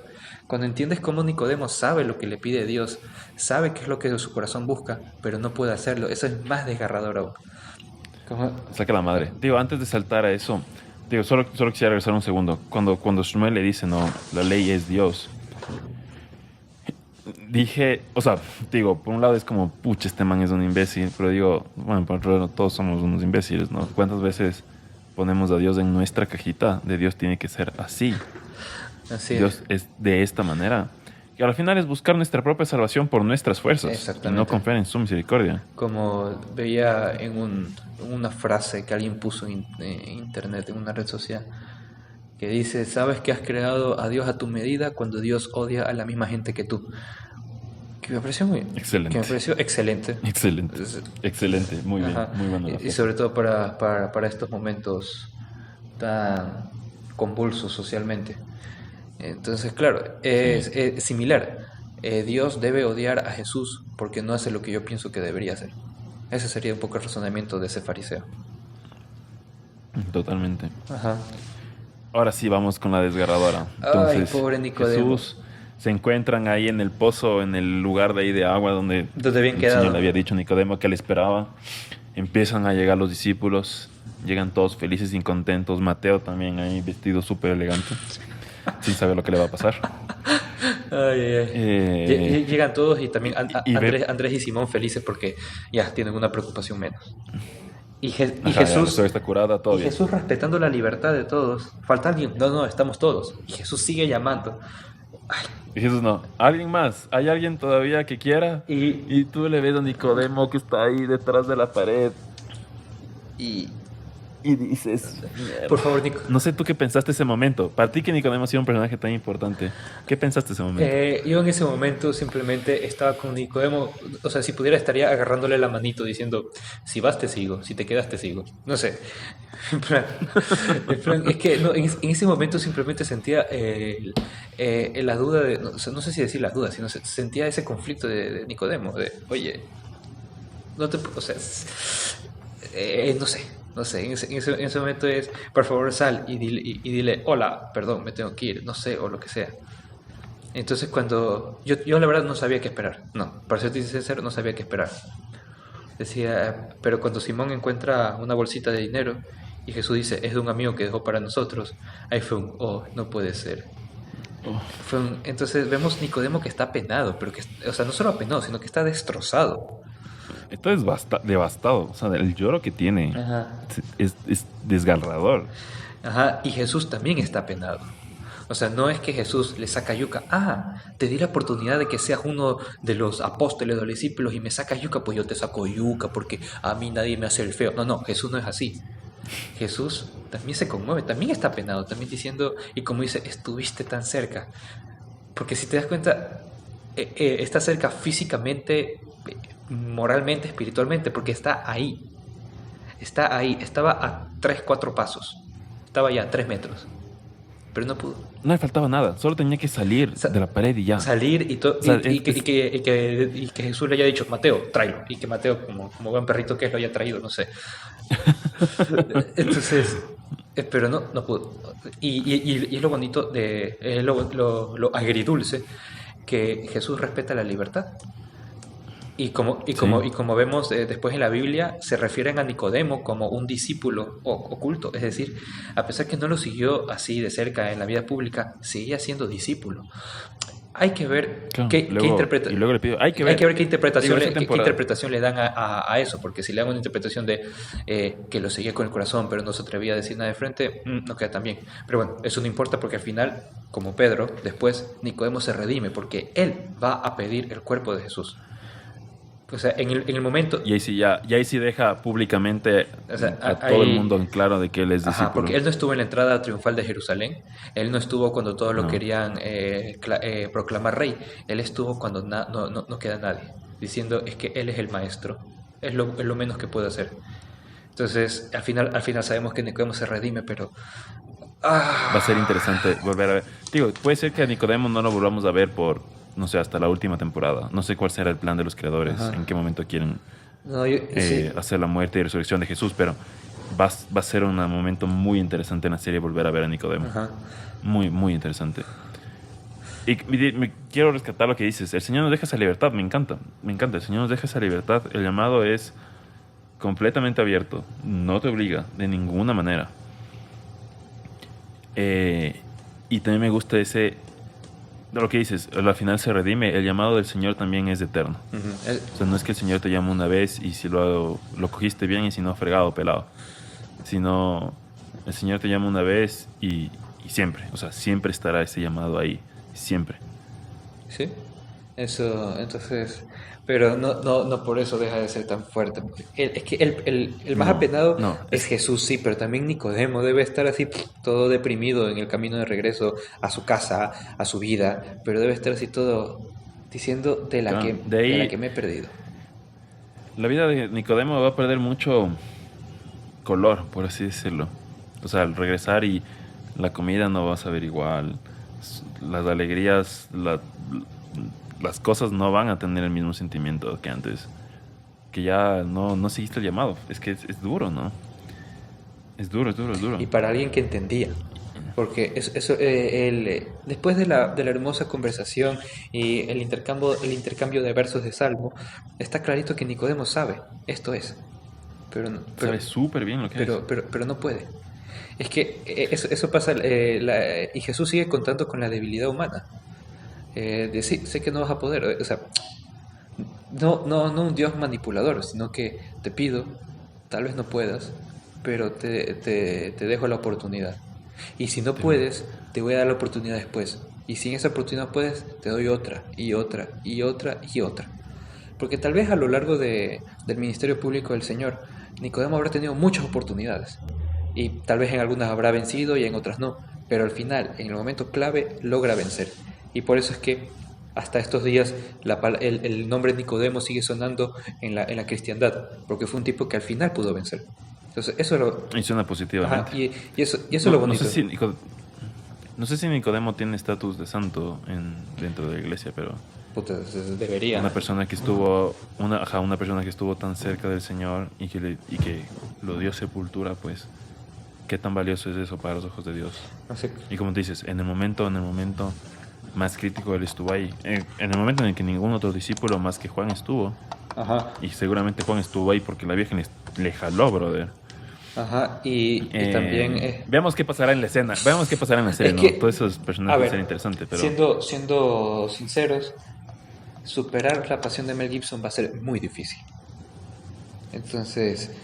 Cuando entiendes cómo Nicodemo sabe lo que le pide Dios, sabe qué es lo que su corazón busca, pero no puede hacerlo, eso es más desgarrador aún. Saca la madre. Digo, antes de saltar a eso, digo, solo quisiera regresar un segundo. Cuando Shmuel le dice, no, la ley es Dios. Dije, o sea, digo, por un lado es como, pucha, este man es un imbécil, pero digo, bueno, por otro lado, todos somos unos imbéciles, ¿no? ¿Cuántas veces ponemos a Dios en nuestra cajita de Dios tiene que ser así? Así Dios es de esta manera. Y al final es buscar nuestra propia salvación por nuestras fuerzas. Exactamente. Y no confiar en su misericordia. Como veía en una frase que alguien puso en internet, en una red social, que dice, sabes que has creado a Dios a tu medida cuando Dios odia a la misma gente que tú. Que me pareció Excelente. Que me pareció excelente. Excelente. Excelente. Muy bien. Ajá. Muy buena. Y sobre todo para estos momentos tan convulsos socialmente. Entonces, claro, es similar. Dios debe odiar a Jesús porque no hace lo que yo pienso que debería hacer. Ese sería un poco el razonamiento de ese fariseo. Totalmente. Ajá. Ahora sí vamos con la desgarradora. Entonces, ay, pobre Nicodemo. Jesús se encuentran ahí en el pozo, en el lugar de ahí de agua donde habían el quedado. Señor le había dicho a Nicodemo que le esperaba. Empiezan a llegar los discípulos, llegan todos felices y contentos. Mateo también ahí vestido súper elegante, sin saber lo que le va a pasar. Llegan todos y también Andrés y Simón felices porque ya tienen una preocupación menos. Y Jesús está curada, todo bien. Jesús respetando la libertad de todos. ¿Falta alguien? No, estamos todos. Y Jesús sigue llamando. Ay. Y Jesús no. ¿Alguien más? ¿Hay alguien todavía que quiera? Y tú le ves a Nicodemo que está ahí detrás de la pared. Y dices, por favor, Nico. No sé tú qué pensaste ese momento. Para ti que Nicodemo ha sido un personaje tan importante, ¿qué pensaste ese momento? Yo en ese momento simplemente estaba con Nicodemo. O sea, si pudiera estaría agarrándole la manito diciendo, si vas te sigo, si te quedas te sigo. No sé. En plan, es que no, en ese momento simplemente sentía la duda de, no sé si decir la duda, sino sentía ese conflicto de Nicodemo, de, oye, no te, o sea, no sé, en ese momento es, por favor sal y dile, hola, perdón, me tengo que ir, no sé, o lo que sea. Entonces cuando, yo la verdad no sabía qué esperar, no, para ser sincero, no sabía qué esperar. Decía, pero cuando Simón encuentra una bolsita de dinero y Jesús dice, es de un amigo que dejó para nosotros, ahí fue no puede ser. Entonces vemos Nicodemo que está apenado, pero que, o sea, no solo apenado, sino que está destrozado. Esto es devastado, o sea, el lloro que tiene. Ajá. Es desgarrador. Ajá, y Jesús también está apenado. O sea, no es que Jesús le saca yuca. Te di la oportunidad de que seas uno de los apóstoles, de los discípulos y me sacas yuca, pues yo te saco yuca porque a mí nadie me hace el feo. No, Jesús no es así. Jesús también se conmueve, también está apenado, también diciendo, y como dice, estuviste tan cerca. Porque si te das cuenta, está cerca físicamente, moralmente, espiritualmente, porque está ahí, estaba a 3-4 pasos, estaba ya a 3 metros. pero no pudo. No le faltaba nada, solo tenía que salir de la pared y ya. Salir y, O sea, que Jesús le haya dicho, Mateo, tráelo. Y que Mateo, como buen perrito que es, lo haya traído, no sé. Entonces, pero no pudo. Y es lo bonito, es lo agridulce, que Jesús respeta la libertad. Y como vemos después en la Biblia, se refieren a Nicodemo como un discípulo oculto. Es decir, a pesar que no lo siguió así de cerca en la vida pública, seguía siendo discípulo. Hay que ver claro, qué interpretación. Y luego le pido, Hay que ver qué interpretación, digo, qué interpretación le dan a eso, porque si le dan una interpretación de que lo seguía con el corazón, pero no se atrevía a decir nada de frente, no queda tan bien. Pero bueno, eso no importa porque al final, como Pedro, después Nicodemo se redime, porque él va a pedir el cuerpo de Jesús. O sea, en el momento... Y ahí sí deja públicamente o sea, a todo el mundo en claro de que él es discípulo. Ajá, porque él no estuvo en la entrada triunfal de Jerusalén, él no estuvo cuando todos lo querían proclamar rey, él estuvo cuando no queda nadie, diciendo es que él es el maestro, es lo menos que puede hacer. Entonces, al final sabemos que Nicodemo se redime, pero... Va a ser interesante volver a ver. Digo, puede ser que a Nicodemo no lo volvamos a ver por, no sé, hasta la última temporada. No sé cuál será el plan de los creadores, en qué momento quieren hacer la muerte y resurrección de Jesús, pero va a ser un momento muy interesante en la serie volver a ver a Nicodemo. Ajá. Muy, muy interesante. Y me quiero rescatar lo que dices. El Señor nos deja esa libertad, me encanta. El Señor nos deja esa libertad. El llamado es completamente abierto. No te obliga de ninguna manera. Y también me gusta de lo que dices, al final se redime. El llamado del Señor también es eterno. O sea, no es que el Señor te llama una vez y si lo cogiste bien y si no, fregado, pelado. Sino el Señor te llama una vez y siempre. O sea, siempre estará ese llamado ahí. Siempre. Sí, eso, entonces... Pero no por eso deja de ser tan fuerte. Es que el más apenado es Jesús, sí, pero también Nicodemo debe estar así todo deprimido en el camino de regreso a su casa, a su vida, pero debe estar así todo diciendo de la que me he perdido. La vida de Nicodemo va a perder mucho color, por así decirlo. O sea, al regresar y la comida no va a saber igual, las alegrías, las cosas no van a tener el mismo sentimiento que antes. Que ya no seguiste el llamado. Es que es duro, ¿no? Es duro. Y para alguien que entendía. Porque después de la hermosa conversación y el intercambio de versos de Salmo, está clarito que Nicodemo sabe, esto es. Pero sabe súper bien lo que es. Pero no puede. Es que eso pasa, y Jesús sigue contando con la debilidad humana. Sí, sé que no vas a poder, o sea, no un Dios manipulador, sino que te pido, tal vez no puedas, pero te dejo la oportunidad. Y si no puedes, te voy a dar la oportunidad después. Y si en esa oportunidad puedes, te doy otra, y otra, y otra, y otra. Porque tal vez a lo largo del ministerio público del Señor, Nicodemo habrá tenido muchas oportunidades. Y tal vez en algunas habrá vencido y en otras no. Pero al final, en el momento clave, logra vencer. Y por eso es que hasta estos días el nombre Nicodemo sigue sonando en la cristiandad, porque fue un tipo que al final pudo vencer. Entonces, eso lo... Y suena positivamente. Ajá, y eso es lo bonito. No sé si Nicodemo tiene estatus de santo dentro de la iglesia, pero... Puta, debería. Una persona que estuvo una persona que estuvo tan cerca del Señor y que lo dio sepultura, pues qué tan valioso es eso para los ojos de Dios. Así. Y como te dices, en el momento más crítico él estuvo ahí. En el momento en el que ningún otro discípulo más que Juan estuvo. Ajá. Y seguramente Juan estuvo ahí porque la Virgen le jaló, brother. Ajá, y también... Veamos qué pasará en la escena. Es ¿no? que, Todos esos personajes van a ser interesantes, pero... Siendo sinceros, superar la pasión de Mel Gibson va a ser muy difícil. Entonces...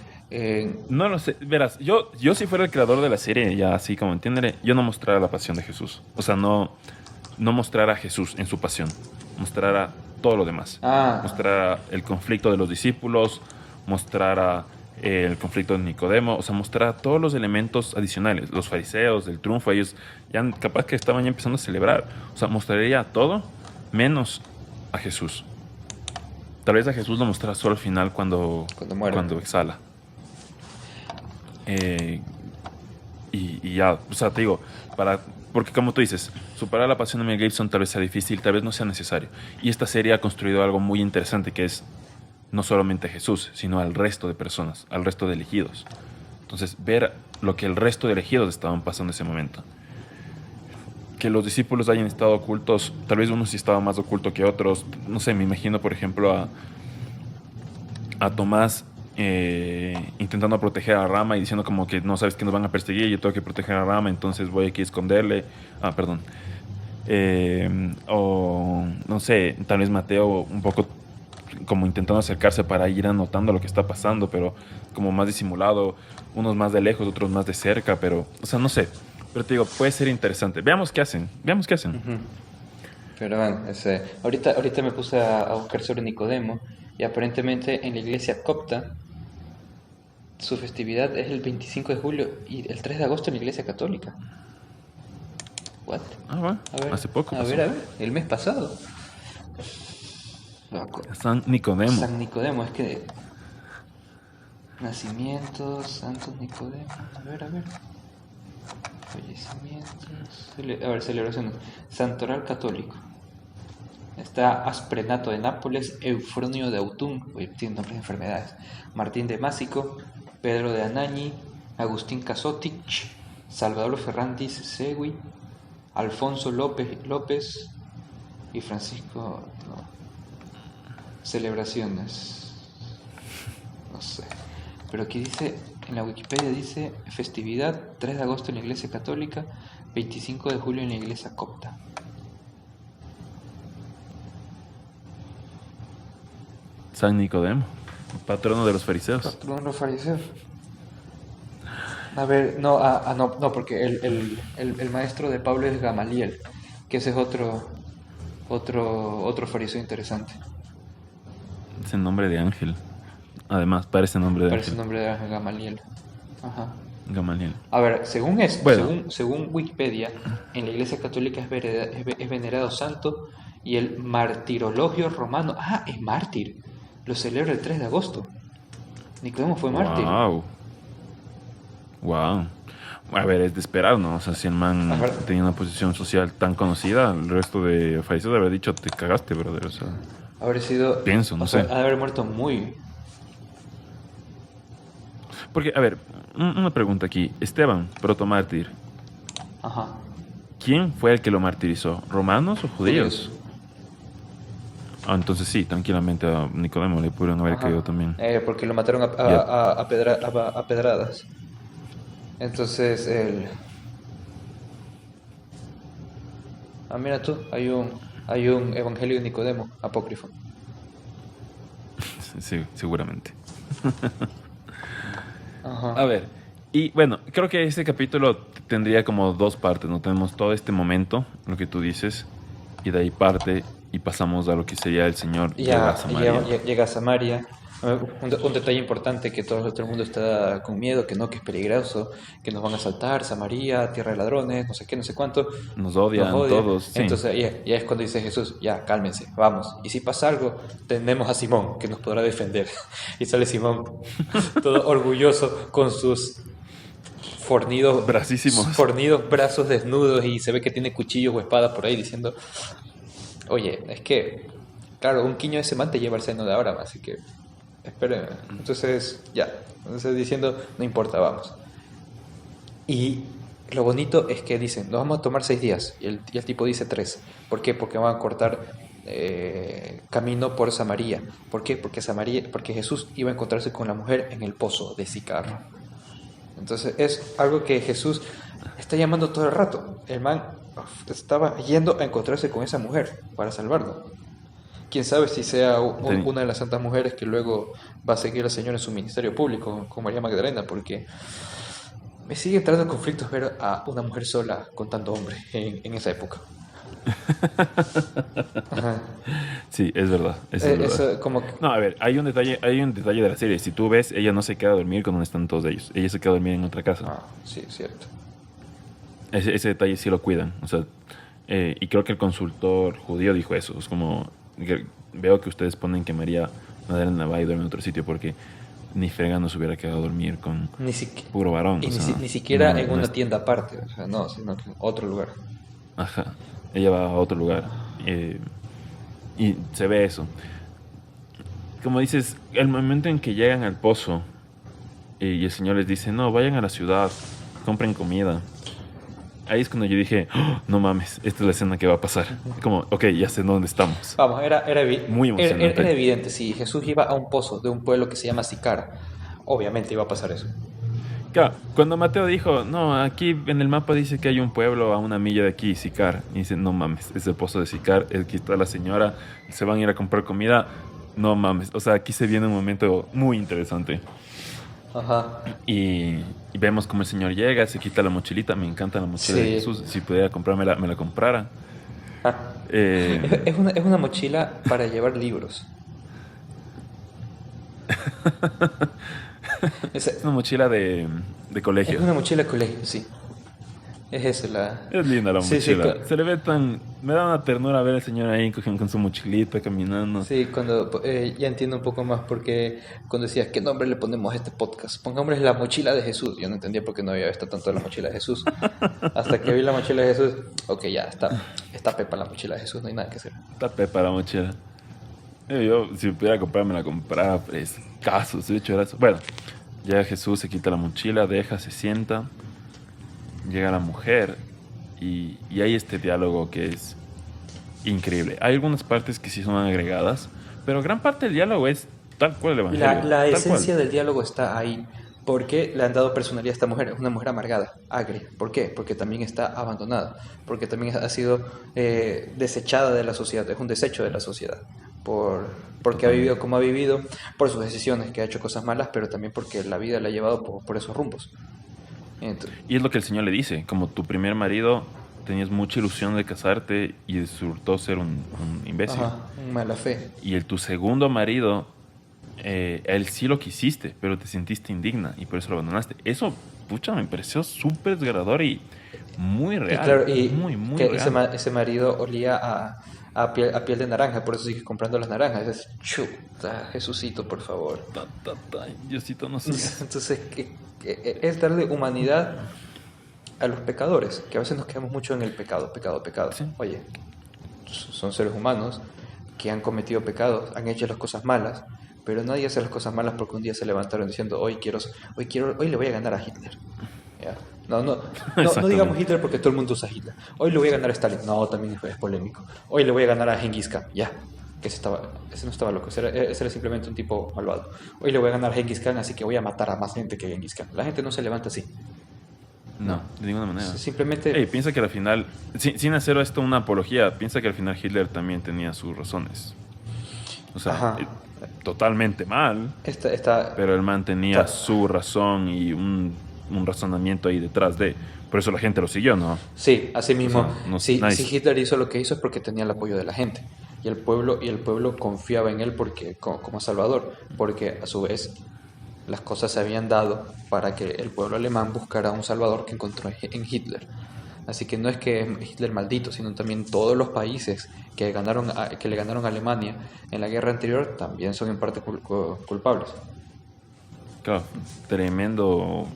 No lo sé, verás, yo si fuera el creador de la serie, ya así como entiéndele, yo no mostrara la pasión de Jesús. O sea, no mostrara a Jesús en su pasión, mostrara todo lo demás. Mostrara el conflicto de los discípulos, mostrara el conflicto de Nicodemo, o sea, mostrara todos los elementos adicionales. Los fariseos, el triunfo, ellos ya capaz que estaban ya empezando a celebrar. O sea, mostraría todo menos a Jesús. Tal vez a Jesús lo mostrara solo al final cuando muere, cuando exhala. Y ya, o sea, te digo, para Porque como tú dices, superar la pasión de Mel Gibson tal vez sea difícil, tal vez no sea necesario. Y esta serie ha construido algo muy interesante que es no solamente a Jesús, sino al resto de personas, al resto de elegidos. Entonces, ver lo que el resto de elegidos estaban pasando en ese momento. Que los discípulos hayan estado ocultos, tal vez uno sí estaba más oculto que otros. No sé, me imagino, por ejemplo, a Tomás intentando proteger a Rama y diciendo como que no sabes que nos van a perseguir, yo tengo que proteger a Rama, entonces voy aquí a esconderle. Perdón. O no sé, tal vez Mateo un poco como intentando acercarse para ir anotando lo que está pasando, pero como más disimulado, unos más de lejos, otros más de cerca, pero, o sea, no sé. Pero te digo, puede ser interesante. Veamos qué hacen, veamos qué hacen. Ujú. Pero bueno, ahorita me puse a buscar sobre Nicodemo y aparentemente en la iglesia copta su festividad es el 25 de julio y el 3 de agosto en la iglesia católica. What? Bueno, A ver, hace poco a pasó. ver, el mes pasado. San Nicodemo. San Nicodemo, es que nacimientos, Santos Nicodemo, a ver. Fallecimientos, celebraciones. Santoral católico. Está Asprenato de Nápoles, Eufronio de Autun, tiene nombres de enfermedades. Martín de Másico, Pedro de Anañi, Agustín Casotich, Salvador Ferrandis Segui, Alfonso López y Francisco. No. Celebraciones. No sé. Pero aquí dice, en la Wikipedia dice festividad 3 de agosto en la iglesia católica, 25 de julio en la iglesia copta. San Nicodemo, patrono de los fariseos. Patrono de los fariseos. A ver, no, porque el maestro de Pablo es Gamaliel, que ese es otro fariseo interesante. Ese nombre de ángel. Además, parece nombre de Parece ángel. nombre de ángel Gamaliel. Ajá. Gamaliel. A ver, según esto, Bueno. según Wikipedia, en la Iglesia Católica es venerado santo y el martirologio romano. Es mártir. Lo celebra el 3 de agosto. Nicodemo fue mártir. Wow. A ver, es de esperar, ¿no? O sea, si el man tenía una posición social tan conocida, el resto de fariseos haber dicho, te cagaste, brother. O sea, haber sido. Pienso, no sé. Ha de haber muerto muy. Porque, a ver, una pregunta aquí. Esteban, protomártir. Ajá. ¿Quién fue el que lo martirizó? ¿Romanos o judíos? Entonces sí, tranquilamente a Nicodemo le pudieron haber caído también. Porque lo mataron a pedradas. Entonces mira tú, hay un Evangelio de Nicodemo apócrifo. Sí, seguramente. Ajá. A ver, y bueno, creo que este capítulo tendría como dos partes, ¿no? Tenemos todo este momento, lo que tú dices, y de ahí parte y pasamos a lo que sería el Señor llega a Samaria. Llega a Samaria. Un detalle importante que todo el mundo está con miedo, que es peligroso, que nos van a asaltar, Samaria, tierra de ladrones, no sé qué, no sé cuánto. Nos odian todos. Sí. Entonces ya es cuando dice Jesús, ya, cálmense, vamos. Y si pasa algo, tenemos a Simón, que nos podrá defender. Y sale Simón, todo orgulloso, con sus fornidos brazos desnudos, y se ve que tiene cuchillos o espadas por ahí diciendo, oye, es que, claro, un quiño de ese man te lleva al seno de Abraham, así que espérenme. Entonces diciendo, no importa, vamos. Y lo bonito es que dicen, nos vamos a tomar 6 días, y el tipo dice 3. ¿Por qué? Porque van a cortar camino por Samaria. ¿Por qué? Porque Jesús iba a encontrarse con la mujer en el pozo de Sicar. Entonces es algo que Jesús está llamando todo el rato. El man estaba yendo a encontrarse con esa mujer para salvarlo. Quién sabe si sea una de las santas mujeres que luego va a seguir al Señor en su ministerio público con María Magdalena, porque me sigue entrando conflictos ver a una mujer sola con tanto hombre en esa época. Ajá. Sí, es verdad. Eso, como que... No, a ver, hay un detalle de la serie. Si tú ves, ella no se queda a dormir cuando están todos ellos. Ella se queda a dormir en otra casa. Sí, cierto. Ese detalle sí lo cuidan. O sea, y creo que el consultor judío dijo eso. Es como, veo que ustedes ponen que María Magdalena va y duerme en otro sitio porque ni fregando se hubiera quedado a dormir con Ni siquiera, puro varón. y O sea, ni siquiera no, en no una es- tienda aparte, o sea, no, sino que en otro lugar. Ajá. Ella va a otro lugar. Y se ve eso. Como dices, el momento en que llegan al pozo y el Señor les dice, no, vayan a la ciudad, compren comida. Ahí es cuando yo dije, "Oh, no mames, esta es la escena que va a pasar. Como, ok, ya sé dónde estamos. Vamos, Muy emocionante. era evidente, si Jesús iba a un pozo de un pueblo que se llama Sicar, obviamente iba a pasar eso. Claro, cuando Mateo dijo, no, aquí en el mapa dice que hay un pueblo a una milla de aquí, Sicar. Y dice, no mames, es el pozo de Sicar, aquí está la señora, se van a ir a comprar comida. No mames, o sea, aquí se viene un momento muy interesante. Ajá. Y vemos como el señor llega, se quita la mochilita. Me encanta la mochila de Sí. Jesús. Si pudiera comprármela, me la comprara. Ah. Eh, Es una mochila para llevar libros. Es, es una mochila de colegio. es una mochila de colegio, sí. Es eso, la... Es linda la Sí, sí, mochila. Se le ve tan... Me da una ternura ver al señor ahí con su mochilita caminando. sí, cuando ya entiendo un poco más porque cuando decías, ¿qué nombre le ponemos a este podcast? Pongámosle la mochila de Jesús. Yo no entendía por qué no había visto tanto la mochila de Jesús. Hasta que vi la mochila de Jesús, ok, ya, está Pepa la mochila de Jesús, no hay nada que hacer. Está pepa la mochila. Yo, si pudiera comprarme la comprara, pues, casos, de hecho era eso. Bueno, llega Jesús, se quita la mochila, deja, se sienta. Llega la mujer y hay este diálogo que es increíble. Hay algunas partes que sí son agregadas, pero gran parte del diálogo es tal cual el evangelio. La tal esencia cual. del diálogo está ahí. ¿Por qué le han dado personalidad a esta mujer? Es una mujer amargada, agria. ¿Por qué? Porque también está abandonada. Porque también ha sido desechada de la sociedad. Es un desecho de la sociedad. Porque ha vivido como ha vivido, por sus decisiones, que ha hecho cosas malas, pero también porque la vida la ha llevado por esos rumbos. Entonces, Y es lo que el Señor le dice, como tu primer marido tenías mucha ilusión de casarte y resultó ser un imbécil. ajá, mala fe. Y tu segundo marido, él sí lo quisiste, pero te sentiste indigna y por eso lo abandonaste. Eso, pucha, me pareció súper desgarrador y muy Y real. claro, y muy, muy que real. ese marido olía a piel de naranja, por eso sigues comprando las naranjas. Es chuta, Jesucito, por favor. Diosito, no sigas. Entonces, es darle humanidad a los pecadores, que a veces nos quedamos mucho en el pecado, pecado, pecado. Sí. Oye, son seres humanos que han cometido pecados, han hecho las cosas malas, pero nadie hace las cosas malas porque un día se levantaron diciendo, hoy le voy a ganar a Hitler. ¿Ya? No Exactamente. digamos Hitler porque todo el mundo usa Hitler. Hoy le voy a ganar a Stalin. No, también es polémico. Hoy le voy a ganar a Genghis Khan. Ya. Que ese no estaba loco. Ese era simplemente un tipo malvado. Hoy le voy a ganar a Genghis Khan, así que voy a matar a más gente que Genghis Khan. La gente no se levanta así. No, de ninguna manera. Simplemente... Ey, piensa que al final, sin hacer esto una apología, piensa que al final Hitler también tenía sus razones. O sea, Ajá. Totalmente mal, pero el man tenía Está- su razón y un razonamiento ahí detrás de. Por eso la gente lo siguió, ¿no? Sí, así mismo. O sea, no- si nice. Hitler hizo lo que hizo es porque tenía el apoyo de la gente. Y el pueblo confiaba en él como Salvador. Porque a su vez las cosas se habían dado para que el pueblo alemán buscara un Salvador que encontró en Hitler. Así que no es que es Hitler maldito, sino también todos los países que le ganaron a Alemania en la guerra anterior también son en parte culpables. Claro, tremendo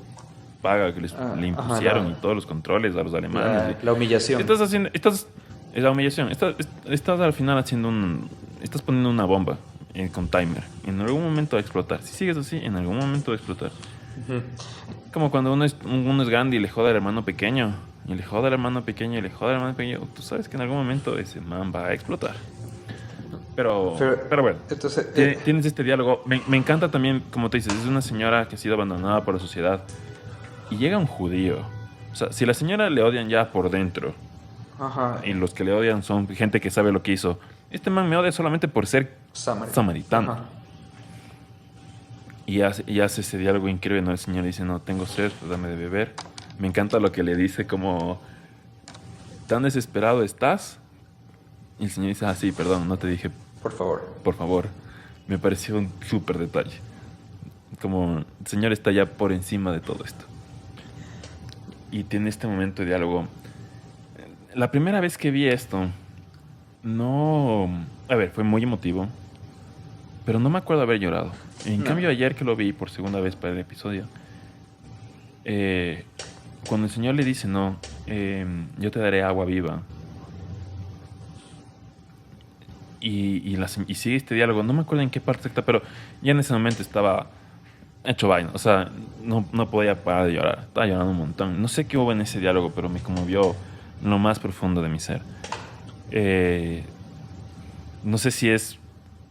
paga que le impusieron ajá, y todos los controles a los alemanes. La humillación. Es la humillación. Estás al final estás poniendo una bomba con timer. En algún momento va a explotar. Si sigues así, en algún momento va a explotar. Ujú. Como cuando uno es Gandhi y le jode al hermano pequeño. Y le jode al hermano pequeño y le jode al hermano pequeño. Tú sabes que en algún momento ese man va a explotar. Pero bueno. Entonces, Tienes este diálogo. Me encanta también, como te dices, es una señora que ha sido abandonada por la sociedad. Y llega un judío. O sea, si la señora le odian ya por dentro, ajá, y los que le odian son gente que sabe lo que hizo, este man me odia solamente por ser samaritano. Ajá. Y hace ese diálogo increíble, ¿no? El señor dice, no, tengo sed, dame de beber. Me encanta lo que le dice, como, ¿tan desesperado estás? Y el señor dice, ah, sí, perdón, no te dije, Por favor. por favor. Me pareció un súper detalle. Como, el señor está ya por encima de todo esto. Y tiene este momento de diálogo. La primera vez que vi esto, no... A ver, fue muy emotivo. pero no me acuerdo haber llorado. En No. cambio, ayer que lo vi por segunda vez para el episodio, cuando el Señor le dice, no, yo te daré agua viva, y sigue este diálogo, no me acuerdo en qué parte exacta, pero ya en ese momento estaba hecho vaina, o sea, no podía parar de llorar, estaba llorando un montón. No sé qué hubo en ese diálogo, pero me conmovió en lo más profundo de mi ser. No sé si es,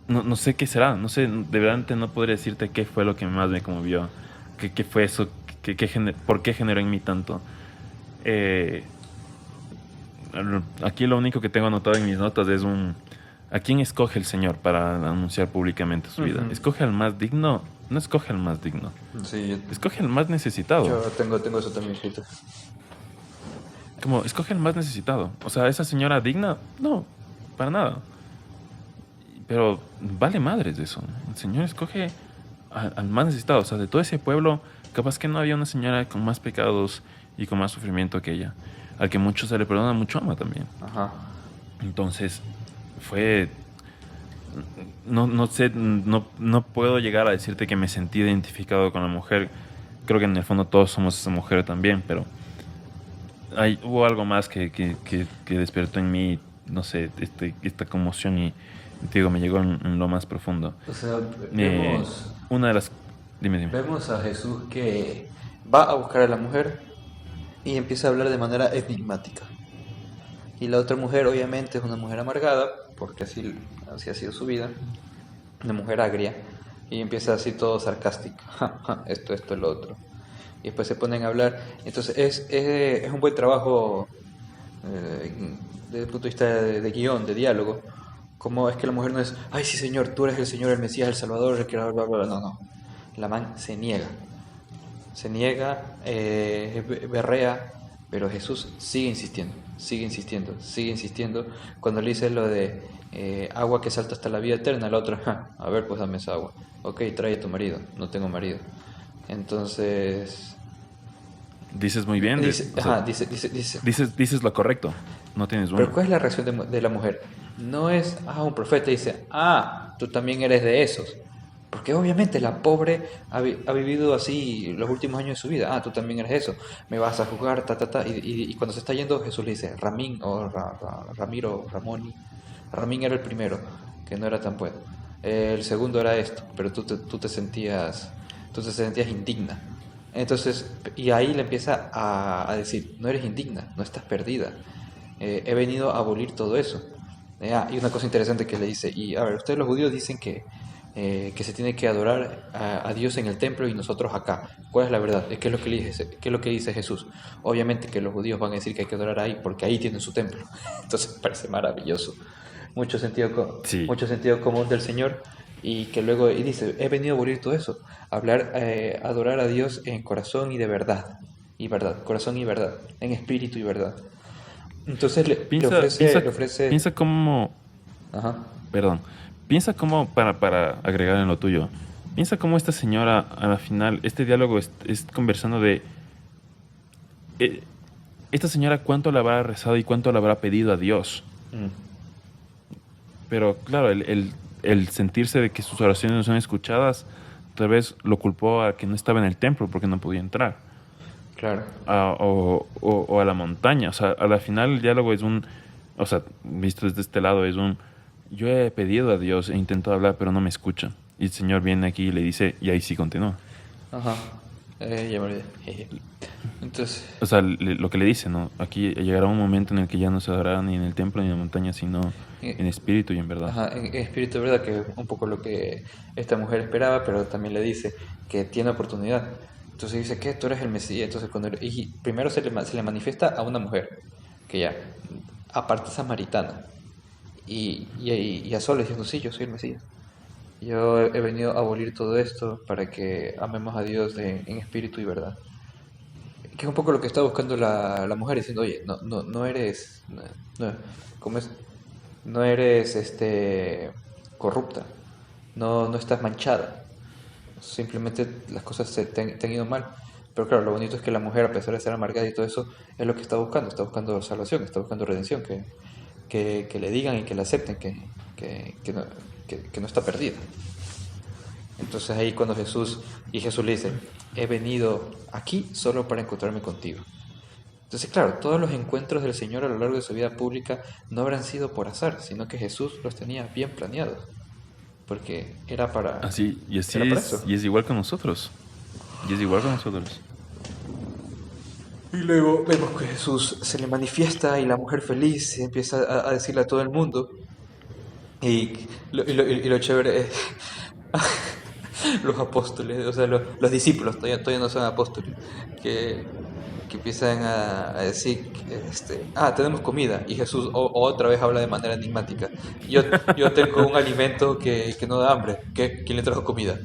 no sé qué será, no sé, de verdad no podría decirte qué fue lo que más me conmovió, qué fue eso, por qué generó en mí tanto. Eh, Aquí lo único que tengo anotado en mis notas es ¿a quién escoge el Señor para anunciar públicamente su vida? Ujú. ¿Escoge al más digno? No escoge al más digno. Sí, Escoge al más necesitado. yo tengo eso también escrito. Como, escoge al más necesitado. O sea, ¿esa señora digna? No, para nada. Pero vale madres de eso. El Señor escoge al más necesitado. O sea, de todo ese pueblo, capaz que no había una señora con más pecados y con más sufrimiento que ella. Al que mucho se le perdona, mucho ama también. Ajá. Entonces, fue... No sé, no puedo llegar a decirte que me sentí identificado con la mujer. Creo que en el fondo todos somos esa mujer también, pero hubo algo más que despertó en mí, no sé, esta conmoción y te digo, me llegó en lo más profundo. O sea, Eh, una de las... Dime. vemos a Jesús que va a buscar a la mujer y empieza a hablar de manera enigmática. Y la otra mujer, obviamente, es una mujer amargada, porque así ha sido su vida, una mujer agria, y empieza así todo sarcástico, ja, ja, esto, lo otro. Y después se ponen a hablar. Entonces es un buen trabajo desde el punto de vista de guión, de diálogo. Como es que la mujer no es, ay sí señor, tú eres el Señor, el Mesías, el Salvador, el creador, bla, bla, bla. No. La man se niega, berrea, pero Jesús sigue insistiendo. Cuando le dice lo de agua que salta hasta la vida eterna, la otra, "Ja, a ver, pues dame esa agua. Ok, trae a tu marido, no tengo marido. Entonces, Dices muy bien. dice, O sea, dices lo correcto. No tienes pero uno. ¿cuál es la reacción de la mujer? No es, un profeta dice, tú también eres de esos. Porque obviamente la pobre ha vivido así los últimos años de su vida. Tú también eres eso. Me vas a juzgar, ta, ta, ta. Y cuando se está yendo, Jesús le dice, Ramín o Ramiro, Ramoni. Ramín era el primero, que no era tan bueno. El segundo era esto, pero tú te sentías indigna. Entonces, y ahí le empieza a decir, no eres indigna, no estás perdida. He venido a abolir todo eso. Y una cosa interesante que le dice, y a ver, ustedes los judíos dicen que se tiene que adorar a Dios en el templo y nosotros acá. ¿Cuál es la verdad? ¿Qué es lo que qué es lo que dice Jesús? Obviamente que los judíos van a decir que hay que adorar ahí porque ahí tienen su templo. Entonces me parece maravilloso. Sí. Mucho sentido común del Señor y que luego y dice, he venido a abolir todo eso, adorar a Dios en corazón y de verdad. Y verdad, corazón y verdad, en espíritu y verdad. Entonces le ofrece... Piensa cómo... Ajá. Perdón. Piensa cómo, para agregar en lo tuyo, piensa cómo esta señora, a la final, este diálogo es conversando de... esta señora cuánto le habrá rezado y cuánto le habrá pedido a Dios. Pero claro, el sentirse de que sus oraciones no son escuchadas, tal vez lo culpó a que no estaba en el templo porque no podía entrar. Claro. O a la montaña. O sea, a la final el diálogo es o sea, visto desde este lado, yo he pedido a Dios, he intentado hablar, pero no me escucha. Y el Señor viene aquí y le dice, y ahí sí continúa. Ajá. Ya me olvidé. Entonces... O sea, lo que le dice, ¿no? Aquí llegará un momento en el que ya no se adorará ni en el templo ni en la montaña, sino en espíritu y en verdad. Ajá, en espíritu de verdad, que es un poco lo que esta mujer esperaba, pero también le dice que tiene oportunidad. Entonces dice que tú eres el Mesías. Entonces y primero se le manifiesta a una mujer, que ya, aparte samaritana, y a solas diciendo, sí, yo soy el Mesías. Yo he venido a abolir todo esto para que amemos a Dios en espíritu y verdad. Que es un poco lo que está buscando la mujer, diciendo, oye, no eres, ¿cómo es? No eres corrupta, no estás manchada, simplemente las cosas te han ido mal. Pero claro, lo bonito es que la mujer, a pesar de ser amargada y todo eso, es lo que está buscando salvación, está buscando redención, que le digan y que la acepten, que no está perdida. Entonces ahí cuando Jesús le dice, he venido aquí solo para encontrarme contigo. Entonces, claro, todos los encuentros del Señor a lo largo de su vida pública no habrán sido por azar, sino que Jesús los tenía bien planeados, porque Así, y así era para es, eso. y es igual con nosotros. Y es igual con nosotros. Y luego vemos que Jesús se le manifiesta y la mujer feliz empieza a decirle a todo el mundo. Y lo chévere es los apóstoles, o sea, los discípulos, todavía no son apóstoles, que, que empiezan a decir, tenemos comida. Y Jesús otra vez habla de manera enigmática. Yo tengo un alimento que no da hambre. ¿Quién le trajo comida?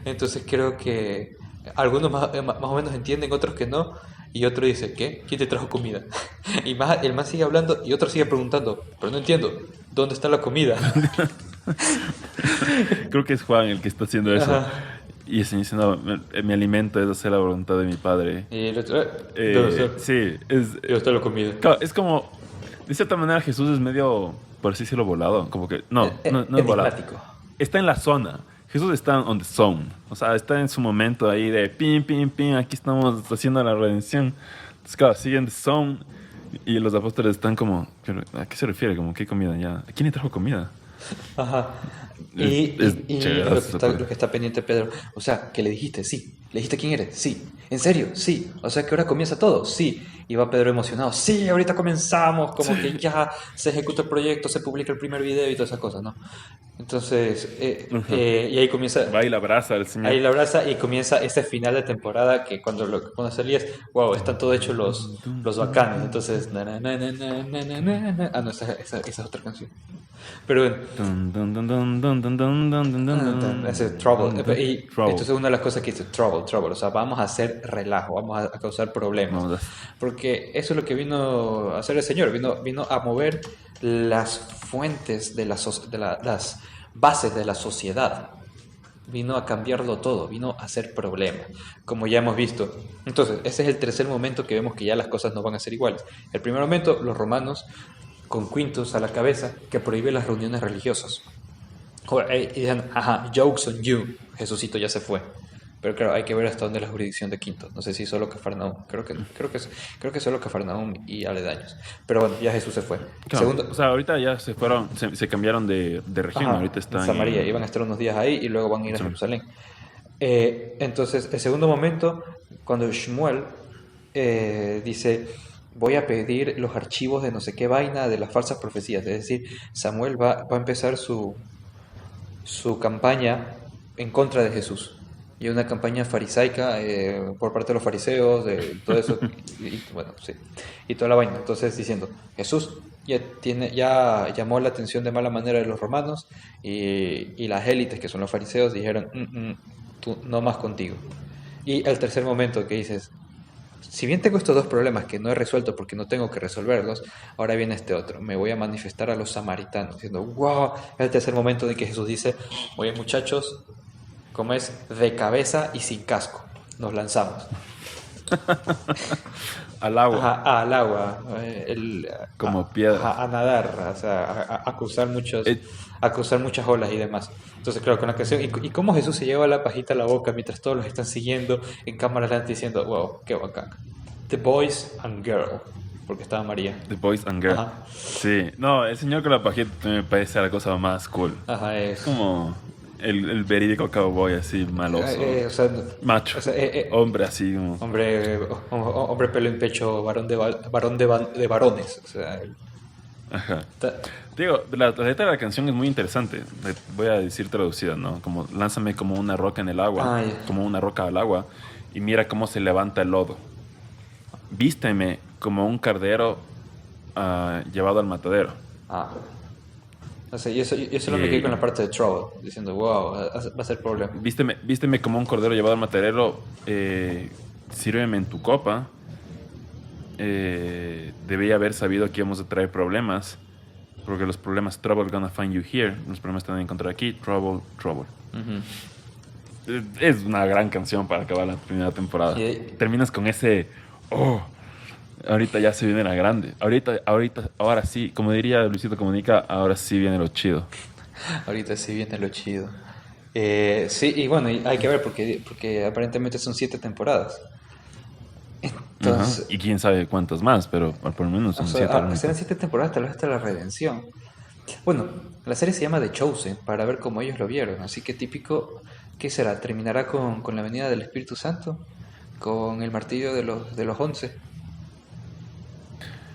Entonces creo que algunos más o menos entienden, otros que no. Y otro dice, ¿qué? ¿Quién te trajo comida? Y el más sigue hablando y otro sigue preguntando, pero no entiendo, ¿dónde está la comida? Creo que es Juan el que está haciendo eso. Ajá. Y el Señor dice, no, mi alimento es hacer la voluntad de mi Padre. Y el otro, ¿dónde está? Sí, ¿Dónde está la comida? claro, es como, de cierta manera Jesús es medio, por así decirlo, volado. Como que, no es volado. Enigmático. Está en la zona. Jesús está on the zone. O sea, está en su momento ahí de pim, pim, pim. Aquí estamos haciendo la redención. Entonces, claro, siguen the zone. Y los apóstoles están como, ¿pero ¿a qué se refiere? Como, ¿qué comida ya? ¿A quién le trajo comida? Ajá. Es Y chévere, lo que está pendiente Pedro, o sea, que le dijiste, sí. ¿Le dijiste quién eres? Sí. ¿En serio? Sí. O sea, que ahora comienza todo. Sí. Y va Pedro emocionado. Sí, ahorita comenzamos. Como que ya se ejecuta el proyecto, se publica el primer video y todas esas cosas, ¿no? Entonces, y ahí comienza. Va y la abraza al Señor. Ahí la abraza y comienza ese final de temporada que cuando salías, wow, están todos hechos los bacanos. Entonces, no, esa es otra canción. Pero bueno, ese Trouble. Y esto es una de las cosas que dice Trouble. O sea, vamos a hacer relajo, vamos a causar problemas. Vamos Porque eso es lo que vino a hacer el Señor. Vino a mover las fuentes de las bases de la sociedad. Vino a cambiarlo todo, vino a hacer problemas, como ya hemos visto. Entonces, ese es el tercer momento que vemos que ya las cosas no van a ser iguales. El primer momento, los romanos, con Quintus a la cabeza, que prohíbe las reuniones religiosas. Y dicen, ajá, jokes on you, Jesucito ya se fue. Pero claro, hay que ver hasta dónde es la jurisdicción de Quintus. No sé si solo Cafarnaúm. Creo que solo Cafarnaúm y aledaños. Pero bueno, ya Jesús se fue. Claro, Segundo, o sea, ahorita ya se fueron, se cambiaron de región. ajá, Ahorita están en Samaria. Iban a estar unos días ahí y luego van a ir a Sí. Jerusalén. Entonces, el segundo momento, cuando Shmuel dice, voy a pedir los archivos de no sé qué vaina de las falsas profecías. Es decir, Samuel va a empezar su campaña en contra de Jesús. Y una campaña farisaica por parte de los fariseos, de todo eso, bueno, sí, y toda la vaina. Entonces diciendo, Jesús ya llamó la atención de mala manera de los romanos y las élites, que son los fariseos, dijeron, tú, no más contigo. Y el tercer momento que dices, si bien tengo estos dos problemas que no he resuelto porque no tengo que resolverlos, ahora viene este otro. Me voy a manifestar a los samaritanos, diciendo, wow, es el tercer momento en que Jesús dice, oye muchachos, como es de cabeza y sin casco, nos lanzamos. al agua. Ajá, al agua, Como piedra. a nadar, o sea, a cruzar muchas olas y demás. Entonces, claro, con la canción, y cómo Jesús se lleva la pajita a la boca mientras todos los están siguiendo en cámara lenta diciendo, wow, qué bacán. The Boys and Girl, porque estaba María. The Boys and Girl. Ajá. Sí. No, el señor con la pajita me parece la cosa más cool. Ajá, Es como el verídico cowboy así maloso. o sea, Macho. o sea, Hombre así como... hombre pelo en pecho, varón de varones. O sea, Ajá. Digo, la letra de la canción es muy interesante. Voy a decir traducida, ¿no? Como lánzame como una roca en el agua, ya. como una roca al agua, y mira cómo se levanta el lodo. Vísteme como un cardero llevado al matadero. O sea, y eso lo me quedé con la parte de Trouble, diciendo, wow, va a ser problema. Vísteme como un cordero llevado al matadero, sírveme en tu copa. Debía haber sabido que íbamos a traer problemas, porque los problemas, trouble gonna find you here, los problemas te van a encontrar aquí, trouble. Uh-huh. Es una gran canción para acabar la primera temporada. Terminas con ese, ahorita ya se viene la grande. Ahora sí, como diría Luisito Comunica, ahora sí viene lo chido. Ahorita sí viene lo chido. Sí, y bueno, hay que ver porque aparentemente son 7 temporadas. Ajá. Entonces, Y quién sabe cuántas más, pero por lo menos o son sea, 7 al único. serán 7 temporadas tal vez hasta la redención. Bueno, la serie se llama The Chosen, para ver cómo ellos lo vieron. Así que típico, ¿qué será? ¿Terminará con la venida del Espíritu Santo? ¿Con el martillo de los 11?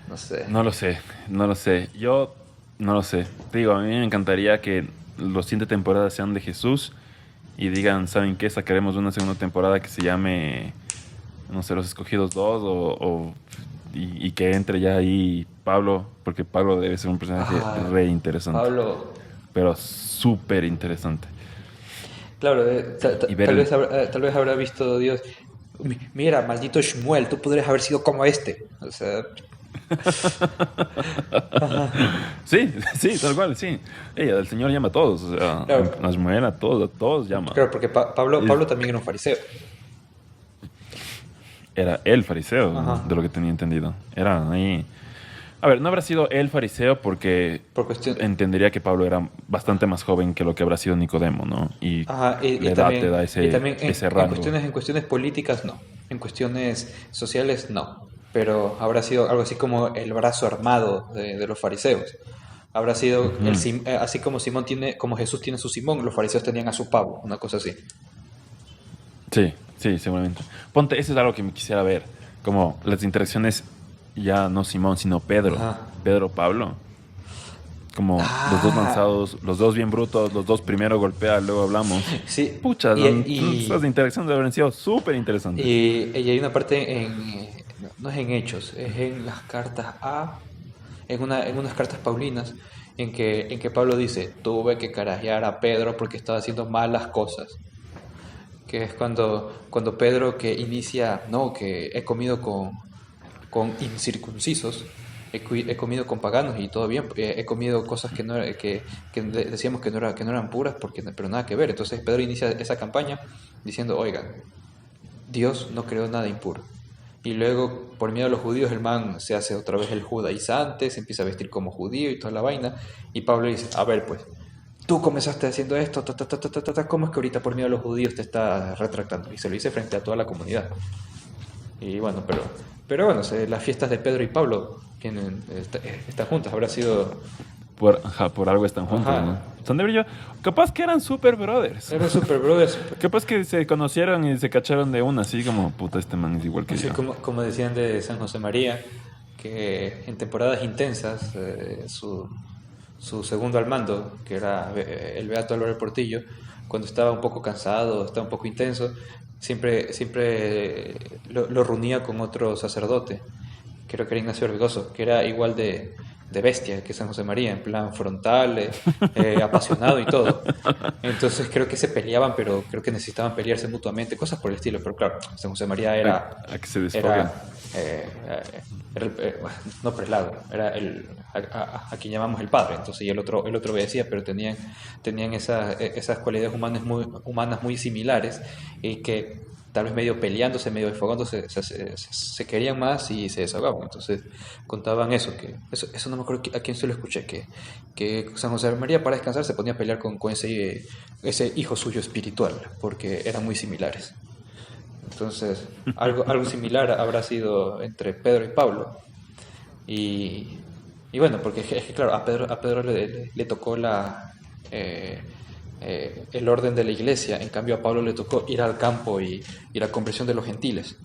No sé. No lo sé, no lo sé. Yo no lo sé. Te digo, a mí me encantaría que los 7 temporadas sean de Jesús y digan, ¿saben qué? Sacaremos una segunda temporada que se llame, no sé, Los Escogidos 2 y que entre ya ahí Pablo, porque Pablo debe ser un personaje Ah, re interesante, Pablo, pero súper interesante. claro, Y ver el... tal vez habrá visto Dios. Mira, maldito Shmuel, tú podrías haber sido como este. O sea, Sí, sí, tal cual, sí. Ella, el Señor llama a todos, o sea, claro, a Shmuel, a todos llama. claro, porque Es- Pablo también era un fariseo. Era el fariseo, Ajá. de lo que tenía entendido. Era ahí. A ver, no habrá sido el fariseo porque Por cuestión. entendería que Pablo era bastante más joven que lo que habrá sido Nicodemo, ¿no? Y Ajá, la edad te da y también ese en rango. cuestiones políticas no, en cuestiones sociales no, pero habrá sido algo así como el brazo armado de los fariseos. Habrá sido Ujú. así como Simón tiene, como Jesús tiene su Simón, los fariseos tenían a su Pablo, una cosa así. Sí, sí, seguramente. Ponte, eso es algo que me quisiera ver. Como las interacciones, ya no Simón, sino Pedro. Ajá. Pedro, Pablo. Como los dos Ah, lanzados, los dos bien brutos, los dos primero golpean, luego hablamos. sí, Pucha, y, esas y, interacciones deben haber sido súper interesantes. y hay una parte no es en Hechos, es en las cartas en unas cartas paulinas, en que Pablo dice, tuve que carajear a Pedro porque estaba haciendo malas cosas. Que es cuando Pedro que inicia, no, que he comido con incircuncisos, he comido con paganos y todo bien, he comido cosas que decíamos que no eran puras, pero nada que ver. Entonces Pedro inicia esa campaña diciendo, oigan, Dios no creó nada impuro. Y luego, por miedo a los judíos, el man se hace otra vez el judaizante, se empieza a vestir como judío y toda la vaina. Y Pablo dice, a ver pues, tú comenzaste haciendo esto, ¿cómo es que ahorita por miedo a los judíos te estás retractando? Y se lo dice frente a toda la comunidad. Y bueno, pero bueno, las fiestas de Pedro y Pablo están juntas, habrá sido... Ajá, por algo están juntos, ¿no? Ajá, Son de brillo. Capaz que eran super brothers. eran super brothers, Capaz que se conocieron y se cacharon de una, así como, puta, este man es igual que así yo. como decían de San José María, que en temporadas intensas su segundo al mando, que era el Beato Álvaro Portillo, cuando estaba un poco cansado, estaba un poco intenso, siempre lo reunía con otro sacerdote, creo que era Ignacio Orbegoso, que era igual de bestia que San José María, en plan frontal, apasionado y todo. Entonces creo que se peleaban, pero creo que necesitaban pelearse mutuamente, cosas por el estilo. Pero claro, San José María A que se desfoguen. era, eh, era no prelado, era a quien llamamos el padre. Entonces y el otro obedecía, pero tenían esas cualidades humanas muy similares y que tal vez medio peleándose, medio desfogándose, se querían más y se desahogaban. Entonces contaban eso no me acuerdo a quién se lo escuché, que San José María para descansar se ponía a pelear con ese hijo suyo espiritual, porque eran muy similares. Entonces, algo similar habrá sido entre Pedro y Pablo. Y, y bueno, porque es que, claro, a Pedro le tocó el orden de la iglesia, en cambio a Pablo le tocó ir al campo y la conversión de los gentiles.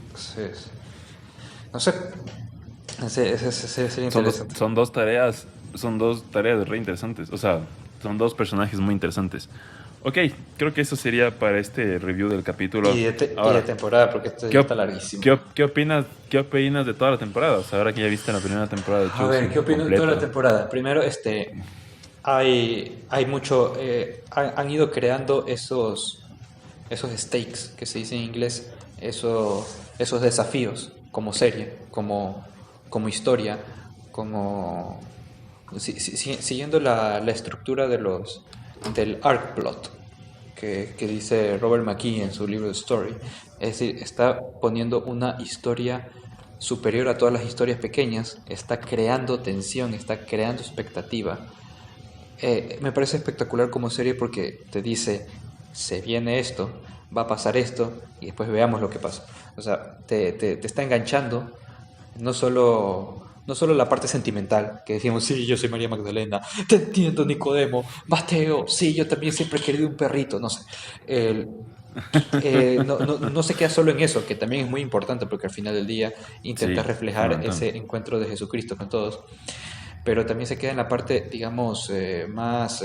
Entonces, no sé, ese sería Son dos, interesante. son dos tareas re interesantes. O sea, son dos personajes muy interesantes. Ok, creo que eso sería para este review del capítulo. Y de Ahora, temporada, porque esto ya ¿qué, está larguísimo. qué opinas de toda la temporada? O sea, ahora que ya viste la primera temporada de A ver, ¿qué Chosen opino de toda la completa. temporada? Primero, hay mucho, han ido creando esos stakes que se dice en inglés, esos desafíos como serie, como historia, como siguiendo la estructura del arc plot que dice Robert McKee en su libro Story. Es decir, está poniendo una historia superior a todas las historias pequeñas, está creando tensión, está creando expectativa Me parece espectacular como serie porque te dice, se viene esto, va a pasar esto y después veamos lo que pasa. O sea, te está enganchando no solo la parte sentimental, que decimos, sí, yo soy María Magdalena, te entiendo, Nicodemo, Mateo, sí, yo también siempre he querido un perrito, no sé. El- no se queda solo en eso, que también es muy importante porque al final del día intenta Sí, reflejar fundamental. ese encuentro de Jesucristo con todos, pero también se queda en la parte, digamos, más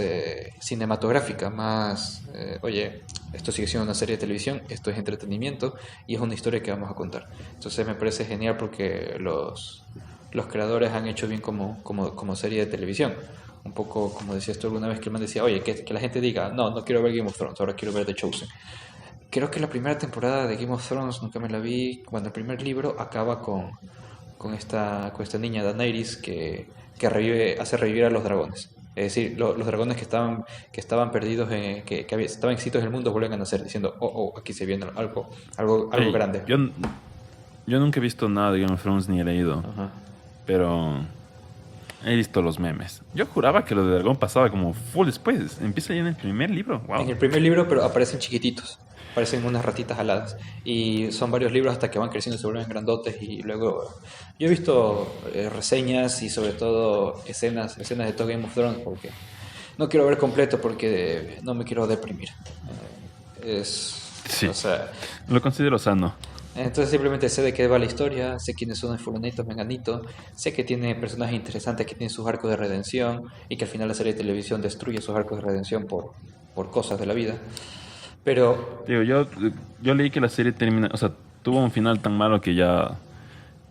cinematográfica, más, oye, esto sigue siendo una serie de televisión, esto es entretenimiento y es una historia que vamos a contar. Entonces me parece genial porque los creadores han hecho bien como serie de televisión. Un poco como decías tú alguna vez que me decía, oye, que la gente diga, no, no quiero ver Game of Thrones, ahora quiero ver The Chosen. Creo que la primera temporada de Game of Thrones nunca me la vi, cuando el primer libro acaba con esta niña Daenerys que hace revivir a los dragones. Es decir, los dragones que estaban perdidos, estaban extintos en el mundo, vuelven a nacer, diciendo, oh, oh, aquí se viene algo Ey, grande. yo nunca he visto nada de Game of Thrones ni he leído, Ajá. pero he visto los memes. Yo juraba que lo de Dragón pasaba como full después. Empieza ya en el primer libro. Wow. En el primer libro, pero aparecen chiquititos, parecen unas ratitas aladas. Y son varios libros hasta que van creciendo, se vuelven grandotes. Y luego, yo he visto reseñas y sobre todo escenas de todo Game of Thrones, porque no quiero ver completo porque no me quiero deprimir. O Sí, sea, lo considero sano. entonces simplemente sé de qué va la historia, sé quiénes son el fulanito, menganito, sé que tiene personajes interesantes, que tienen sus arcos de redención y que al final la serie de televisión destruye sus arcos de redención por cosas de la vida. Pero Digo, yo leí que la serie termina, o sea, tuvo un final tan malo que ya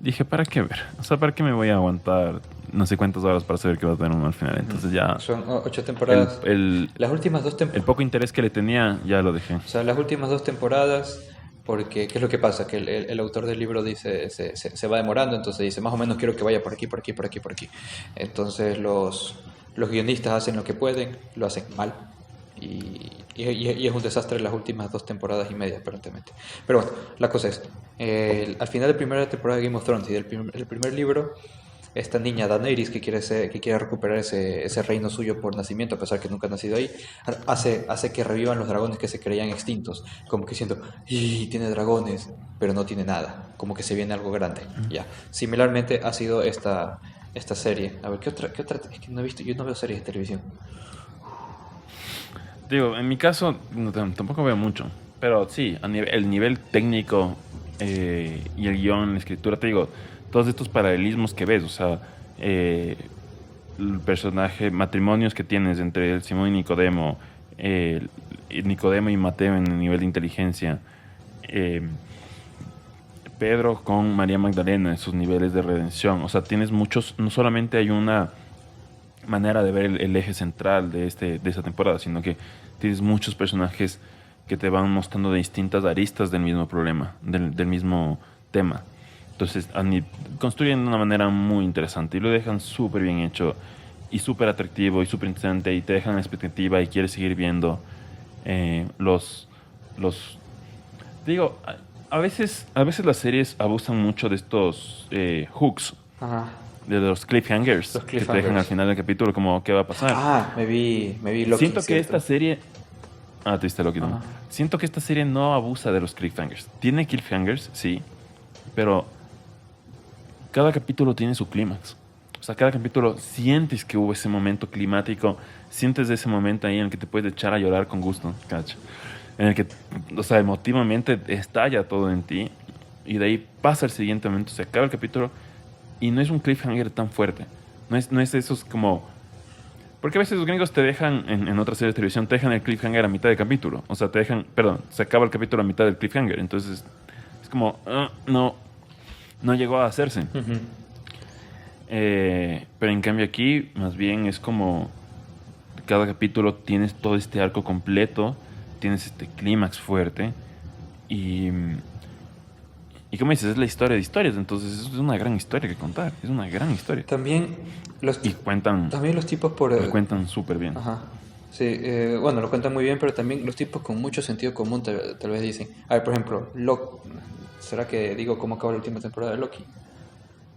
dije, ¿para qué ver? O sea, ¿para qué me voy a aguantar no sé cuántas horas para saber que va a tener uno al final? Entonces ya son 8 el, temporadas. el, Las últimas dos el temporadas, poco interés que le tenía ya lo dejé. o sea, las últimas 2 temporadas, porque ¿qué es lo que pasa? Que el autor del libro dice, se va demorando, entonces dice, más o menos quiero que vaya por aquí, por aquí, por aquí, por aquí. Entonces los guionistas hacen lo que pueden, lo hacen mal. Y es un desastre las últimas 2 temporadas y media, aparentemente. Pero bueno, la cosa es, al final de la primera temporada de Game of Thrones y el primer libro, esta niña Daenerys que quiere recuperar ese reino suyo por nacimiento, a pesar que nunca ha nacido ahí, hace que revivan los dragones que se creían extintos, como que diciendo, y tiene dragones, pero no tiene nada, como que se viene algo grande. Ya. Similarmente ha sido esta serie. A ver, ¿qué otra? Es que no he visto, yo no veo series de televisión. Digo, en mi caso no, tampoco veo mucho, pero sí, el nivel técnico y el guión, la escritura, te digo, todos estos paralelismos que ves, o sea, eh, el personaje, matrimonios que tienes entre el Simón y Nicodemo, y Nicodemo y Mateo en el nivel de inteligencia, eh, Pedro con María Magdalena en sus niveles de redención, o sea, tienes muchos, no solamente hay una manera de ver el eje central de esta temporada, sino que tienes muchos personajes que te van mostrando de distintas aristas del mismo problema, del mismo tema. Entonces, construyen de una manera muy interesante y lo dejan súper bien hecho y súper atractivo y súper interesante y te dejan en expectativa y quieres seguir viendo los... Digo, a veces las series abusan mucho de estos hooks, Ajá. de los cliffhangers Los que te dejan al cliffhangers. final del capítulo como qué va a pasar. Me vi Loki, Siento que esta ¿cierto? serie... Ah, te viste Loki también. Ajá. Siento que esta serie no abusa de los cliffhangers. Tiene cliffhangers, sí, pero cada capítulo tiene su clímax. O sea, cada capítulo sientes que hubo ese momento climático, sientes ese momento ahí en el que te puedes echar a llorar con gusto, ¿cacho? En el que, o sea, emotivamente estalla todo en ti y de ahí pasa el siguiente momento, se acaba el capítulo y no es un cliffhanger tan fuerte. No es esos como... Porque a veces los gringos te dejan, en otras series de televisión, te dejan el cliffhanger a mitad de capítulo. O sea, te dejan, perdón, se acaba el capítulo a mitad del cliffhanger. Entonces, es como, no llegó a hacerse. Ujú. Pero en cambio aquí, más bien es como, cada capítulo tienes todo este arco completo, tienes este clímax fuerte. Y, y como dices, es la historia de historias. Entonces, es una gran historia que contar. Es una gran historia. También los, Y cuentan, también los tipos por... lo cuentan súper bien. Ajá. Sí, bueno, lo cuentan muy bien, pero también los tipos con mucho sentido común tal vez dicen. A ver, por ejemplo, ¿será que digo cómo acaba la última temporada de Loki?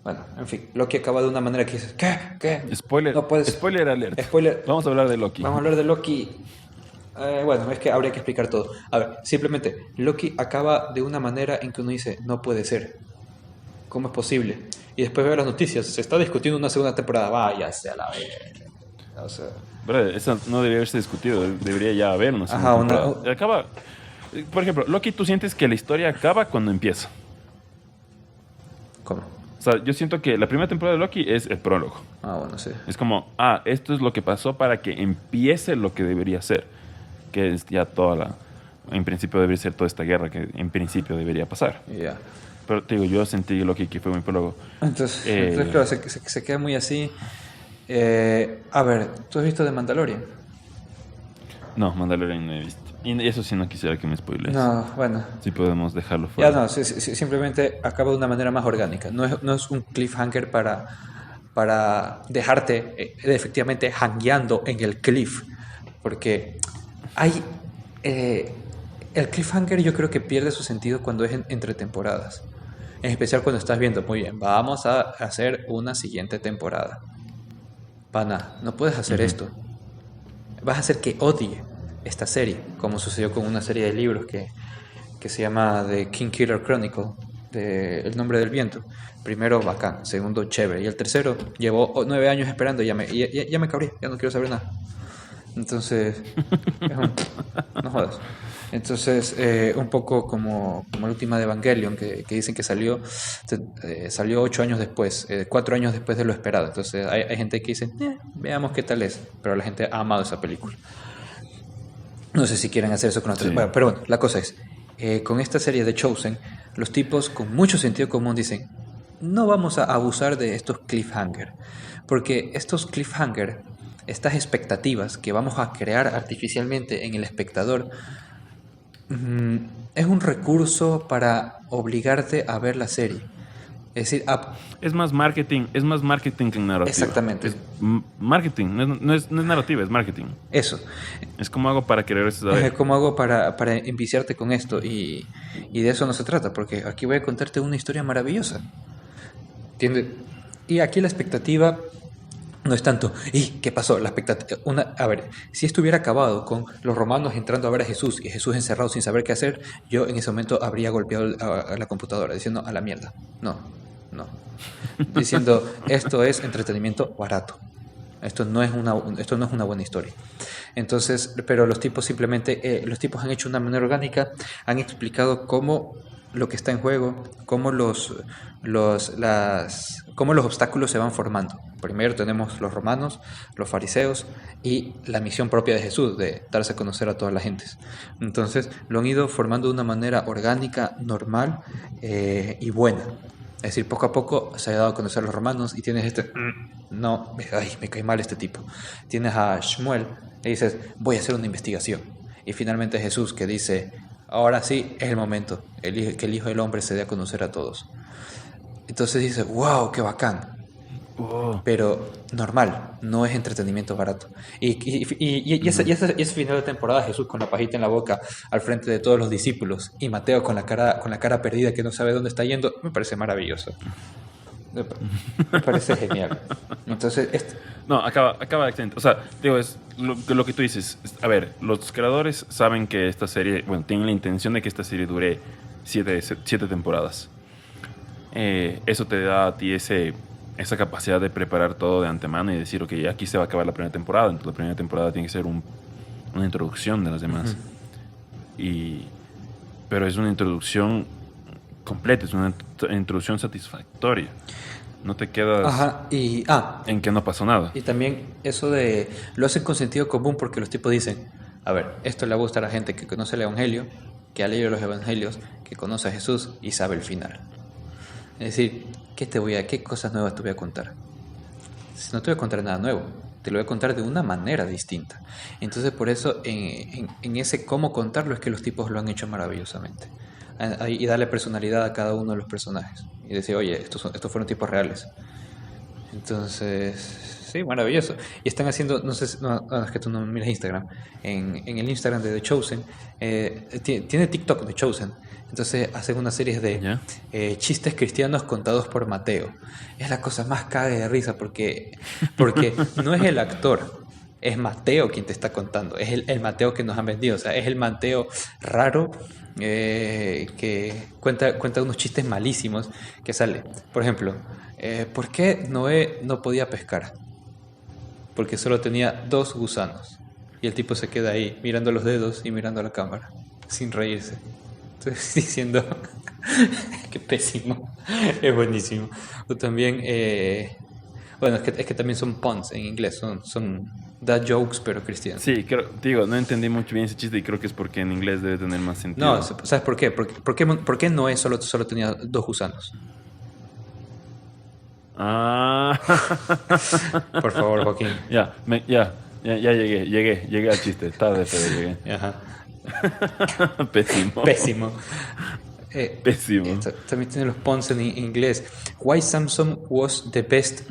Bueno, en fin, Loki acaba de una manera que dices, ¿qué? ¿Qué? Spoiler, No puedes... spoiler alert. Spoiler. Vamos a hablar de Loki. Vamos a hablar de Loki. Bueno, es que habría que explicar todo. A ver, simplemente, Loki acaba de una manera en que uno dice, no puede ser. ¿Cómo es posible? Y después veo las noticias, se está discutiendo una segunda temporada. Váyase a la vez. O sea, Bro, eso no debería haberse discutido, debería ya haber una segunda Ajá, temporada. Acaba, por ejemplo, Loki, tú sientes que la historia acaba cuando empieza. ¿cómo? O sea, yo siento que la primera temporada de Loki es el prólogo. Bueno, sí. Es como, esto es lo que pasó para que empiece lo que debería ser. Que es ya en principio debería ser toda esta guerra que en principio debería pasar. Ya. Pero te digo, yo sentí Loki que fue mi prólogo. Entonces claro, se queda muy así. A ver, ¿tú has visto The Mandalorian? No, Mandalorian no he visto. Y eso sí no quisiera que me spoilees. No, bueno. Si podemos dejarlo Ya fuera. no, simplemente acaba de una manera más orgánica. No es un cliffhanger para dejarte efectivamente hangueando en el cliff. Porque hay... el cliffhanger yo creo que pierde su sentido cuando es entre temporadas. En especial cuando estás viendo, muy bien, vamos a hacer una siguiente temporada. Pana, no puedes hacer esto. Vas a hacer que odie esta serie, como sucedió con una serie de libros que se llama The King Killer Chronicle, de El Nombre del Viento. Primero, bacán. Segundo, chévere. Y el tercero, llevo 9 años esperando y ya me cabré, ya no quiero saber nada. Entonces, no jodas. Entonces, un poco como la última de Evangelion, que dicen que salió 8 años después, 4 años después de lo esperado. Entonces, hay gente que dice, veamos qué tal es. Pero la gente ha amado esa película. No sé si quieren hacer eso con otras. Sí. Bueno, pero bueno, la cosa es, con esta serie de Chosen, los tipos con mucho sentido común dicen, no vamos a abusar de estos cliffhanger, porque estos cliffhanger, estas expectativas que vamos a crear artificialmente en el espectador, es un recurso para obligarte a ver la serie. Es decir, Es más marketing que narrativa. Exactamente. Es marketing, no es narrativa, es marketing. Eso. Es como hago para querer saber. ¿Cómo hago para enviciarte con esto? Y de eso no se trata, porque aquí voy a contarte una historia maravillosa. ¿Entiendes? Y aquí la expectativa no es tanto, ¿y qué pasó? La expectativa, a ver, si esto hubiera acabado con los romanos entrando a ver a Jesús y Jesús encerrado sin saber qué hacer, yo en ese momento habría golpeado a la computadora diciendo, a la mierda. No. Diciendo, esto es entretenimiento barato. Esto no es una buena historia. Entonces, pero los tipos simplemente, los tipos han hecho una manera orgánica, han explicado cómo lo que está en juego, cómo cómo los obstáculos se van formando. Primero tenemos los romanos, los fariseos y la misión propia de Jesús de darse a conocer a todas las gentes. Entonces lo han ido formando de una manera orgánica, normal y buena. Es decir, poco a poco se ha dado a conocer a los romanos y tienes no, me cae mal este tipo. Tienes a Shmuel y dices, voy a hacer una investigación. Y finalmente Jesús que dice, ahora sí es el momento, que el Hijo del Hombre se dé a conocer a todos. Entonces dices, wow, qué bacán. Pero normal, no es entretenimiento barato. Y ese final de temporada, Jesús con la pajita en la boca al frente de todos los discípulos y Mateo con la cara perdida que no sabe dónde está yendo, me parece maravilloso. Me parece genial. Entonces, No, acaba excelente. O sea, digo, es lo que tú dices. A ver, los creadores saben que esta serie, bueno, tienen la intención de que esta serie dure 7 temporadas. Eso te da a ti esa capacidad de preparar todo de antemano y decir, ok, aquí se va a acabar la primera temporada, entonces la primera temporada tiene que ser una introducción de las demás. Pero es una introducción completa, es una introducción satisfactoria. No te quedas en que no pasó nada. Y también eso de lo hacen con sentido común porque los tipos dicen, a ver, esto le gusta a la gente que conoce el Evangelio, que ha leído los Evangelios, que conoce a Jesús y sabe el final. Es decir, ¿qué cosas nuevas te voy a contar? No te voy a contar nada nuevo, te lo voy a contar de una manera distinta. Entonces por eso en ese cómo contarlo es que los tipos lo han hecho maravillosamente. Y darle personalidad a cada uno de los personajes. Y decir, oye, estos fueron tipos reales. Entonces, sí, maravilloso. Y están haciendo, no sé, no, es que tú no miras Instagram, en el Instagram de The Chosen, tiene TikTok The Chosen, entonces hacen una serie de ¿Ya? chistes cristianos contados por Mateo. Es la cosa más caga de risa porque no es el actor, es Mateo quien te está contando, es el Mateo que nos han vendido, o sea, es el Mateo raro que cuenta unos chistes malísimos que sale. Por ejemplo, ¿por qué Noé no podía pescar? Porque solo tenía 2 gusanos. Y el tipo se queda ahí mirando los dedos y mirando a la cámara, sin reírse. Entonces diciendo, qué pésimo, es buenísimo. O también, bueno, es que también son puns en inglés, son dad jokes pero cristianos. Sí, digo, no entendí mucho bien ese chiste y creo que es porque en inglés debe tener más sentido. No, ¿sabes por qué? ¿Por qué Noé solo tenía 2 gusanos? Ah, Por favor, Joaquín. ya llegué al chiste, tarde, pero llegué. Ajá. Pésimo. Pésimo. Pésimo. También tiene los puns en inglés. Why Samson was the best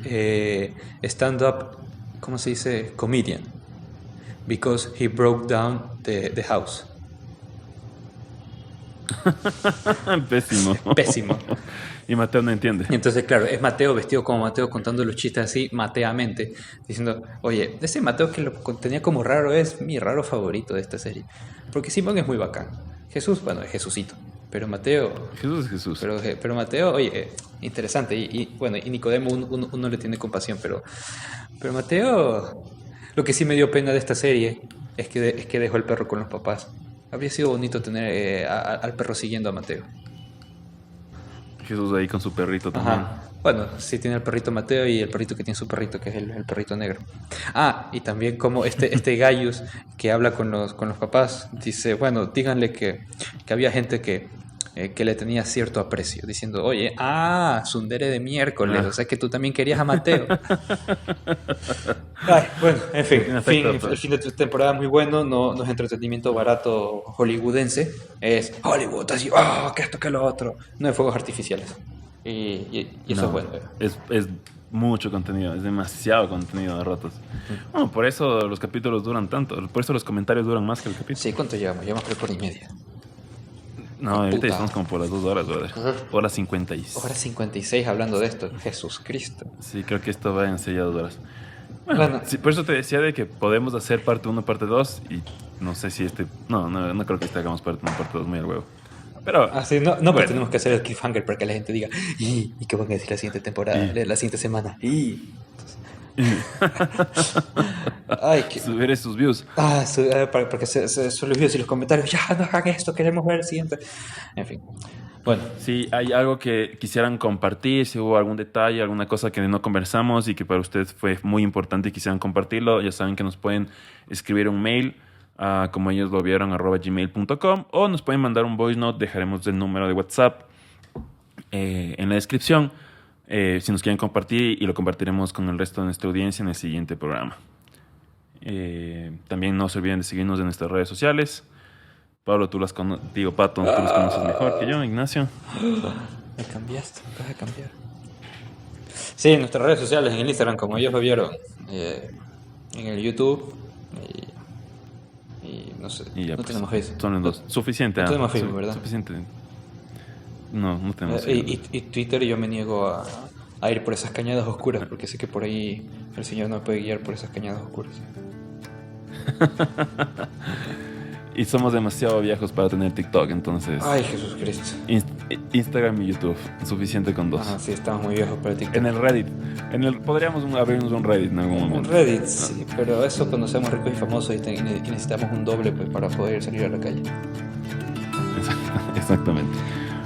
stand-up, ¿cómo se dice? Comedian. Because he broke down the house. Pésimo. Pésimo. Y Mateo no entiende. Y entonces, claro, es Mateo vestido como Mateo contando los chistes así, mateamente, diciendo, oye, ese Mateo que lo tenía como raro es mi raro favorito de esta serie. Porque Simón es muy bacán. Jesús, bueno, es Jesucito. Pero Mateo, Jesús es Jesús. pero Mateo, oye, interesante. Y bueno, y Nicodemo uno le tiene compasión, pero Mateo, lo que sí me dio pena de esta serie es que dejó el perro con los papás. Habría sido bonito tener al perro siguiendo a Mateo. Jesús ahí con su perrito también. Ajá. Bueno, sí tiene el perrito Mateo y el perrito que tiene su perrito, que es el perrito negro. Ah, y también como este Gaius que habla con los papás, dice, bueno, díganle que había gente que le tenía cierto aprecio, diciendo, oye, tsundere de miércoles, o sea que tú también querías a Mateo. Ay, bueno, en fin, En efecto, el fin de temporada muy bueno, no es entretenimiento barato hollywoodense, es Hollywood, así, que esto, que lo otro, no hay fuegos artificiales. Y eso No, es bueno. es mucho contenido, es demasiado contenido de ratos. Bueno, por eso los capítulos duran tanto, por eso los comentarios duran más que el capítulo. Sí, ¿cuánto llevamos? Llevamos 3 horas y media. No, ahorita puta. estamos como por las 2 horas, brother. Hora 56. Hora 56 hablando de esto. Jesús Cristo. Sí, creo que esto va en serio 2 horas. Bueno, Bueno. sí, por eso te decía de que podemos hacer parte 1, parte 2 y no sé si no creo que hagamos parte 1, parte 2 muy al huevo. Pero Sí, no, bueno. pero tenemos que hacer el cliffhanger para que la gente diga, ¿y qué van a decir la siguiente temporada, la siguiente semana? Ay, Subir sus views. para que se los videos y los comentarios, ya, no hagan esto, queremos ver el siguiente. En fin, bueno. Si hay algo que quisieran compartir, si hubo algún detalle, alguna cosa que no conversamos y que para ustedes fue muy importante y quisieran compartirlo, ya saben que nos pueden escribir un mail a como ellos lo vieron @gmail.com o nos pueden mandar un voice note, dejaremos el número de WhatsApp en la descripción si nos quieren compartir y lo compartiremos con el resto de nuestra audiencia en el siguiente programa. También no se olviden de seguirnos en nuestras redes sociales. Pablo, Pato, tú los conoces mejor que yo, Ignacio. Me cambiaste, me acabas de cambiar. Sí, en nuestras redes sociales, en el Instagram, como ellos lo vieron, en el YouTube, y no sé, Y ya, no pues, tenemos Facebook. son los dos. Suficiente. No tenemos Facebook, ¿verdad? Suficiente. No tenemos Y Facebook. Twitter, yo me niego a ir por esas cañadas oscuras, porque sé que por ahí el Señor no me puede guiar por esas cañadas oscuras. Y somos demasiado viejos para tener TikTok, entonces Ay, Jesús Cristo. Instagram y YouTube, suficiente con 2. Ajá, sí, estamos muy viejos para TikTok. En el Reddit, podríamos abrirnos un Reddit en algún En momento. Reddit, sí, pero eso cuando seamos ricos y famosos y necesitamos un doble pues, para poder salir a la calle. Exactamente.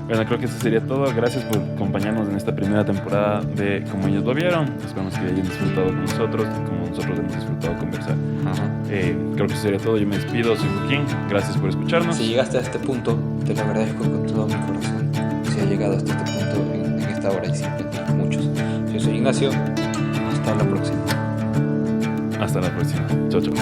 Bueno, creo que eso sería todo. Gracias por acompañarnos en esta primera temporada de Como ellos lo vieron. Esperamos que hayan disfrutado con nosotros, como nosotros hemos disfrutado conversar. Ajá. Creo que eso sería todo. Yo me despido, soy Joaquín. Gracias por escucharnos. Si llegaste a este punto, te lo agradezco con todo mi corazón. Si has llegado hasta este punto en esta hora y siempre muchos. Yo soy Ignacio. Hasta la próxima. Hasta la próxima. Chao, chao.